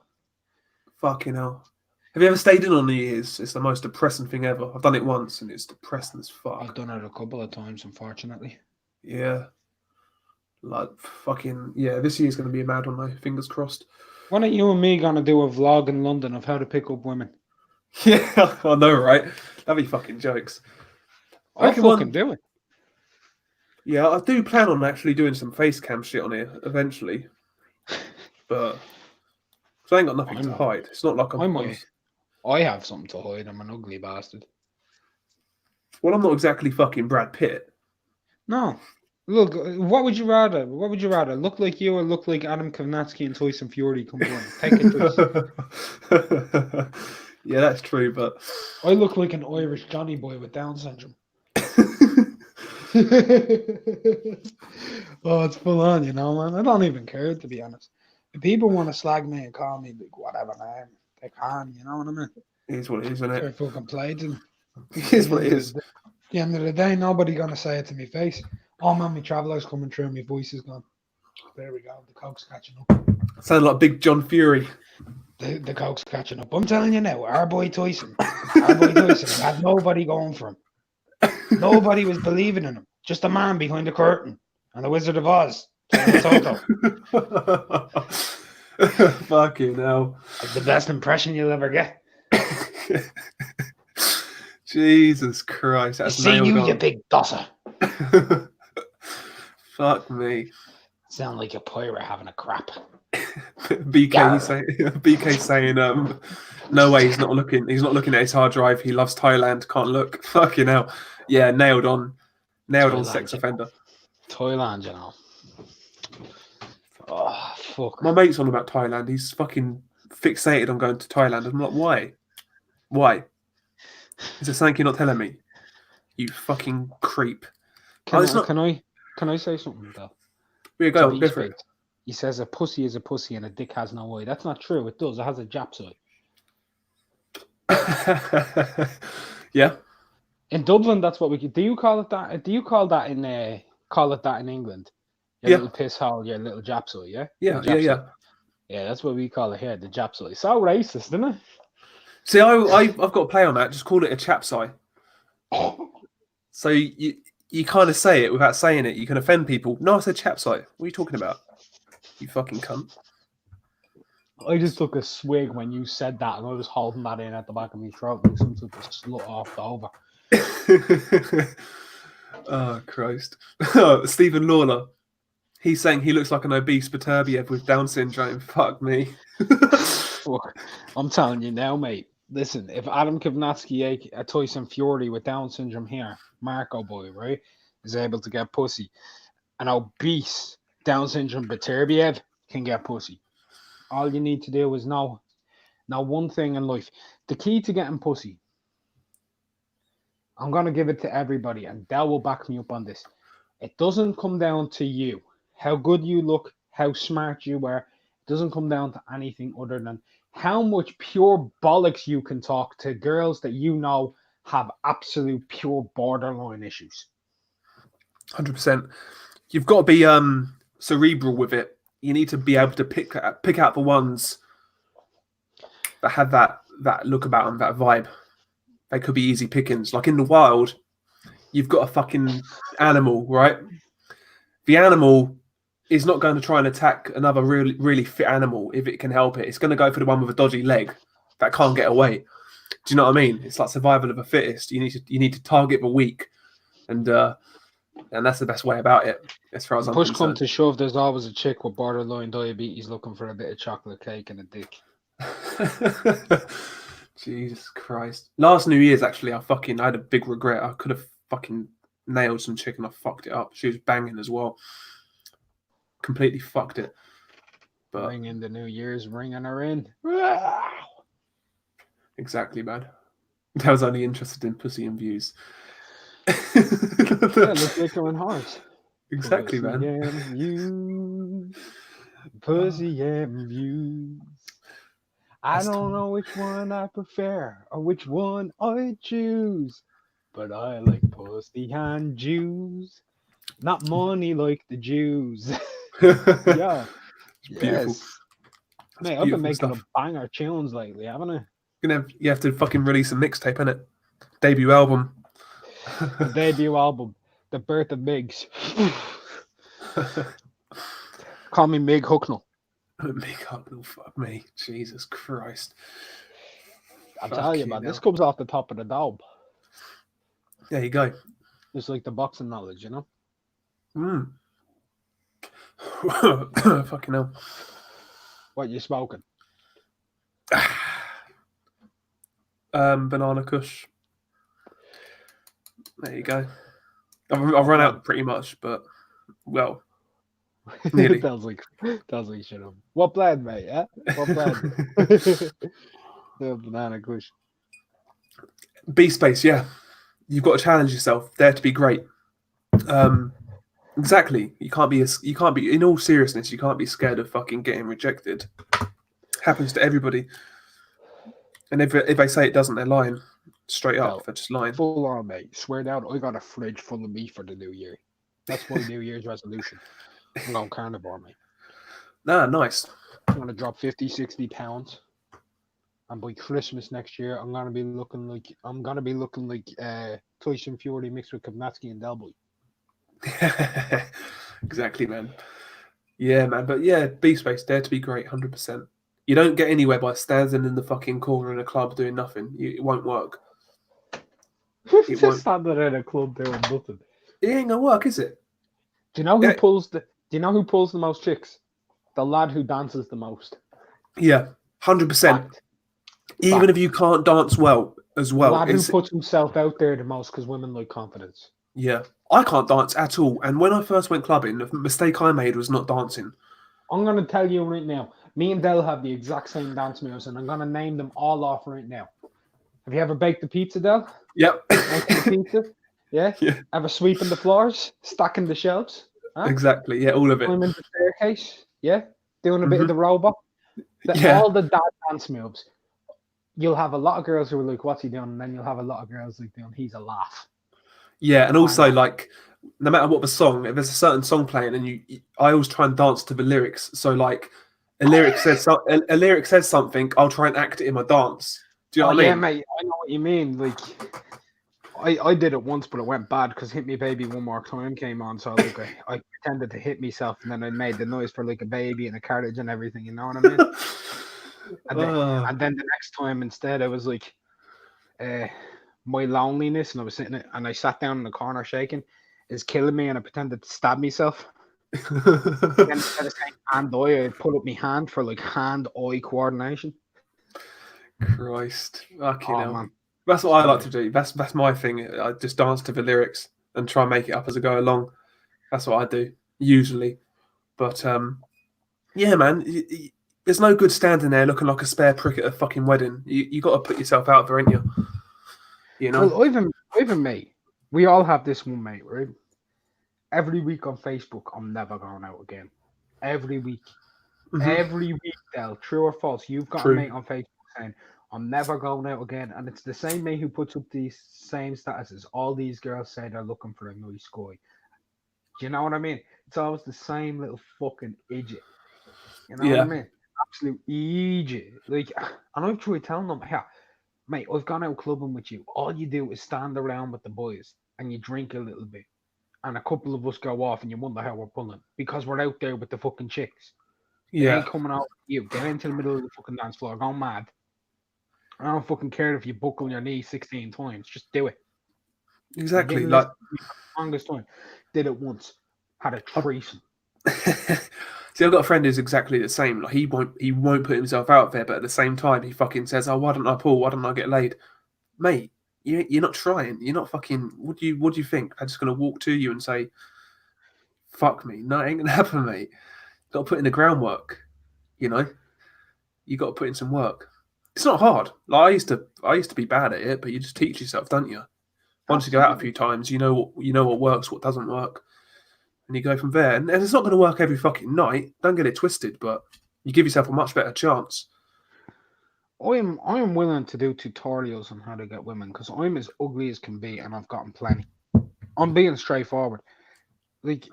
Fucking hell. Have you ever stayed in on New Year's? It's the most depressing thing ever. I've done it once and it's depressing as fuck. I've done it a couple of times, unfortunately. Yeah. Like, fucking, yeah, this year's going to be a mad one, though. Fingers crossed. When are you and me going to do a vlog in London of how to pick up women? Yeah, I know, right? That'd be fucking jokes. I'll fucking do it. Yeah, I do plan on actually doing some face cam shit on here eventually. But I ain't got nothing to hide. It's not like I have something to hide. I'm an ugly bastard. Well, I'm not exactly fucking Brad Pitt. No. Look, what would you rather? What would you rather? Look like you or look like Adam Kovnatski and Tyson Fury combined? Take it, choice. Yeah, that's true, but I look like an Irish Johnny boy with Down syndrome. Oh, it's full on, you know, man. I don't even care, to be honest. If people want to slag me and call me like whatever name, they can, you know what I mean? It is what it is, isn't it? I fucking played them. It is what it is. At the end of the day, nobody gonna say it to me face. Oh man, my traveller's coming through, my voice is gone. There we go, the coke's catching up. Sound like Big John Fury. The coke's catching up. I'm telling you now, our boy Tyson had nobody going for him. Nobody was believing in him. Just a man behind the curtain and the Wizard of Oz. Toto. Fucking hell. It's the best impression you'll ever get. Jesus Christ, that's See nailed you, on. you big dosser. Fuck me. Sound like a pirate having a crap. BK saying, no way, he's not looking at his hard drive. He loves Thailand. Can't look. Fucking hell. Yeah, nailed on sex offender. Thailand, you know. Oh, fuck. My mate's on about Thailand. He's fucking fixated on going to Thailand. I'm like, why? Why? Is there something you're not telling me? You fucking creep. Can I say something though? Yeah, go for it. He says a pussy is a pussy and a dick has no eye. That's not true. It does. It has a Jap's eye. Yeah. In Dublin, that's what we could. Do you call it that? Do you call that in England? Your little piss hole, your little Jap's eye, yeah? Yeah. Yeah, that's what we call it here, the Jap's eye. So racist, isn't it? See, I've got to play on that. Just call it a chap's eye. So you kind of say it without saying it. You can offend people. No, I said chap's eye. What are you talking about? You fucking cunt. I just took a swig when you said that, and I was holding that in at the back of my throat like some sort of slut off the over. Oh, Christ. Stephen Lawler. He's saying he looks like an obese Baturbiev with Down syndrome. Fuck me. Fuck. I'm telling you now, mate. Listen, if Adam Kovnatsky, a Tyson Fury with Down syndrome here, Marco boy, right, is able to get pussy, an obese Down syndrome Baturbiev can get pussy. All you need to do is know one thing in life. The key to getting pussy, I'm going to give it to everybody, and Del will back me up on this. It doesn't come down to you, how good you look, how smart you are. It doesn't come down to anything other than how much pure bollocks you can talk to girls that you know have absolute pure borderline issues. 100%. You've got to be cerebral with it. You need to be able to pick out the ones that have that look about them, that vibe. They could be easy pickings. Like in the wild, you've got a fucking animal, right? The animal is not going to try and attack another really, really fit animal if it can help it. It's going to go for the one with a dodgy leg that can't get away. Do you know what I mean? It's like survival of the fittest. You need to target the weak, and that's the best way about it, as far as I'm concerned. Push come to shove, there's always a chick with borderline diabetes looking for a bit of chocolate cake and a dick. Jesus Christ! Last New Year's, actually, I had a big regret. I could have fucking nailed some chick and I fucked it up. She was banging as well. Completely fucked it. But ringing the New Year's, ringing her in. Exactly, man. I was only interested in pussy and views. Yeah, look like her in hearts. Exactly, pussy man. And views, pussy and views. I don't know which one I prefer or which one I choose, but I like pussy and Jews, not money like the Jews. Yeah, it's beautiful. Yes. Mate, I've been making a banger tunes lately, haven't I? You have to fucking release a mixtape, innit? Debut album. The debut album, The Birth of Migs. Call me Mig Hucknall. Mig Hucknall, fuck me. Jesus Christ. I'm telling you, man, this comes off the top of the dome. There you go. It's like the boxing knowledge, you know? Fucking hell. What you smoking? Banana Kush. There you go. I've run out pretty much, but well, nearly. Sounds like shit up. What blend, mate? Yeah, what blend? The Banana Kush. B space, yeah. You've got to challenge yourself. Dare to be great. Exactly. You can't be. In all seriousness, you can't be scared of fucking getting rejected. Happens to everybody. And if they say it doesn't, they're lying. Straight up, they're just lying. Full on, mate. Swear down, I got a fridge full of meat for the new year. That's my New Year's resolution. I'm going carnivore, mate. Nah, nice. I'm going to drop 50, 60 pounds. and by Christmas next year, I'm gonna be looking like Tyson Fury mixed with Kavnatsky and Delboy. Exactly, man. Yeah, man. But yeah, B-Space, dare to be great, 100%. You don't get anywhere by standing in the fucking corner in a club doing nothing. It won't work. It Just won't. standing in a club doing nothing. It ain't gonna work, is it? Do you know who Yeah, pulls the? Do you know who pulls the most chicks? The lad who dances the most. yeah, 100%. Fact. Even if you can't dance well, as The well. lad who puts himself out there the most, because women like confidence. Yeah, I can't dance at all. And when I first went clubbing, the mistake I made was not dancing. I'm gonna tell you right now. Me and Del have the exact same dance moves, and I'm gonna name them all off right now. Have you ever baked a pizza, Del? Yep. Making a pizza? Yeah. Yeah. Ever sweeping the floors, stacking the shelves? Huh? Exactly. Yeah, all of it. Climbing the staircase? Yeah. Doing a bit of Mhm. the robot? Yeah. All the dad dance moves. You'll have a lot of girls who are like, "What's he doing?" And then you'll have a lot of girls like doing, "He's a laugh." Yeah, and also Fine. like, no matter what the song, if there's a certain song playing, and I always try and dance to the lyrics. So like, a lyric says something, I'll try and act it in my dance. Do you know Oh what I yeah, mean? mate. I know what you mean. Like, I did it once, but it went bad because "Hit Me Baby One More Time" came on. So like, I pretended to hit myself, and then I made the noise for like a baby and a carriage and everything. You know what I mean? And then the next time, instead, I was like, my loneliness, and I was sitting and I sat down in the corner shaking, is killing me, and I pretended to stab myself. Then instead of saying hand eye, I put up my hand for like hand eye coordination. Christ, fucking Oh hell. man, That's what I like sorry. to do. That's my thing. I just dance to the lyrics and try and make it up as I go along. That's what I do usually. But yeah, man, there's no good standing there looking like a spare prick at a fucking wedding. You got to put yourself out there, ain't you? You know? Well, even me, we all have this one mate, right? Every week on Facebook, I'm never going out again. Every week. Hmm. Every week, Del, true or false, you've got a True. mate on Facebook saying, "I'm never going out again." And it's the same mate who puts up these same statuses. All these girls say they're looking for a nice guy. Do you know what I mean? It's always the same little fucking idiot. You know what I Yeah. mean? Absolute idiot. Like, and I've tried telling them, "Yeah, mate, I've gone out clubbing with you. All you do is stand around with the boys and you drink a little bit. And a couple of us go off and you wonder how we're pulling because we're out there with the fucking chicks. They Yeah. ain't coming out with you. Get into the middle of the fucking dance floor, go mad. I don't fucking care if you buckle your knee 16 times. Just do it. You Exactly. didn't Like, listen to me for the longest time. Did it once. Had a I, threesome. see, I've got a friend who's exactly the same. Like, he won't put himself out there, but at the same time, he fucking says, "Oh, why don't I pull? Why don't I get laid?" Mate, you're not trying. You're not fucking. What do you think? I'm just gonna walk to you and say, "Fuck me"? No, it ain't gonna happen, mate. Got to put in the groundwork. You know, you got to put in some work. It's not hard. Like I used to be bad at it, but you just teach yourself, don't you? Once you go out a Absolutely. few times, you know what works, what doesn't work, and you go from there. And it's not going to work every fucking night. Don't get it twisted, but you give yourself a much better chance. I'm willing to do tutorials on how to get women because I'm as ugly as can be and I've gotten plenty. I'm being straightforward. Like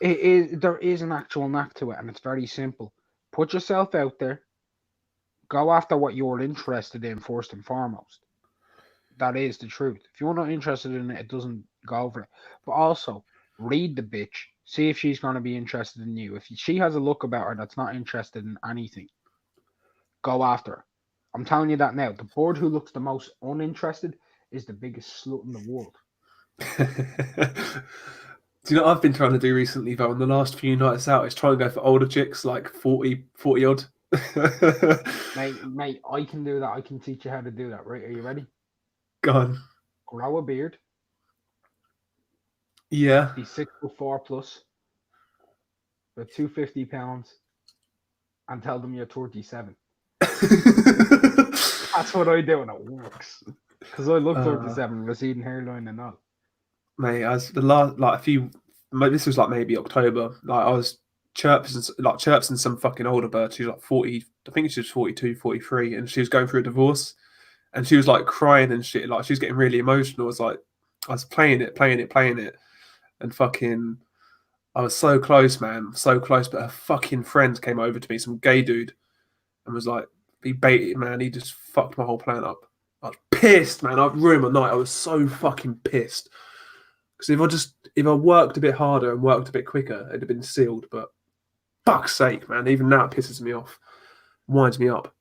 there is an actual knack to it and it's very simple. Put yourself out there, go after what you're interested in first and foremost. That is the truth. If you're not interested in it, it doesn't go for it. But also, read the bitch. See if she's going to be interested in you. If she has a look about her that's not interested in anything, go after her. I'm telling you that now. The bird who looks the most uninterested is the biggest slut in the world. Do you know what I've been trying to do recently, though, on the last few nights out, is try and go for older chicks, like 40 odd. Mate, I can do that. I can teach you how to do that. Right? Are you ready? Go on. Grow a beard. Yeah. Be 6'4" plus. With 250 pounds. And tell them you're 37. That's what I do and it works. Because I look 37, receding hairline and all. Mate, as the last like a few, this was like maybe October. Like I was chirping some fucking older bird. She's like 40. I think she was 42, 43, and she was going through a divorce, and she was like crying and shit. Like she was getting really emotional. I was playing it, and fucking, I was so close, man, so close. But her fucking friend came over to me, some gay dude, and was like, He baited, man. He just fucked my whole plan up. I was pissed, man. I ruined my night. I was so fucking pissed. Because if I worked a bit harder and worked a bit quicker, it'd have been sealed. But fuck's sake, man. Even now it pisses me off. Winds me up.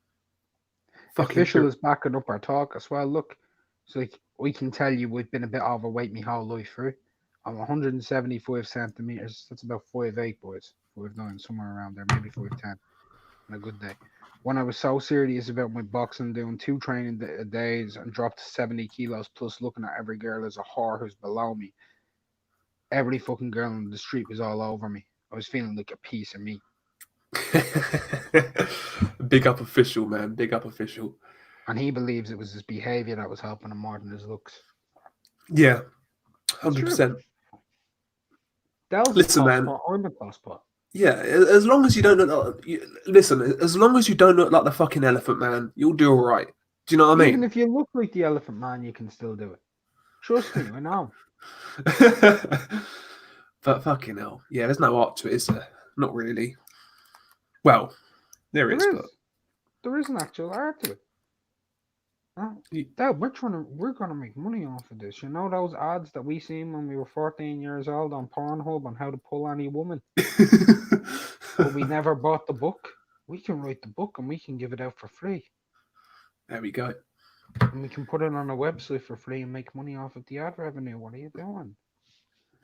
Fucking Official is backing up our talk as well. Look, it's like we can tell you we've been a bit overweight my whole life through. I'm 175 centimeters. That's about 5'8", boys. 5'9", somewhere around there, maybe 5'10" on a good day. When I was so serious about my boxing, doing 2 training days and dropped 70 kilos plus, looking at every girl as a whore who's below me, every fucking girl on the street was all over me. I was feeling like a piece of meat. Big up official, man. Big up official. And he believes it was his behaviour that was helping him more than his looks. Yeah, 100%. Listen, man. I'm a passport. Yeah, as long as you don't look like... Listen, as long as you don't look like the fucking elephant man, you'll do all right. Do you know what I mean? Even if you look like the elephant man, you can still do it. Trust me, I know. But fucking hell. Yeah, there's no art to it, is there? Not really. Well, there is. But... There is an actual art to it. Dad, we're gonna make money off of this. You know those ads that we seen when we were 14 years old on Pornhub on how to pull any woman? But we never bought the book. We can write the book and we can give it out for free. There we go. And we can put it on a website for free and make money off of the ad revenue. What are you doing?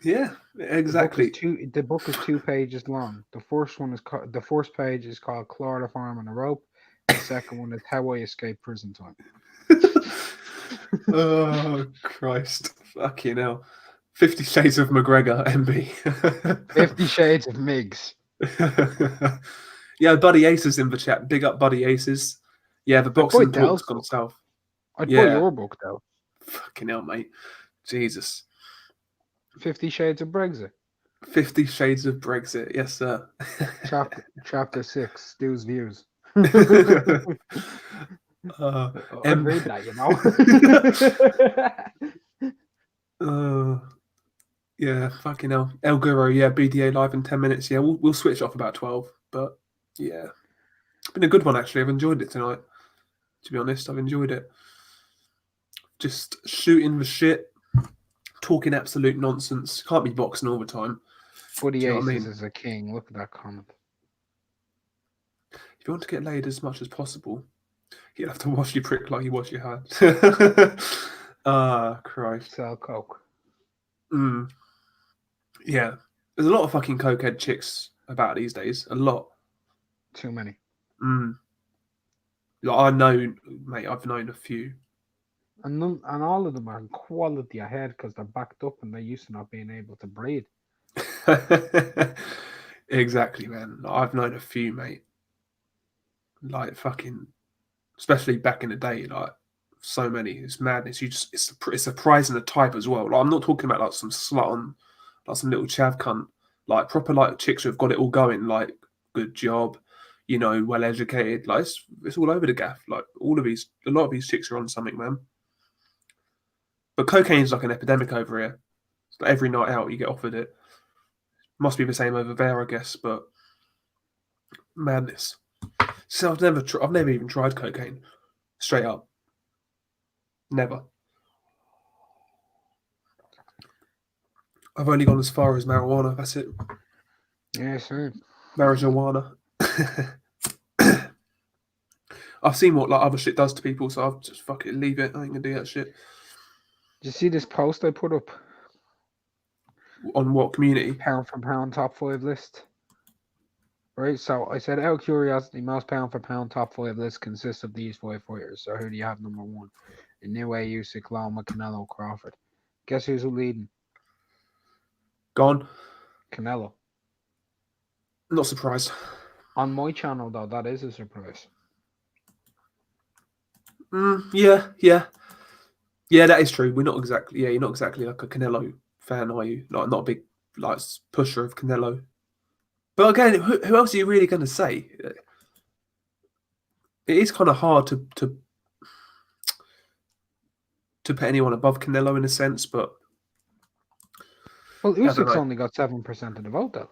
Yeah, exactly. The book is 2 pages long. The first page is called Florida Farm and a Rope. The second one is How I Escaped Prison Time. Oh Christ! Fucking hell! 50 Shades of McGregor, MB. 50 Shades of Miggs. Yeah, Buddy Aces in the chat. Big up Buddy Aces. Yeah, the boxing talk's gone south. I'd buy your book, though. Fucking hell, mate. Jesus. 50 Shades of Brexit. 50 Shades of Brexit. Yes, sir. Chapter 6, Stu's Views. I'd read that, you know. Yeah, fucking hell. El Guro, yeah, BDA live in 10 minutes. Yeah, we'll switch off about 12. But yeah, it's been a good one, actually. I've enjoyed it tonight. To be honest, I've enjoyed it. Just shooting the shit, talking absolute nonsense. Can't be boxing all the time. Buddy Aces is a king. Look at that comment. If you want to get laid as much as possible, you'll have to wash your prick like you wash your hands. Christ. Sell coke. Yeah. There's a lot of fucking cokehead chicks about these days. A lot. Too many. Like, I know, mate, I've known a few. And all of them are quality ahead because they're backed up and they're used to not being able to breathe. Exactly, man. I've known a few, mate. Like fucking, especially back in the day, like so many. It's madness. It's surprising the type as well. Like, I'm not talking about like some slut on, like some little chav cunt. Like proper like chicks who've got it all going. Like good job, you know, well educated. Like it's all over the gaff. Like a lot of these chicks are on something, man. But cocaine's like an epidemic over here. It's like every night out you get offered it. Must be the same over there, I guess. But madness. So I've never even tried cocaine. Straight up. Never. I've only gone as far as marijuana. That's it. Yeah, sure. Marijuana. I've seen what like other shit does to people, so I've just fucking leave it. I ain't gonna do that shit. Did you see this post I put up? On what community? Pound for pound top 5 list. Right, so I said, out of curiosity, most pound for pound top 5 list consists of these 5 fighters. So who do you have number 1? Inoue, Usyk, Loma, Canelo, Crawford. Guess who's leading? Gone. Canelo. Not surprised. On my channel, though, that is a surprise. Yeah, that is true. You're not exactly like a Canelo fan, are you? Like not a big like pusher of Canelo. But again, who else are you really going to say? It is kind of hard to put anyone above Canelo in a sense, but well, Usyk's only got 7% of the vote, though.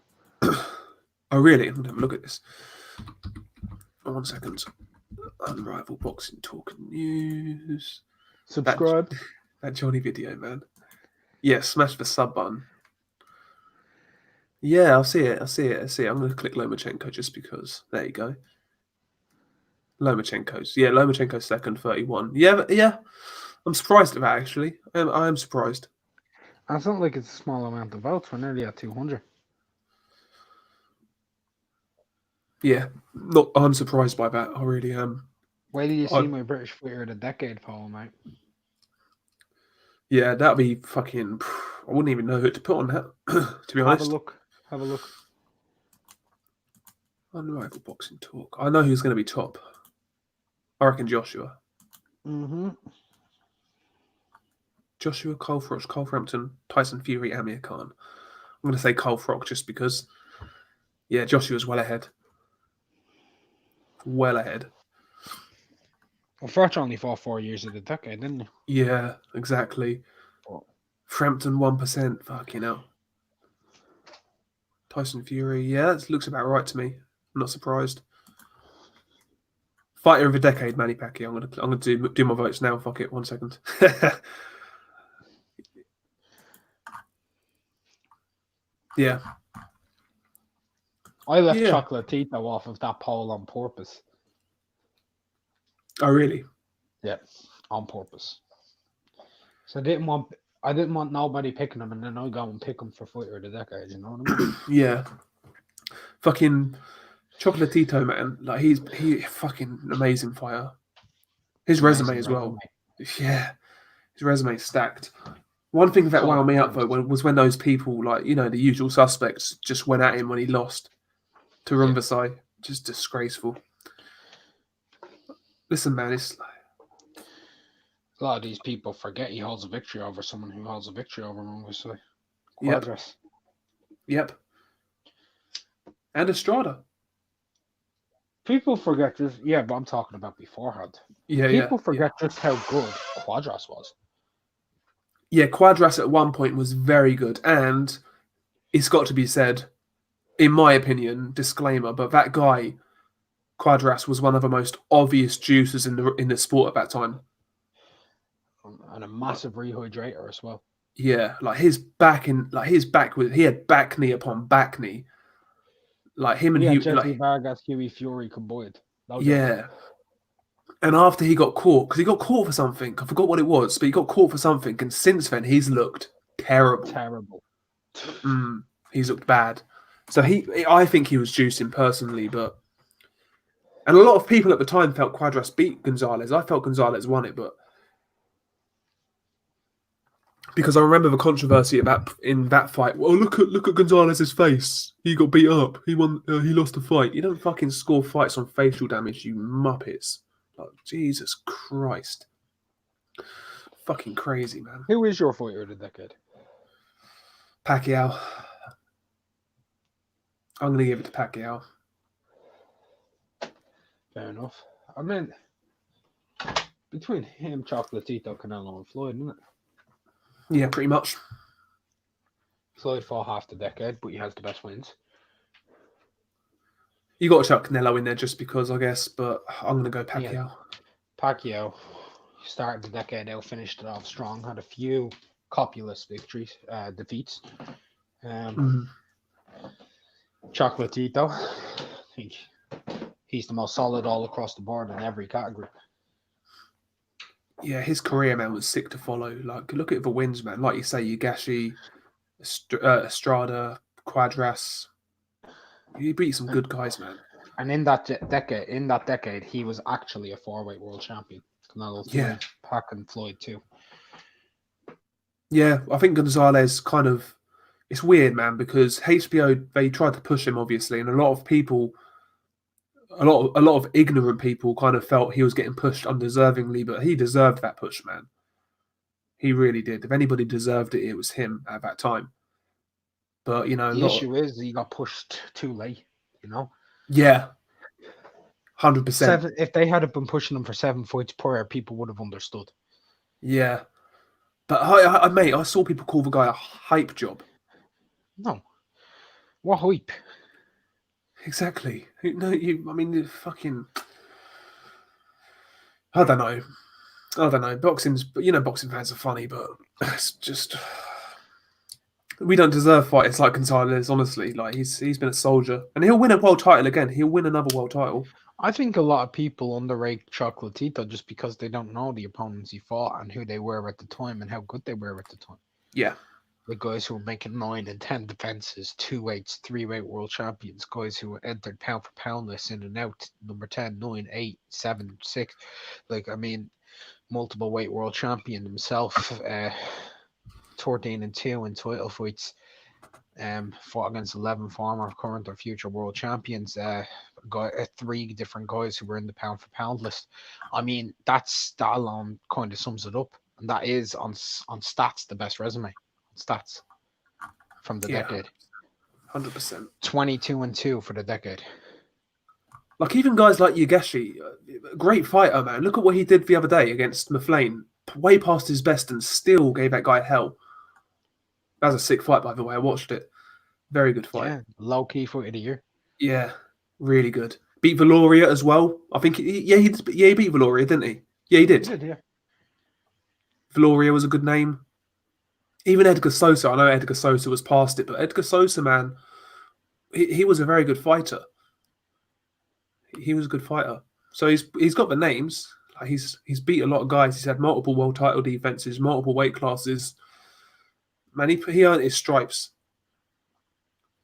Oh, really? I'm going to have a look at this. 1 second. Unrivaled boxing talk news. Subscribe. That Johnny video, man. Yeah, smash the sub button. Yeah, I'll see it. I'm going to click Lomachenko just because. There you go. Lomachenko's second, 31. Yeah. I'm surprised at that, actually. I am surprised. And it's not like it's a small amount of votes. We're nearly at 200. Yeah, I'm surprised by that. I really am. Wait till you see my British Fighter of the Decade poll, mate. Yeah, that'd be fucking. I wouldn't even know who to put on that, to be honest. Have a look. Unrivaled boxing talk. I know who's going to be top. I reckon Joshua. Mm-hmm. Joshua, Cole Froch, Cole Frampton, Tyson Fury, Amir Khan. I'm going to say Cole Froch just because, yeah, Joshua's well ahead. Well ahead. Well, Froch only fought 4 years of the decade, didn't he? Yeah, exactly. Oh. Frampton 1%. Fucking hell. Tyson Fury. Yeah, that looks about right to me. I'm not surprised. Fighter of the decade, Manny Pacquiao. I'm gonna do my votes now. Fuck it. 1 second. Yeah. I left Chocolatito off of that poll on purpose. Oh, really? Yeah, on purpose. So I didn't want nobody picking him, and then I go and pick him for Fighter of the Decade. You know what I mean? Yeah. Fucking Chocolatito, man. Like he fucking amazing fighter. His resume as well. Yeah. His resume stacked. One thing that wound me up though was when those people, like, you know, the usual suspects, just went at him when he lost to Rumvasai. Just disgraceful. Listen, man, it's like, a lot of these people forget he holds a victory over someone who holds a victory over Rumvasai. Quadras. Yep. And Estrada. People forget this. Yeah, but I'm talking about beforehand. Yeah, people forget just how good Quadras was. Yeah, Quadras at one point was very good, and it's got to be said, in my opinion, disclaimer, but that guy, Quadras, was one of the most obvious juicers in the sport at that time. And a massive rehydrator as well. Yeah, like he had back knee upon back knee. Like him and Jesse Vargas, Huey Fury combined. Yeah. And after he got caught, because he got caught for something, I forgot what it was, but he got caught for something, and since then he's looked terrible. He's looked bad. So I think he was juicing personally, and a lot of people at the time felt Quadras beat Gonzalez. I felt Gonzalez won it, but because I remember the controversy in that fight. Well, look at Gonzalez's face. He got beat up. He won. He lost the fight. You don't fucking score fights on facial damage, you muppets. Like, Jesus Christ. Fucking crazy, man. Who is your fighter of the decade? Pacquiao. I'm going to give it to Pacquiao. Fair enough. I mean, between him, Chocolatito, Canelo, and Floyd, isn't it? Yeah, pretty much. Floyd fought half the decade, but he has the best wins. You got to chuck Canelo in there just because, I guess, but I'm going to go Pacquiao. Yeah. Pacquiao started the decade out, finished it off strong, had a few copulous defeats. Chocolatito, I think he's the most solid all across the board in every category. Yeah, his career, man, was sick to follow. Like, look at the wins, man. Like you say, Yugashi, Estrada, Quadras. He beat some good guys, man. And in that decade, he was actually a 4-weight world champion. Canelo, Floyd, Pac, and Floyd too. Yeah, I think Gonzalez kind of. It's weird, man, because HBO, they tried to push him, obviously, and a lot of people, a lot of ignorant people kind of felt he was getting pushed undeservingly, but he deserved that push, man. He really did. If anybody deserved it, it was him at that time. But, you know, the issue is he got pushed too late, you know? Yeah. 100%. If they had been pushing him for 7 fights prior, people would have understood. Yeah. But, mate, I saw people call the guy a hype job. No. What hype? Exactly. No, I mean, fucking. I don't know. I don't know. Boxing fans are funny, but it's just we don't deserve fighters like Gonzalez. Honestly, like he's been a soldier, and he'll win a world title again. He'll win another world title. I think a lot of people underrate Chocolatito just because they don't know the opponents he fought and who they were at the time and how good they were at the time. Yeah, The guys who were making 9 and 10 defenses, 2 weights, 3 weight world champions, guys who entered pound for pound lists in and out, number 10, 9, 8, 7, 6. Like, I mean, multiple weight world champion himself, 13 and 2 in title fights. Fought against 11 former, current, or future world champions. 3 different guys who were in the pound for pound list. I mean, that alone kind of sums it up, and that is on stats the best resume. On stats from the decade. 100%. 22 and 2 for the decade. Like even guys like Yageshi, great fighter, man. Look at what he did the other day against McFlane. Way past his best and still gave that guy hell. That was a sick fight, by the way. I watched it. Very good fight. Yeah, low key fight of the year. Yeah, really good. Beat Valoria as well. I think, he beat Valoria, didn't he? Yeah, he did. He did, yeah. Valoria was a good name. Even Edgar Sosa. I know Edgar Sosa was past it, but Edgar Sosa, man, he was a very good fighter. He was a good fighter. So he's got the names. Like he's beat a lot of guys. He's had multiple world title defenses, multiple weight classes. Man, he earned his stripes.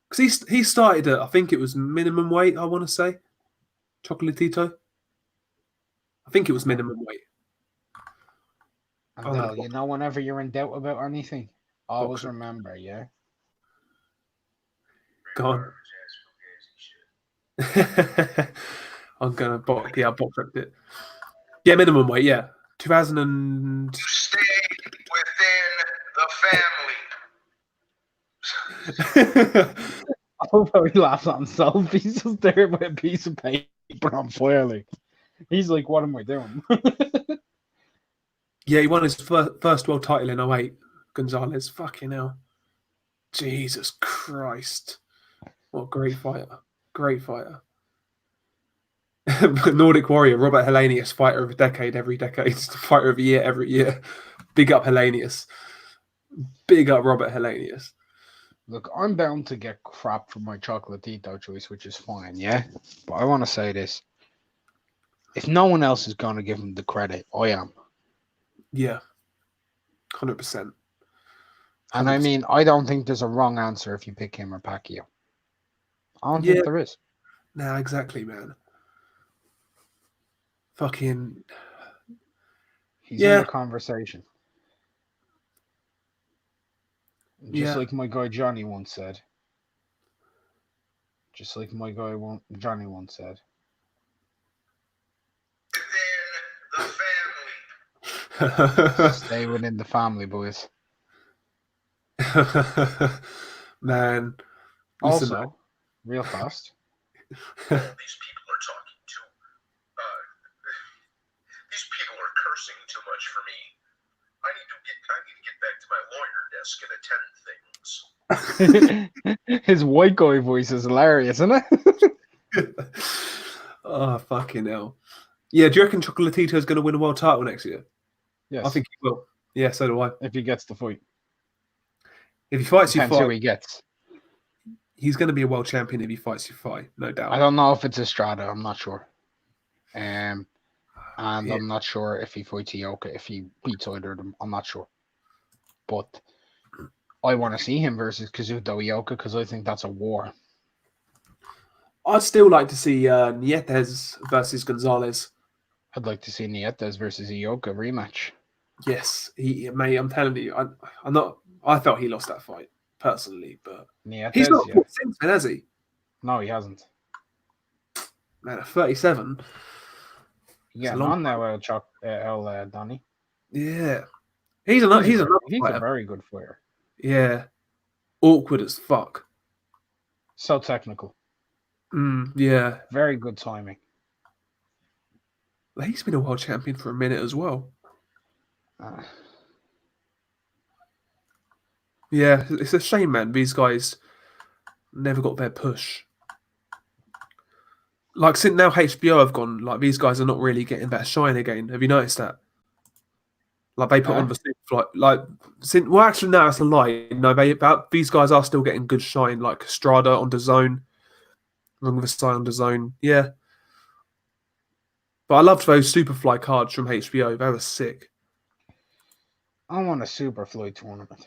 Because he started at, I think it was minimum weight, I want to say. Chocolatito. I think it was minimum weight. And you know, whenever you're in doubt about anything, always Boxer. remember, yeah. Go on. I'm gonna box. Yeah, I box ripped it. Yeah, minimum weight. Yeah, 2000 and. Stay within the family. I hope how he laughs at himself. He's just there with a piece of paper on fire. Like, he's like, what am I doing? Yeah, he won his first world title in 08. Gonzalez. Fucking hell. Jesus Christ. What a great fighter. Great fighter. Nordic Warrior, Robert Hellenius, fighter of the decade every decade. Fighter of the year every year. Big up Hellenius. Big up Robert Hellenius. Look, I'm bound to get crap for my Chocolatito choice, which is fine, yeah? But I want to say this. If no one else is going to give him the credit, I am. Yeah. 100%. And I mean, I don't think there's a wrong answer if you pick him or Pacquiao. I don't think there is. Nah, exactly, man. Fucking. He's in the conversation. Just like my guy Johnny once said. Johnny once said. Within the family. Stay within the family, boys. Man. Also, real fast. These people are talking too. These people are cursing too much for me. I need to get back to my lawyer desk and attend things. His white guy voice is hilarious, isn't it? Oh, fucking hell. Yeah, do you reckon Chocolatito is going to win a world title next year? Yes. I think he will. Yeah, so do I. If he gets the fight. If he fights you, Depends who he gets. He's going to be a world champion if he fights you, fight, no doubt. I don't know if it's Estrada. I'm not sure. And I'm not sure if he fights Ioka, if he beats either of them. I'm not sure. But I want to see him versus Kazuto Ioka because I think that's a war. I'd still like to see Nietes versus Gonzalez. I'd like to see Nietes versus Ioka rematch. Yes, mate. I'm telling you, I'm not. I felt he lost that fight personally, but Nietes, he's not fought since then, has he? No, he hasn't. Man, at 37. Yeah, on now, Donny. Yeah, he's a very good fighter. Yeah, awkward as fuck. So technical. Yeah, very good timing. He's been a world champion for a minute as well. Yeah, it's a shame, man. These guys never got their push. like since now HBO have gone, like these guys are not really getting that shine again. Have you noticed that? Like they put on the Superfly, like since well, actually no, that's a lie. No, these guys are still getting good shine, like Strada on the Zone, Rung of the Sky on the Zone. Yeah, but I loved those Superfly cards from HBO. They were sick. I want a Superfly tournament.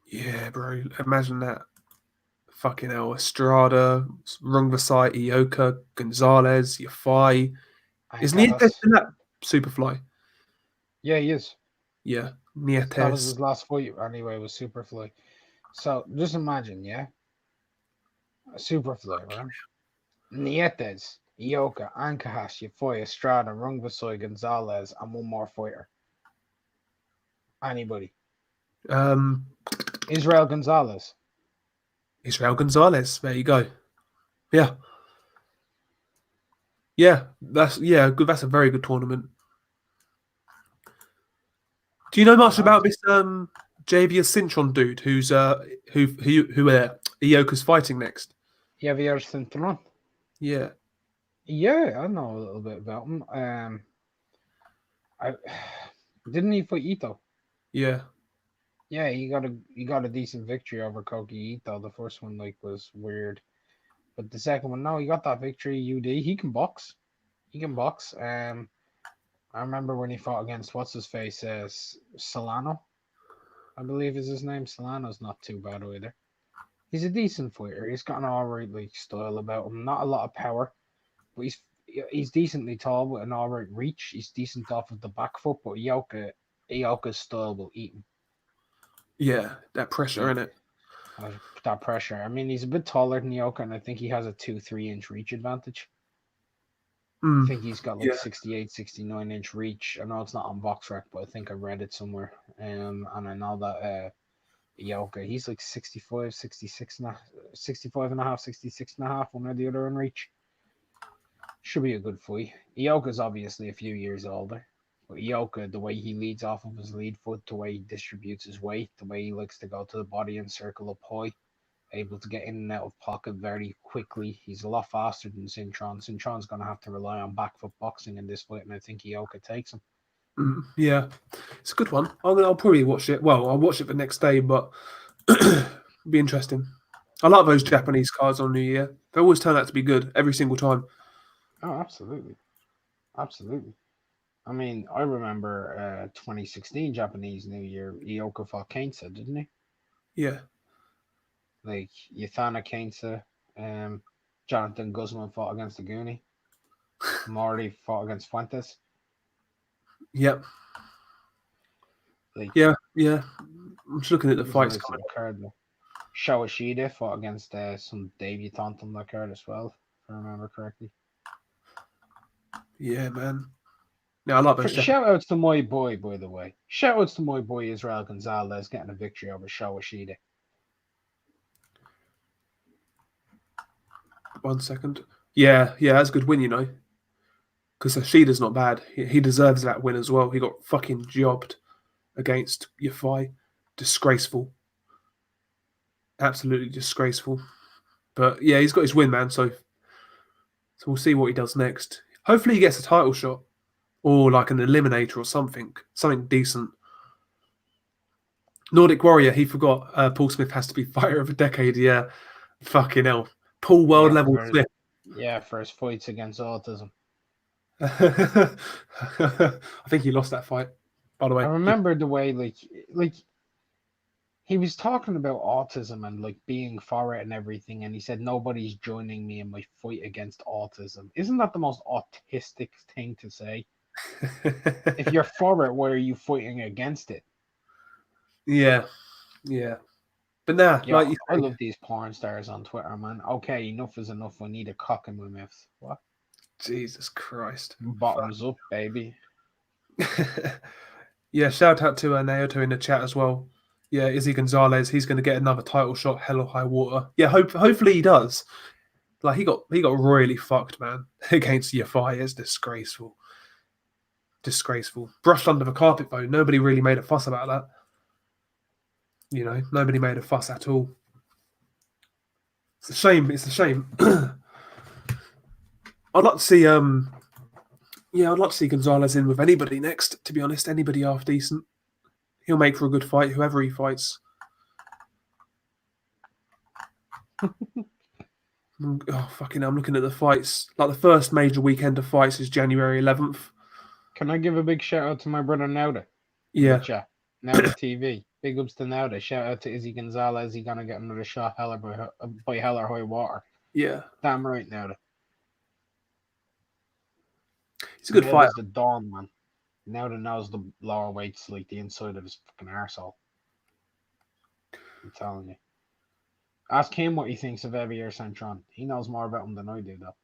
Yeah, bro. Imagine that. Fucking hell, Estrada, Rungvisai, Ioka, Gonzalez, Yafai. And Is Nietes Cajas. in that Superfly? Yeah, he is. Yeah, That was Nietes. his last fight anyway, was Superfly. So just imagine, yeah? A Superfly, right? Nietes, Ioka, Ancajas, Yafoi, Estrada, Rungvisai, Gonzalez, and one more fighter. Anybody. Um, Israel Gonzalez. Israel Gonzalez. There you go. Yeah, yeah. That's good. That's a very good tournament. Do you know much about this Javier Cinchon dude who's Ioka's fighting next? Javier Cinturon. Yeah, Yeah, I know a little bit about him. I didn't he fight Ito? yeah. Yeah, he got a decent victory over Koki Ito. The first one was weird, but the second one, no, he got that victory. UD, he can box. He can box. I remember when he fought against what's his face, Solano, I believe is his name. Solano's not too bad either. He's a decent fighter. He's got an alright style about him. Not a lot of power, but he's decently tall with an alright reach. He's decent off of the back foot, but Ioka's style will eat him. Yeah, that pressure in it. That pressure. I mean, he's a bit taller than Ioka, and I think he has a 2-3 inch reach advantage. I think he's got 68, 69 inch reach. I know it's not on BoxRec, but I think I read it somewhere. And I know that Ioka, he's like 65, 66 and a, 65 and a half, 66 and a half, one or the other in reach. Should be a good fight. Ioka's obviously a few years older. But Ioka, the way he leads off of his lead foot, the way he distributes his weight, the way he likes to go to the body and circle up high, able to get in and out of pocket very quickly. He's a lot faster than Cintron. Cintron's going to have to rely on back foot boxing in this fight, and I think Ioka takes him. Yeah, it's a good one. I'll probably watch it. Well, I'll watch it the next day, but be interesting. I like those Japanese cards on New Year. They always turn out to be good every single time. Oh, absolutely. Absolutely. I mean, I remember 2016 Japanese New Year, Ioka fought Keinsa, didn't he? Yeah. Like, Yathana Keinsa, Jonathan Guzman fought against the Goonie. Marley fought against Fuentes. Yep. Like, yeah. I'm just looking at the fights. Nice card. Shawashida fought against some debutant on that card as well, if I remember correctly. Yeah, man. Yeah, I like those. Shout outs to my boy, by the way. Shout outs to my boy Israel Gonzalez getting a victory over Shawashida. 1 second. Yeah, that's a good win, you know. Because Ashida's not bad. He deserves that win as well. He got fucking jobbed against Yafai. Disgraceful. Absolutely disgraceful. But yeah, he's got his win, man. So we'll see what he does next. Hopefully he gets a title shot. Or like an eliminator or something. Something decent. Nordic Warrior, he forgot Paul Smith has to be fighter of the decade. Yeah. Fucking hell. Paul World level Smith. Yeah, for his fights against autism. I think he lost that fight, by the way. I remember the way, like he was talking about autism and like being for it and everything, and he said nobody's joining me in my fight against autism. Isn't that the most autistic thing to say? If you're for it, why are you fighting against it? Yeah. But nah, yeah, like you I say, love these porn stars on Twitter, man. Okay, enough is enough. I need a cock in my mouth. What? Jesus Christ. Bottoms up, baby. Yeah, shout out to Naoto in the chat as well. Yeah, Izzy Gonzalez, he's going to get another title shot, hell or high water. Yeah, hopefully he does. Like he got really fucked, man, against Yafai. It's disgraceful. Disgraceful. Brushed under the carpet though. Nobody really made a fuss about that. You know, nobody made a fuss at all. It's a shame. I'd like to see I'd like to see Gonzalez in with anybody next, to be honest. Anybody half decent. He'll make for a good fight, whoever he fights. Oh, fucking hell, I'm looking at the fights. Like, the first major weekend of fights is January 11th. Can I give a big shout out to my brother Nauda? Yeah. Nauda TV. Big ups to Nauda. Shout out to Izzy Gonzalez. He's gonna get another shot by hell or high water. Yeah. Damn right, Nauda. He's a good fighter. The dawn, man. Nauda knows the lower weights like the inside of his fucking arsehole. I'm telling you. Ask him what he thinks of Evie or Centron. He knows more about him than I do, though.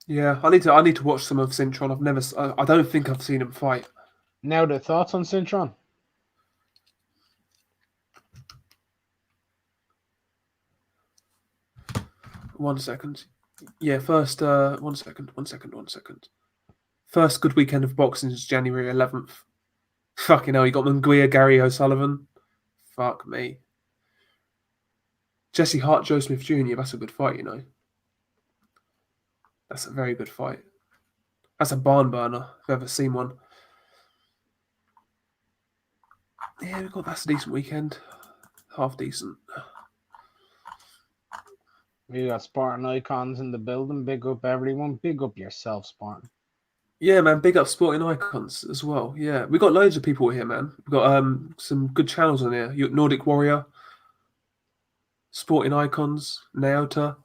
Yeah, I need to watch some of Cintron. I don't think I've seen him fight. Now, the thoughts on Cintron? One second. Yeah, first. One second. First good weekend of boxing is January 11th. Fucking hell, you got Munguia, Gary O'Sullivan. Fuck me. Jesse Hart, Joe Smith Jr. That's a good fight, you know. That's a very good fight. That's a barn burner, if I've ever seen one. Yeah, that's a decent weekend. Half decent. We got Spartan icons in the building. Big up everyone. Big up yourself, Spartan. Yeah, man. Big up Sporting Icons as well. Yeah, we got loads of people here, man. We've got some good channels on here. Nordic Warrior, Sporting Icons, Naota.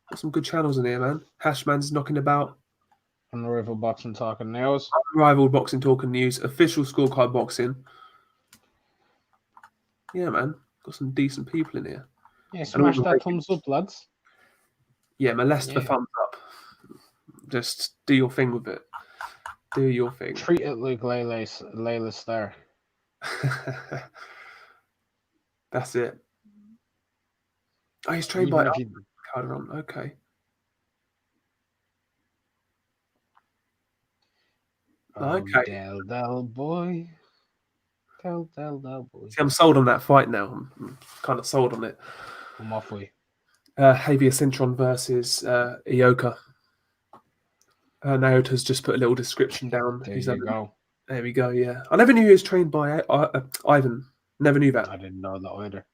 Got some good channels in here, man. Hashman's knocking about. Unrivaled Boxing Talking News. Unrivaled Boxing Talking News. Official Scorecard Boxing. Yeah, man. Got some decent people in here. Yeah, smash that thumbs up, lads. Yeah, molest the thumbs up. Just do your thing with it. Do your thing. Treat it like Layla's Star. That's it. Oh, he's trained by Calderon. Okay. Okay. Del boy. Del boy. See, I'm sold on that fight now. I'm kind of sold on it. I'm off with you. Javier Cintron versus Ioka. Naota's just put a little description down. There you go. There we go, yeah. I never knew he was trained by Ivan. Never knew that. I didn't know that either.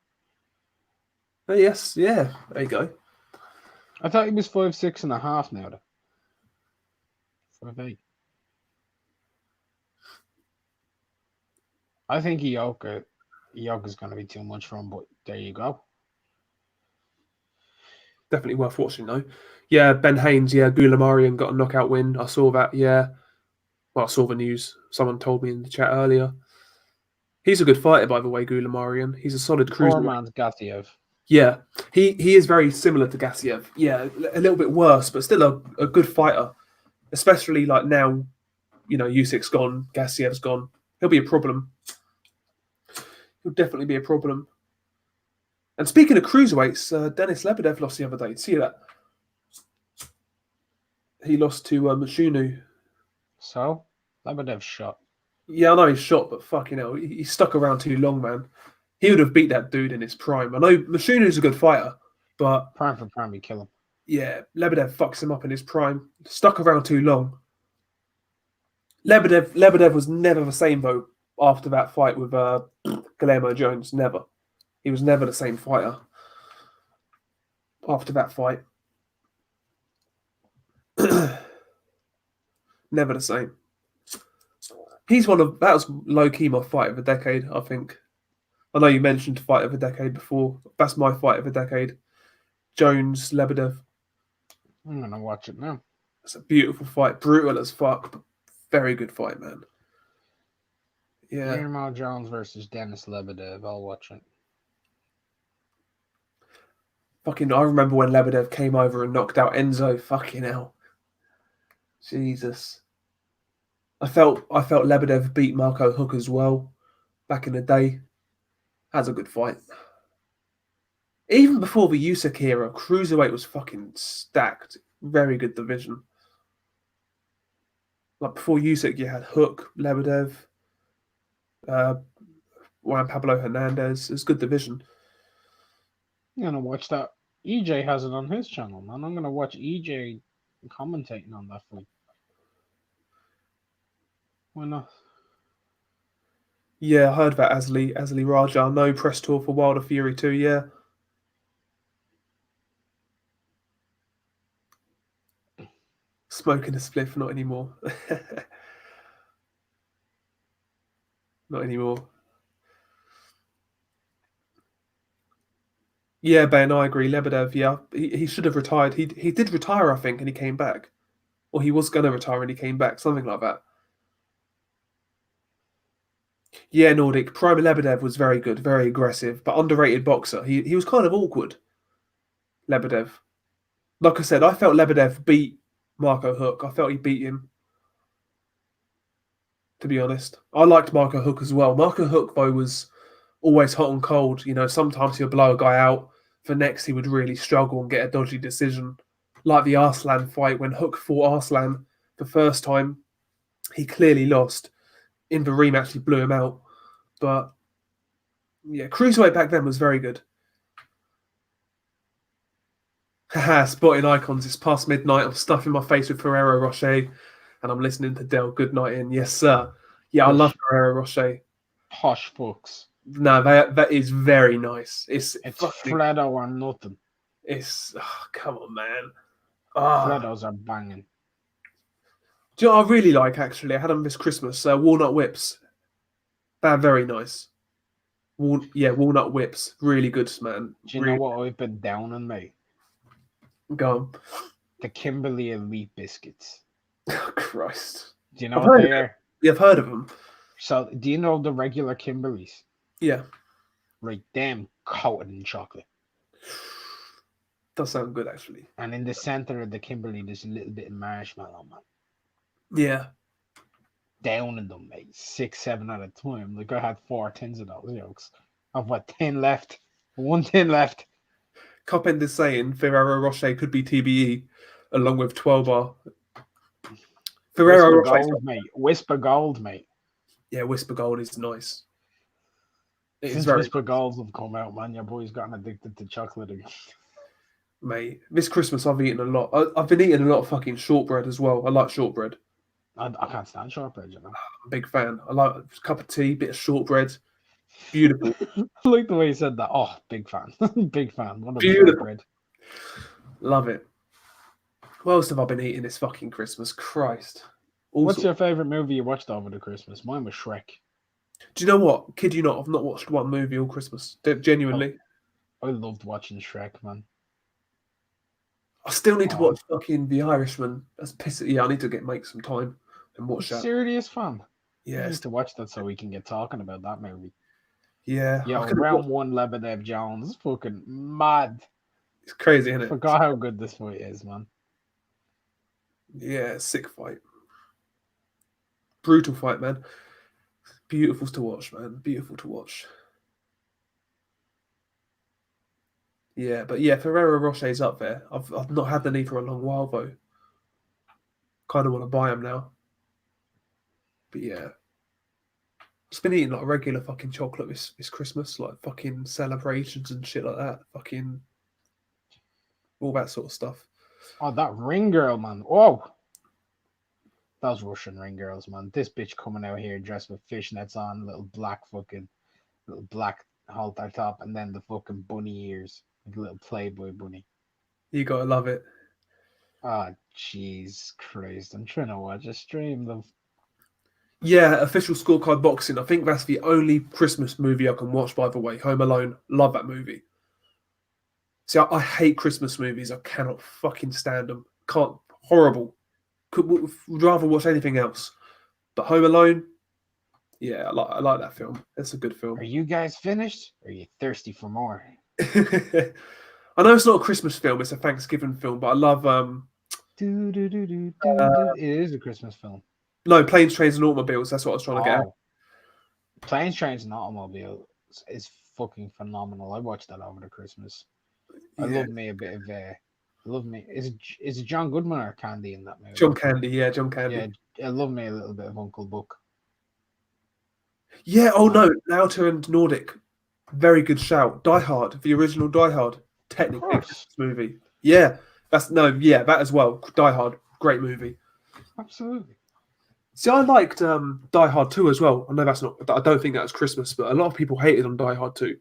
Oh, yes, yeah. There you go. I thought he was 5'6.5" now. 5'8". I think Ioka's going to be too much for him, but there you go. Definitely worth watching, though. Yeah, Ben Haynes, yeah, Gulamarian got a knockout win. I saw that, yeah. Well, I saw the news. Someone told me in the chat earlier. He's a good fighter, by the way, Gulamarian. He's a solid cruiser. Poor man's Gassiev. Yeah, he is very similar to Gassiev. Yeah, a little bit worse, but still a good fighter. Especially like now, you know, Usyk's gone, Gassiev's gone. He'll be a problem. He'll definitely be a problem. And speaking of cruiserweights, Denis Lebedev lost the other day. See that? He lost to Mashunu. So? Lebedev's shot. Yeah, I know he's shot, but fucking hell, he stuck around too long, man. He would have beat that dude in his prime. I know Mashunu's a good fighter, but... Prime for prime, we kill him. Yeah, Lebedev fucks him up in his prime. Stuck around too long. Lebedev was never the same, though, after that fight with Guillermo Jones. Never. He was never the same fighter after that fight. Never the same. That was low-key my fight of the decade, I think. I know you mentioned fight of the decade before. That's my fight of the decade. Jones, Lebedev. I'm going to watch it now. It's a beautiful fight. Brutal as fuck, but very good fight, man. Yeah. Guillermo Jones versus Denis Lebedev. I'll watch it. Fucking, I remember when Lebedev came over and knocked out Enzo. Fucking hell. Jesus. I felt Lebedev beat Marco Hook as well back in the day. That's a good fight. Even before the Usyk era, cruiserweight was fucking stacked. Very good division. Like before Usyk, you had Hook, Lebedev, Juan Pablo Hernandez. It's good division. I'm gonna watch that EJ has it on his channel, man. I'm gonna watch EJ commentating on that fight. Why not? Yeah, I heard about Asli Raja. No press tour for Wilder Fury 2, yeah. Smoking a spliff, not anymore. Not anymore. Yeah, Ben, I agree. Lebedev, yeah, he should have retired. He did retire, I think, and he came back, or he was gonna retire and he came back, something like that. Yeah, Nordic. Prime Lebedev was very good, very aggressive, but underrated boxer. He was kind of awkward. Lebedev. Like I said, I felt Lebedev beat Marco Hook. I felt he beat him. To be honest, I liked Marco Hook as well. Marco Hook though was always hot and cold. You know, sometimes he'll blow a guy out. For next, he would really struggle and get a dodgy decision. Like the Arslan fight when Hook fought Arslan the first time, he clearly lost. In the rematch, he blew him out. But yeah, cruiserweight back then was very good. Haha, spotting icons. It's past midnight. I'm stuffing my face with Ferrero Rocher, and I'm listening to Del Goodnight. Yes, sir. Yeah, I love Ferrero Rocher. Posh fucks. No, that is very nice. It's Freddo or nothing. Come on, man. Freddos are banging. Do you know what I really like, actually? I had them this Christmas. Walnut whips. They're very nice. Walnut whips. Really good, man. Do you know what I've been down on, mate? Go on. The Kimberly Elite biscuits. Oh, Christ. Do you know what they are? Yeah, I've heard of them. So, do you know the regular Kimberleys? Yeah. Right, them coated in chocolate. Does sound good, actually. And in the center of the Kimberly, there's a little bit of marshmallow, man. Yeah. Down in them, mate. 6, 7 at a time. Like, I had 4 tins of those yolks. I've got 10 left. 1 tin left. Copend is saying Ferrero Rocher could be TBE along with 12R. Ferrero Rocher. Gold, mate. Whisper Gold, mate. Yeah, Whisper Gold is nice. Since Whisper Golds have come out, man, your boy's gotten addicted to chocolate again. Mate, this Christmas I've eaten a lot. I've been eating a lot of fucking shortbread as well. I like shortbread. I can't stand shortbread, you know. I'm a big fan. I like a cup of tea, bit of shortbread. Beautiful. I like the way you said that. Oh, big fan. Big fan. What a beautiful shortbread. Love it. What else have I been eating this fucking Christmas? Christ. What's your favourite movie you watched over the Christmas? Mine was Shrek. Do you know what? Kid you not, I've not watched one movie all Christmas. Genuinely. I loved watching Shrek, man. I still need to watch fucking The Irishman. That's pissing. Yeah, I need to make some time and watch that. Serious fun. Yeah. I need to watch that so we can get talking about that movie. Yeah. Yo, round one, Lebedev Jones. Fucking mad. It's crazy, isn't it? Forgot how good this fight is, man. Yeah, sick fight. Brutal fight, man. Beautiful to watch, man. Beautiful to watch. Yeah, but yeah, Ferrero Rocher's up there. I've not had any for a long while though. Kind of want to buy them now. But yeah, I've been eating like regular fucking chocolate this Christmas, like fucking celebrations and shit like that. Fucking all that sort of stuff. Oh, that ring girl, man. Whoa. Those Russian ring girls, man. This bitch coming out here dressed with fishnets on, little black halter top, and then the fucking bunny ears, like a little Playboy bunny. You gotta love it. Oh, jeez Christ. I'm trying to watch a stream of. Yeah, official scorecard boxing. I think that's the only Christmas movie I can watch, by the way. Home Alone. Love that movie. See, I hate Christmas movies. I cannot fucking stand them. Can't. Horrible. Would rather watch anything else. But Home Alone, yeah, I like that film. It's a good film. Are you guys finished? Or are you thirsty for more? I know it's not a Christmas film, it's a Thanksgiving film, but I love it is a Christmas film. No, Planes, Trains and Automobiles, that's what I was trying to get at. Planes, Trains and Automobiles is fucking phenomenal. I watched that over the Christmas. I love me a bit of is it John Goodman or Candy in that movie? John Candy, yeah, John Candy. Yeah, I love me a little bit of Uncle Buck. Yeah, no, Lauter and Nordic. Very good shout. Die Hard, the original Die Hard. technically a course. Christmas movie. Yeah, that as well. Die Hard, great movie. Absolutely. See, I liked Die Hard 2 as well. I know that's not. I don't think that was Christmas, but a lot of people hated on Die Hard 2.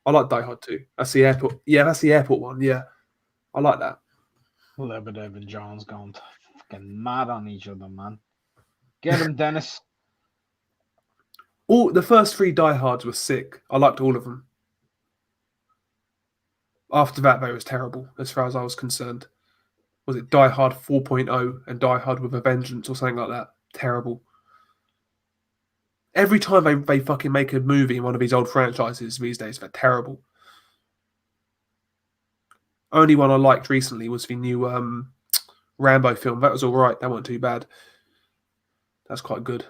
I like Die Hard 2. That's the airport. Yeah, that's the airport one. Yeah, I like that. Lebedev and John's gone fucking mad on each other, man. Get him, Dennis. All the first 3 Die Hards were sick. I liked all of them. After that, they was terrible, as far as I was concerned. Was it Die Hard 4.0 and Die Hard with a Vengeance or something like that? Terrible. Every time they fucking make a movie in one of these old franchises these days, they're terrible. Only one I liked recently was the new Rambo film. That was all right. That wasn't too bad. That's quite good.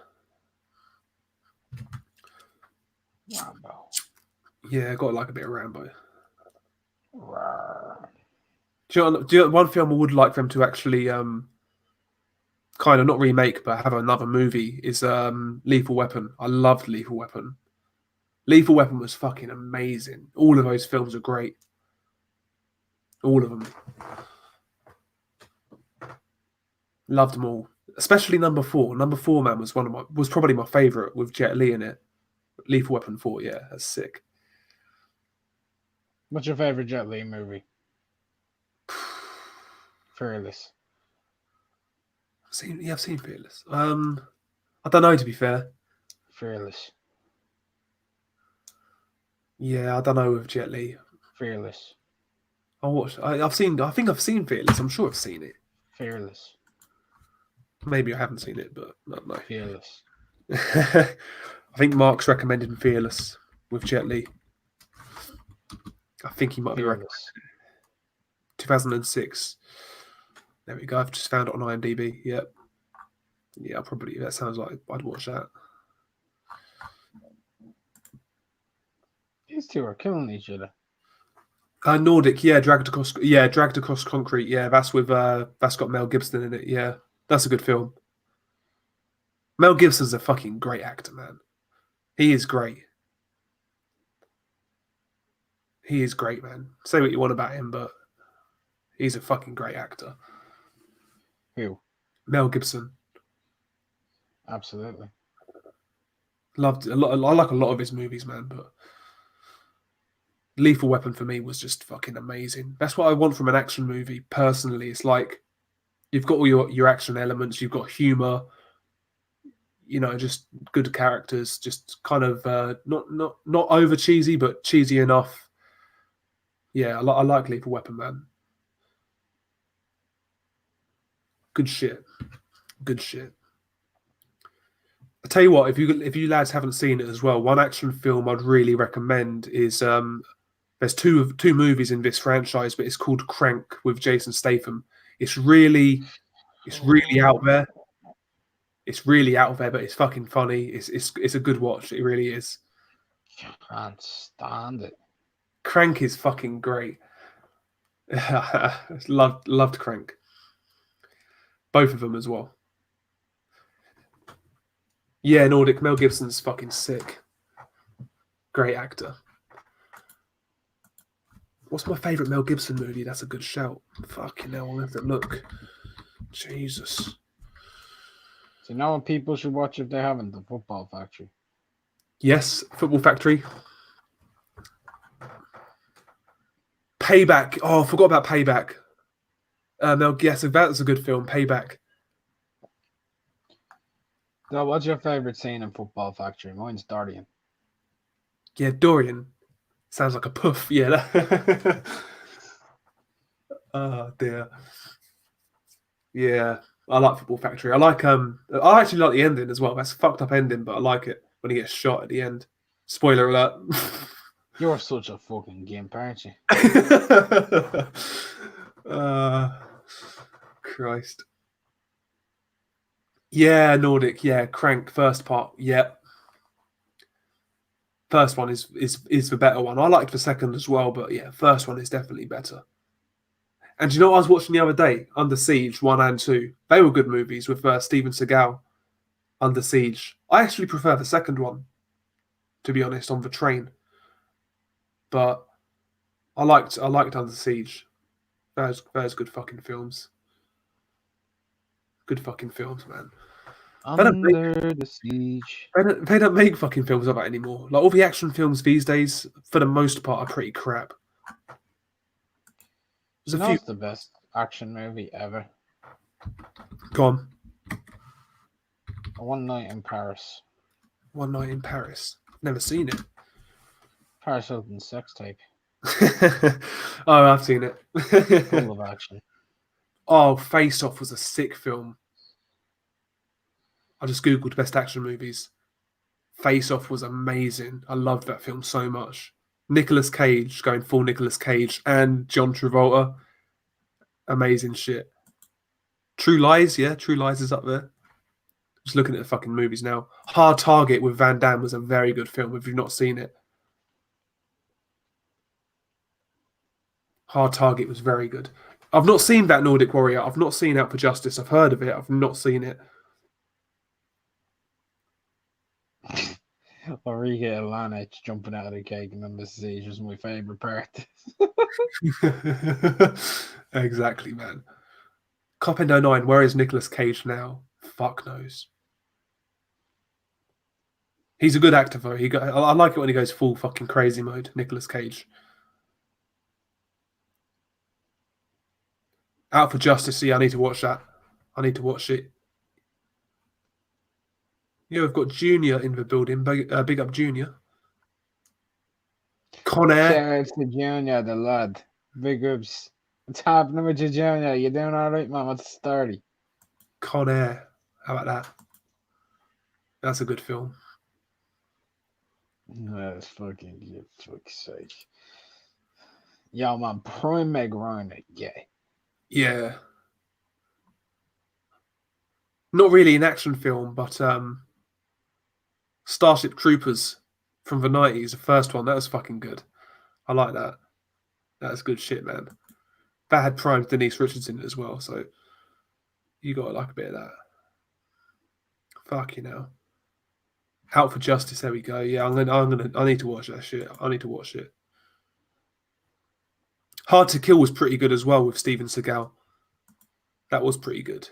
Rambo. Yeah, I got to like a bit of Rambo. Rawr. Do you know one film I would like them to actually kind of not remake but have another movie is Lethal Weapon. I loved Lethal Weapon. Lethal Weapon was fucking amazing. All of those films are great. All of them. Loved them all. Especially number 4. Number 4, man, was probably my favourite with Jet Li in it. Lethal Weapon 4, yeah, that's sick. What's your favorite Jet Li movie? Fearless. I've seen Fearless. I don't know, to be fair. Fearless. Yeah, I don't know with Jet Li. Fearless. I think I've seen Fearless. I'm sure I've seen it. Fearless. Maybe I haven't seen it, but I don't know. Fearless. I think Mark's recommended Fearless with Jet Li. I think he might be recommended Fearless. 2006. There we go. I've just found it on IMDb. Yep. Yeah, probably. That sounds like I'd watch that. These two are killing each other. Nordic, dragged across concrete. Yeah, that's got Mel Gibson in it. Yeah, that's a good film. Mel Gibson's a fucking great actor, man. He is great. He is great, man. Say what you want about him, but he's a fucking great actor. Who? Mel Gibson. Absolutely. Loved a lot. I like a lot of his movies, man, but Lethal Weapon for me was just fucking amazing. That's what I want from an action movie, personally. It's like you've got all your action elements, you've got humor, just good characters, just kind of not over cheesy, but cheesy enough. Yeah, I like Lethal Weapon, man. Good shit. Good shit. I tell you what, if you lads haven't seen it as well, one action film I'd really recommend is there's two movies in this franchise, but it's called Crank with Jason Statham. It's really out there. It's really out there, but it's fucking funny. It's a good watch. It really is. Can't stand it. Crank is fucking great. loved Crank. Both of them as well. Yeah, Nordic. Mel Gibson's fucking sick. Great actor. What's my favourite Mel Gibson movie? That's a good shout. Fucking hell, I'll have to look. Jesus. So you know what people should watch if they haven't? The Football Factory. Yes, Football Factory. Payback. Oh, I forgot about Payback. Yes, that's a good film. Payback. So what's your favorite scene in Football Factory? Mine's Dorian. Yeah, Dorian. Sounds like a puff. Yeah. Oh dear. Yeah, I like Football Factory. I actually like the ending as well. That's a fucked up ending, but I like it when he gets shot at the end. Spoiler alert. You're such a fucking gimp, aren't you? Christ. Yeah, Nordic. Yeah, Crank. First part. Yeah. First one is the better one. I liked the second as well, but yeah, first one is definitely better. And do you know what I was watching the other day? Under Siege 1 and 2. They were good movies with Steven Seagal. Under Siege. I actually prefer the second one, to be honest, on the train. But I liked Under Siege. Those good fucking films. Good fucking films, man. Under the Siege. They don't make fucking films like that anymore. Like all the action films these days, for the most part, are pretty crap. There's You a know few. what's the best action movie ever? Go on. One Night in Paris. One Night in Paris. Never seen it. Paris Hilton sex tape. Oh, I've seen it. Full of action. Oh, Face Off was a sick film. I just googled best action movies. Face Off was amazing. I loved that film so much. Nicolas Cage going full Nicolas Cage and John Travolta. Amazing shit. True Lies, yeah, True Lies is up there. Just looking at the fucking movies now. Hard Target with Van Damme was a very good film if you've not seen it. Hard Target was very good. I've not seen that Nordic Warrior. I've not seen Out for Justice. I've heard of it. I've not seen it. Enrique Alana jumping out of the cake and Under Siege was my favourite part. Exactly, man. Cop in 09, where is Nicolas Cage now? Fuck knows. He's a good actor, though. I like it when he goes full fucking crazy mode, Nicolas Cage. Out for Justice, yeah, I need to watch that. I need to watch it. Yeah, we've got Junior in the building. Big up Junior. Con Air. Shout out to Junior, the lad. Big ups. What's happening with you, Junior? You doing alright, man? What's the story? Con Air. How about that? That's a good film. That's fucking good, fuck's sake. Yo, man, Prime Meg Ryan, yeah. Yeah. Not really an action film, but Starship Troopers from the 90s, the first one, that was fucking good. I like that. That's good shit, man. That had Prime Denise Richards in it as well, so you gotta like a bit of that. Fuck you know. Out for Justice, there we go. Yeah, I need to watch that shit. I need to watch it. Hard to Kill was pretty good as well with Steven Seagal. That was pretty good.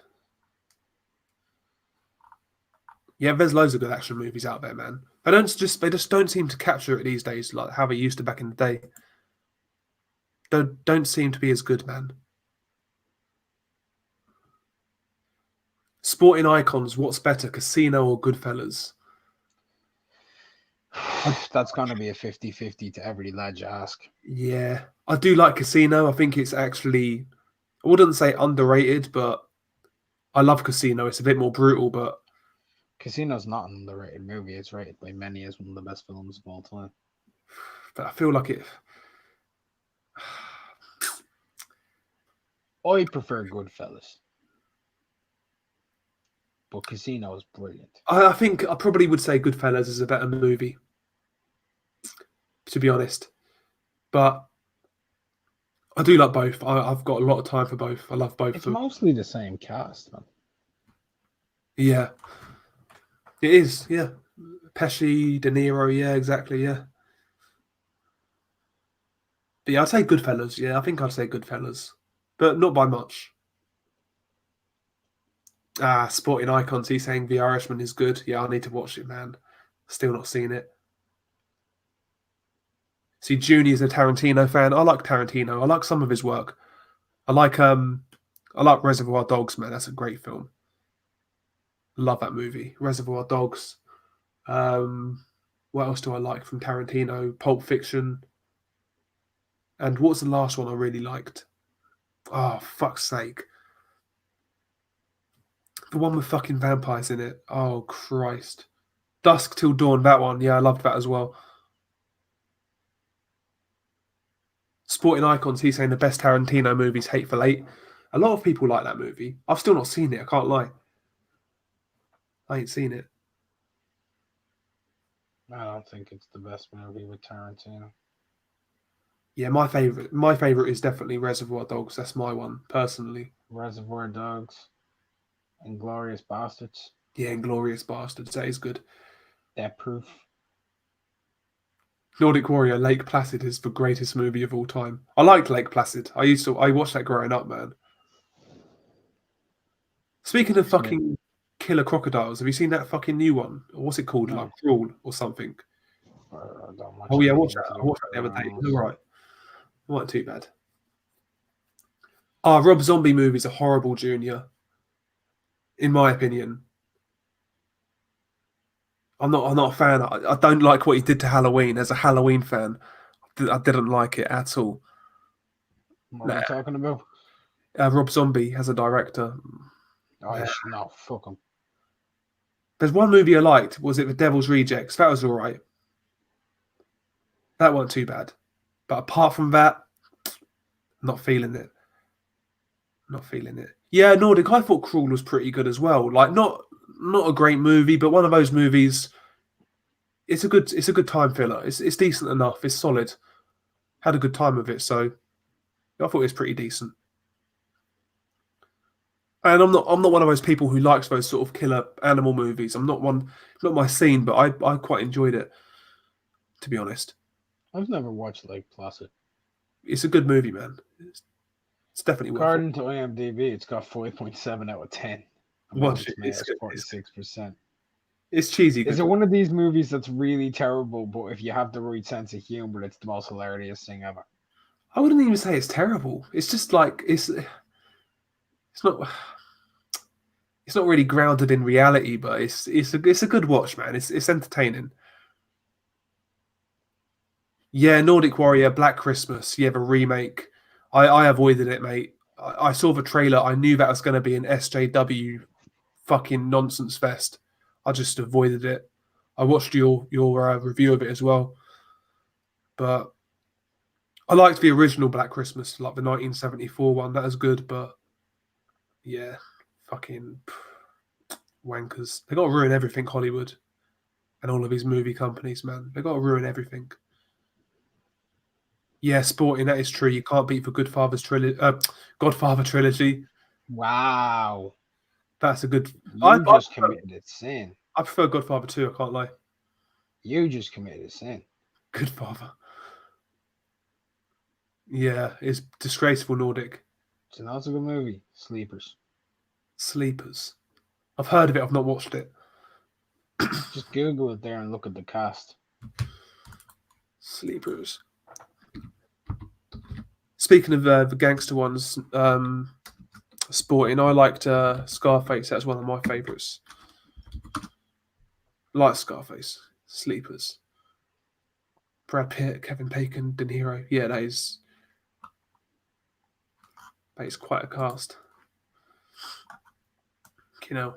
Yeah, there's loads of good action movies out there, man. They just don't seem to capture it these days like how they used to back in the day. Don't seem to be as good, man. Sporting icons, what's better, Casino or Goodfellas? That's going to be a 50-50 to every lad you ask. Yeah, I do like Casino. I think it's actually, I wouldn't say underrated, but I love Casino. It's a bit more brutal, but Casino's not an underrated movie. It's rated by many as one of the best films of all time. I feel like it. I prefer Goodfellas, but Casino is brilliant. I think I probably would say Goodfellas is a better movie, to be honest. But I do like both. I've got a lot of time for both. I love both. It's mostly the same cast, man. Yeah. It is, yeah. Pesci, De Niro, yeah, exactly, yeah. But yeah, I'd say Goodfellas. Yeah, I think I'd say Goodfellas. But not by much. Sporting Icons, he's saying The Irishman is good. Yeah, I need to watch it, man. Still not seen it. See, Junior's a Tarantino fan. I like Tarantino. I like some of his work. I like Reservoir Dogs, man. That's a great film. Love that movie. Reservoir Dogs. What else do I like from Tarantino? Pulp Fiction. And what's the last one I really liked? Oh, fuck's sake. The one with fucking vampires in it. Oh, Christ. Dusk Till Dawn, that one. Yeah, I loved that as well. Sporting Icons, he's saying the best Tarantino movie's Hateful Eight. A lot of people like that movie. I've still not seen it, I can't lie. I ain't seen it. I don't think it's the best movie with Tarantino. Yeah, my favorite is definitely Reservoir Dogs. That's my one, personally. Reservoir Dogs, Inglourious Bastards. Yeah, Inglourious Bastards. That is good. Death Proof. Nordic Warrior, Lake Placid is the greatest movie of all time. I liked Lake Placid. I watched that growing up, man. Speaking of Smith. fucking killer crocodiles, have you seen that fucking new one? Or what's it called? No. Like Crawl or something? I don't watch Oh yeah, I anything watched that. to I do watched with that the other day. animals. It was alright. It wasn't too bad. Rob Zombie movies are horrible, Junior. In my opinion. I'm not a fan. I don't like what he did to Halloween. As a Halloween fan, I didn't like it at all. What are we talking about? Rob Zombie as a director. No, fuck him. There's one movie I liked. Was it The Devil's Rejects? That was all right. That wasn't too bad. But apart from that, not feeling it. Not feeling it. Yeah, Nordic. I thought Crawl was pretty good as well. Like not a great movie, but one of those movies. It's a good time filler. It's decent enough. It's solid. Had a good time with it, so I thought it was pretty decent. And I'm not one of those people who likes those sort of killer animal movies. I'm not one, not my scene, but I quite enjoyed it, to be honest. I've never watched Lake Placid. It's a good movie, man. It's definitely worth it. According to IMDb, it's got 5.7 out of 10. Watch it. It's 46%. It's cheesy. Is it one of these movies that's really terrible, but if you have the right sense of humor, it's the most hilarious thing ever? I wouldn't even say it's terrible. It's just like it's not really grounded in reality, but it's a good watch, man. It's entertaining. Yeah, Nordic Warrior, Black Christmas. Yeah, the remake. I avoided it, mate. I saw the trailer. I knew that was going to be an SJW fucking nonsense fest. I just avoided it. I watched your review of it as well, but I liked the original Black Christmas, like the 1974 one. That was good, but yeah, fucking wankers. They got to ruin everything, Hollywood, and all of these movie companies, man. They got to ruin everything. Yeah, sporting, that is true. You can't beat the Godfather trilogy. Wow. That's a good. You just committed a sin. I prefer Godfather 2, I can't lie. You just committed a sin. Godfather. Yeah, it's disgraceful, Nordic. It's not a good movie. Sleepers. I've heard of it, I've not watched it. Just Google it there and look at the cast. Sleepers. Speaking of the gangster ones, sporting, I liked Scarface. That's one of my favourites. Like Scarface. Sleepers. Brad Pitt, Kevin Bacon, De Niro. Yeah, that is quite a cast. You know,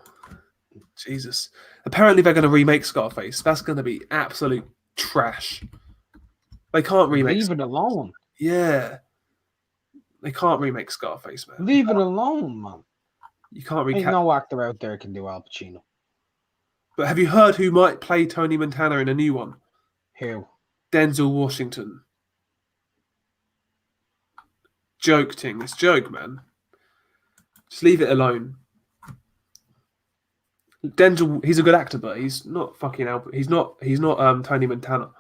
Jesus. Apparently they're going to remake Scarface. That's going to be absolute trash. They can't remake. Leave it alone. Yeah. They can't remake Scarface, man. Leave it alone, man. You can't Ain't no actor out there can do Al Pacino. But have you heard who might play Tony Montana in a new one? Who? Denzel Washington. Joke ting. It's joke, man. Just leave it alone. Denzel, he's a good actor, but he's not fucking Albert. He's not Tony Montana.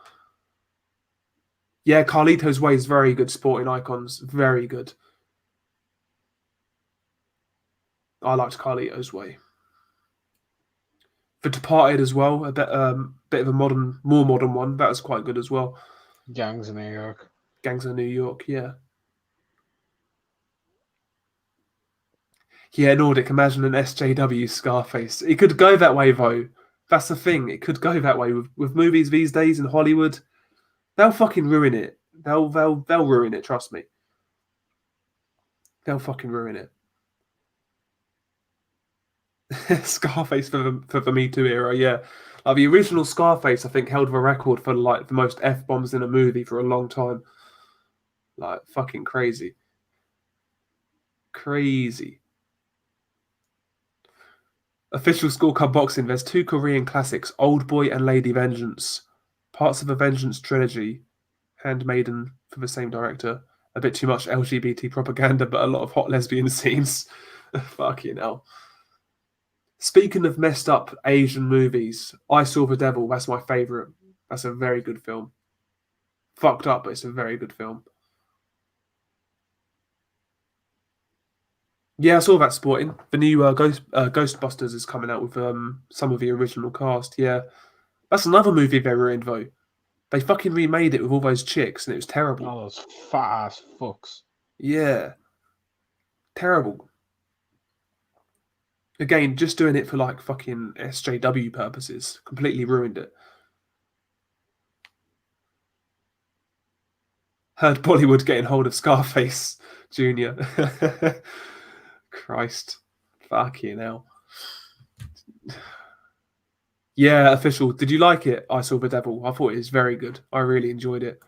Yeah, Carlito's Way is very good. Sporting Icons, very good. I liked Carlito's Way. The Departed as well, a bit of a more modern one. That was quite good as well. Gangs of New York. Gangs of New York, yeah. Yeah, Nordic, imagine an SJW Scarface. It could go that way, though. That's the thing. It could go that way with movies these days in Hollywood. They'll fucking ruin it. They'll ruin it, trust me. They'll fucking ruin it. Scarface for the Me Too era, yeah. Like the original Scarface, I think, held the record for like the most F-bombs in a movie for a long time. Like fucking crazy. Crazy. Official scorecard boxing. There's 2 Korean classics, Old Boy and Lady Vengeance. Parts of a Vengeance trilogy. Handmaiden for the same director. A bit too much LGBT propaganda, but a lot of hot lesbian scenes. Fucking hell. Speaking of messed up Asian movies, I Saw the Devil. That's my favourite. That's a very good film. fucked up, but it's a very good film. Yeah, I saw that Sporting. The new Ghostbusters is coming out with some of the original cast. Yeah, that's another movie they were in though. They fucking remade it with all those chicks, and it was terrible. All those fat ass fucks. Yeah, terrible. Again, just doing it for like fucking SJW purposes, completely ruined it. Heard Bollywood getting hold of Scarface Jr. Christ. Fucking hell. Yeah, official. Did you like it? I Saw the Devil. I thought it was very good. I really enjoyed it.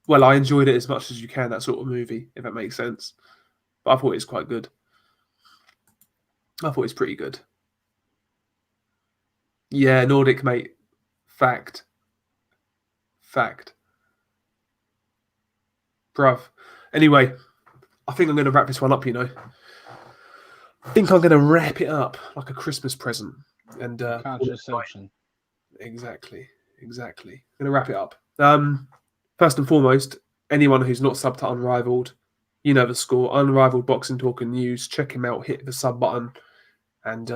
Well, I enjoyed it as much as you can, that sort of movie, if that makes sense. But I thought it was quite good. I thought it was pretty good. Yeah, Nordic, mate. Fact. Bruv. Anyway, I think I'm going to wrap this one up, you know. I think I'm going to wrap it up like a Christmas present. And Contraception. Exactly. I'm going to wrap it up. First and foremost, anyone who's not subbed to Unrivaled, you know the score. Unrivaled Boxing Talk and News. Check him out. Hit the sub button and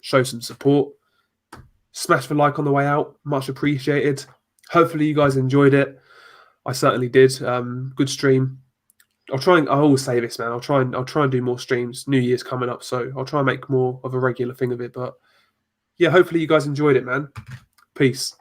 show some support. Smash the like on the way out. Much appreciated. Hopefully you guys enjoyed it. I certainly did. Good stream. I always say this, man. I'll try and do more streams. New Year's coming up, so I'll try and make more of a regular thing of it. But yeah, hopefully you guys enjoyed it, man. Peace.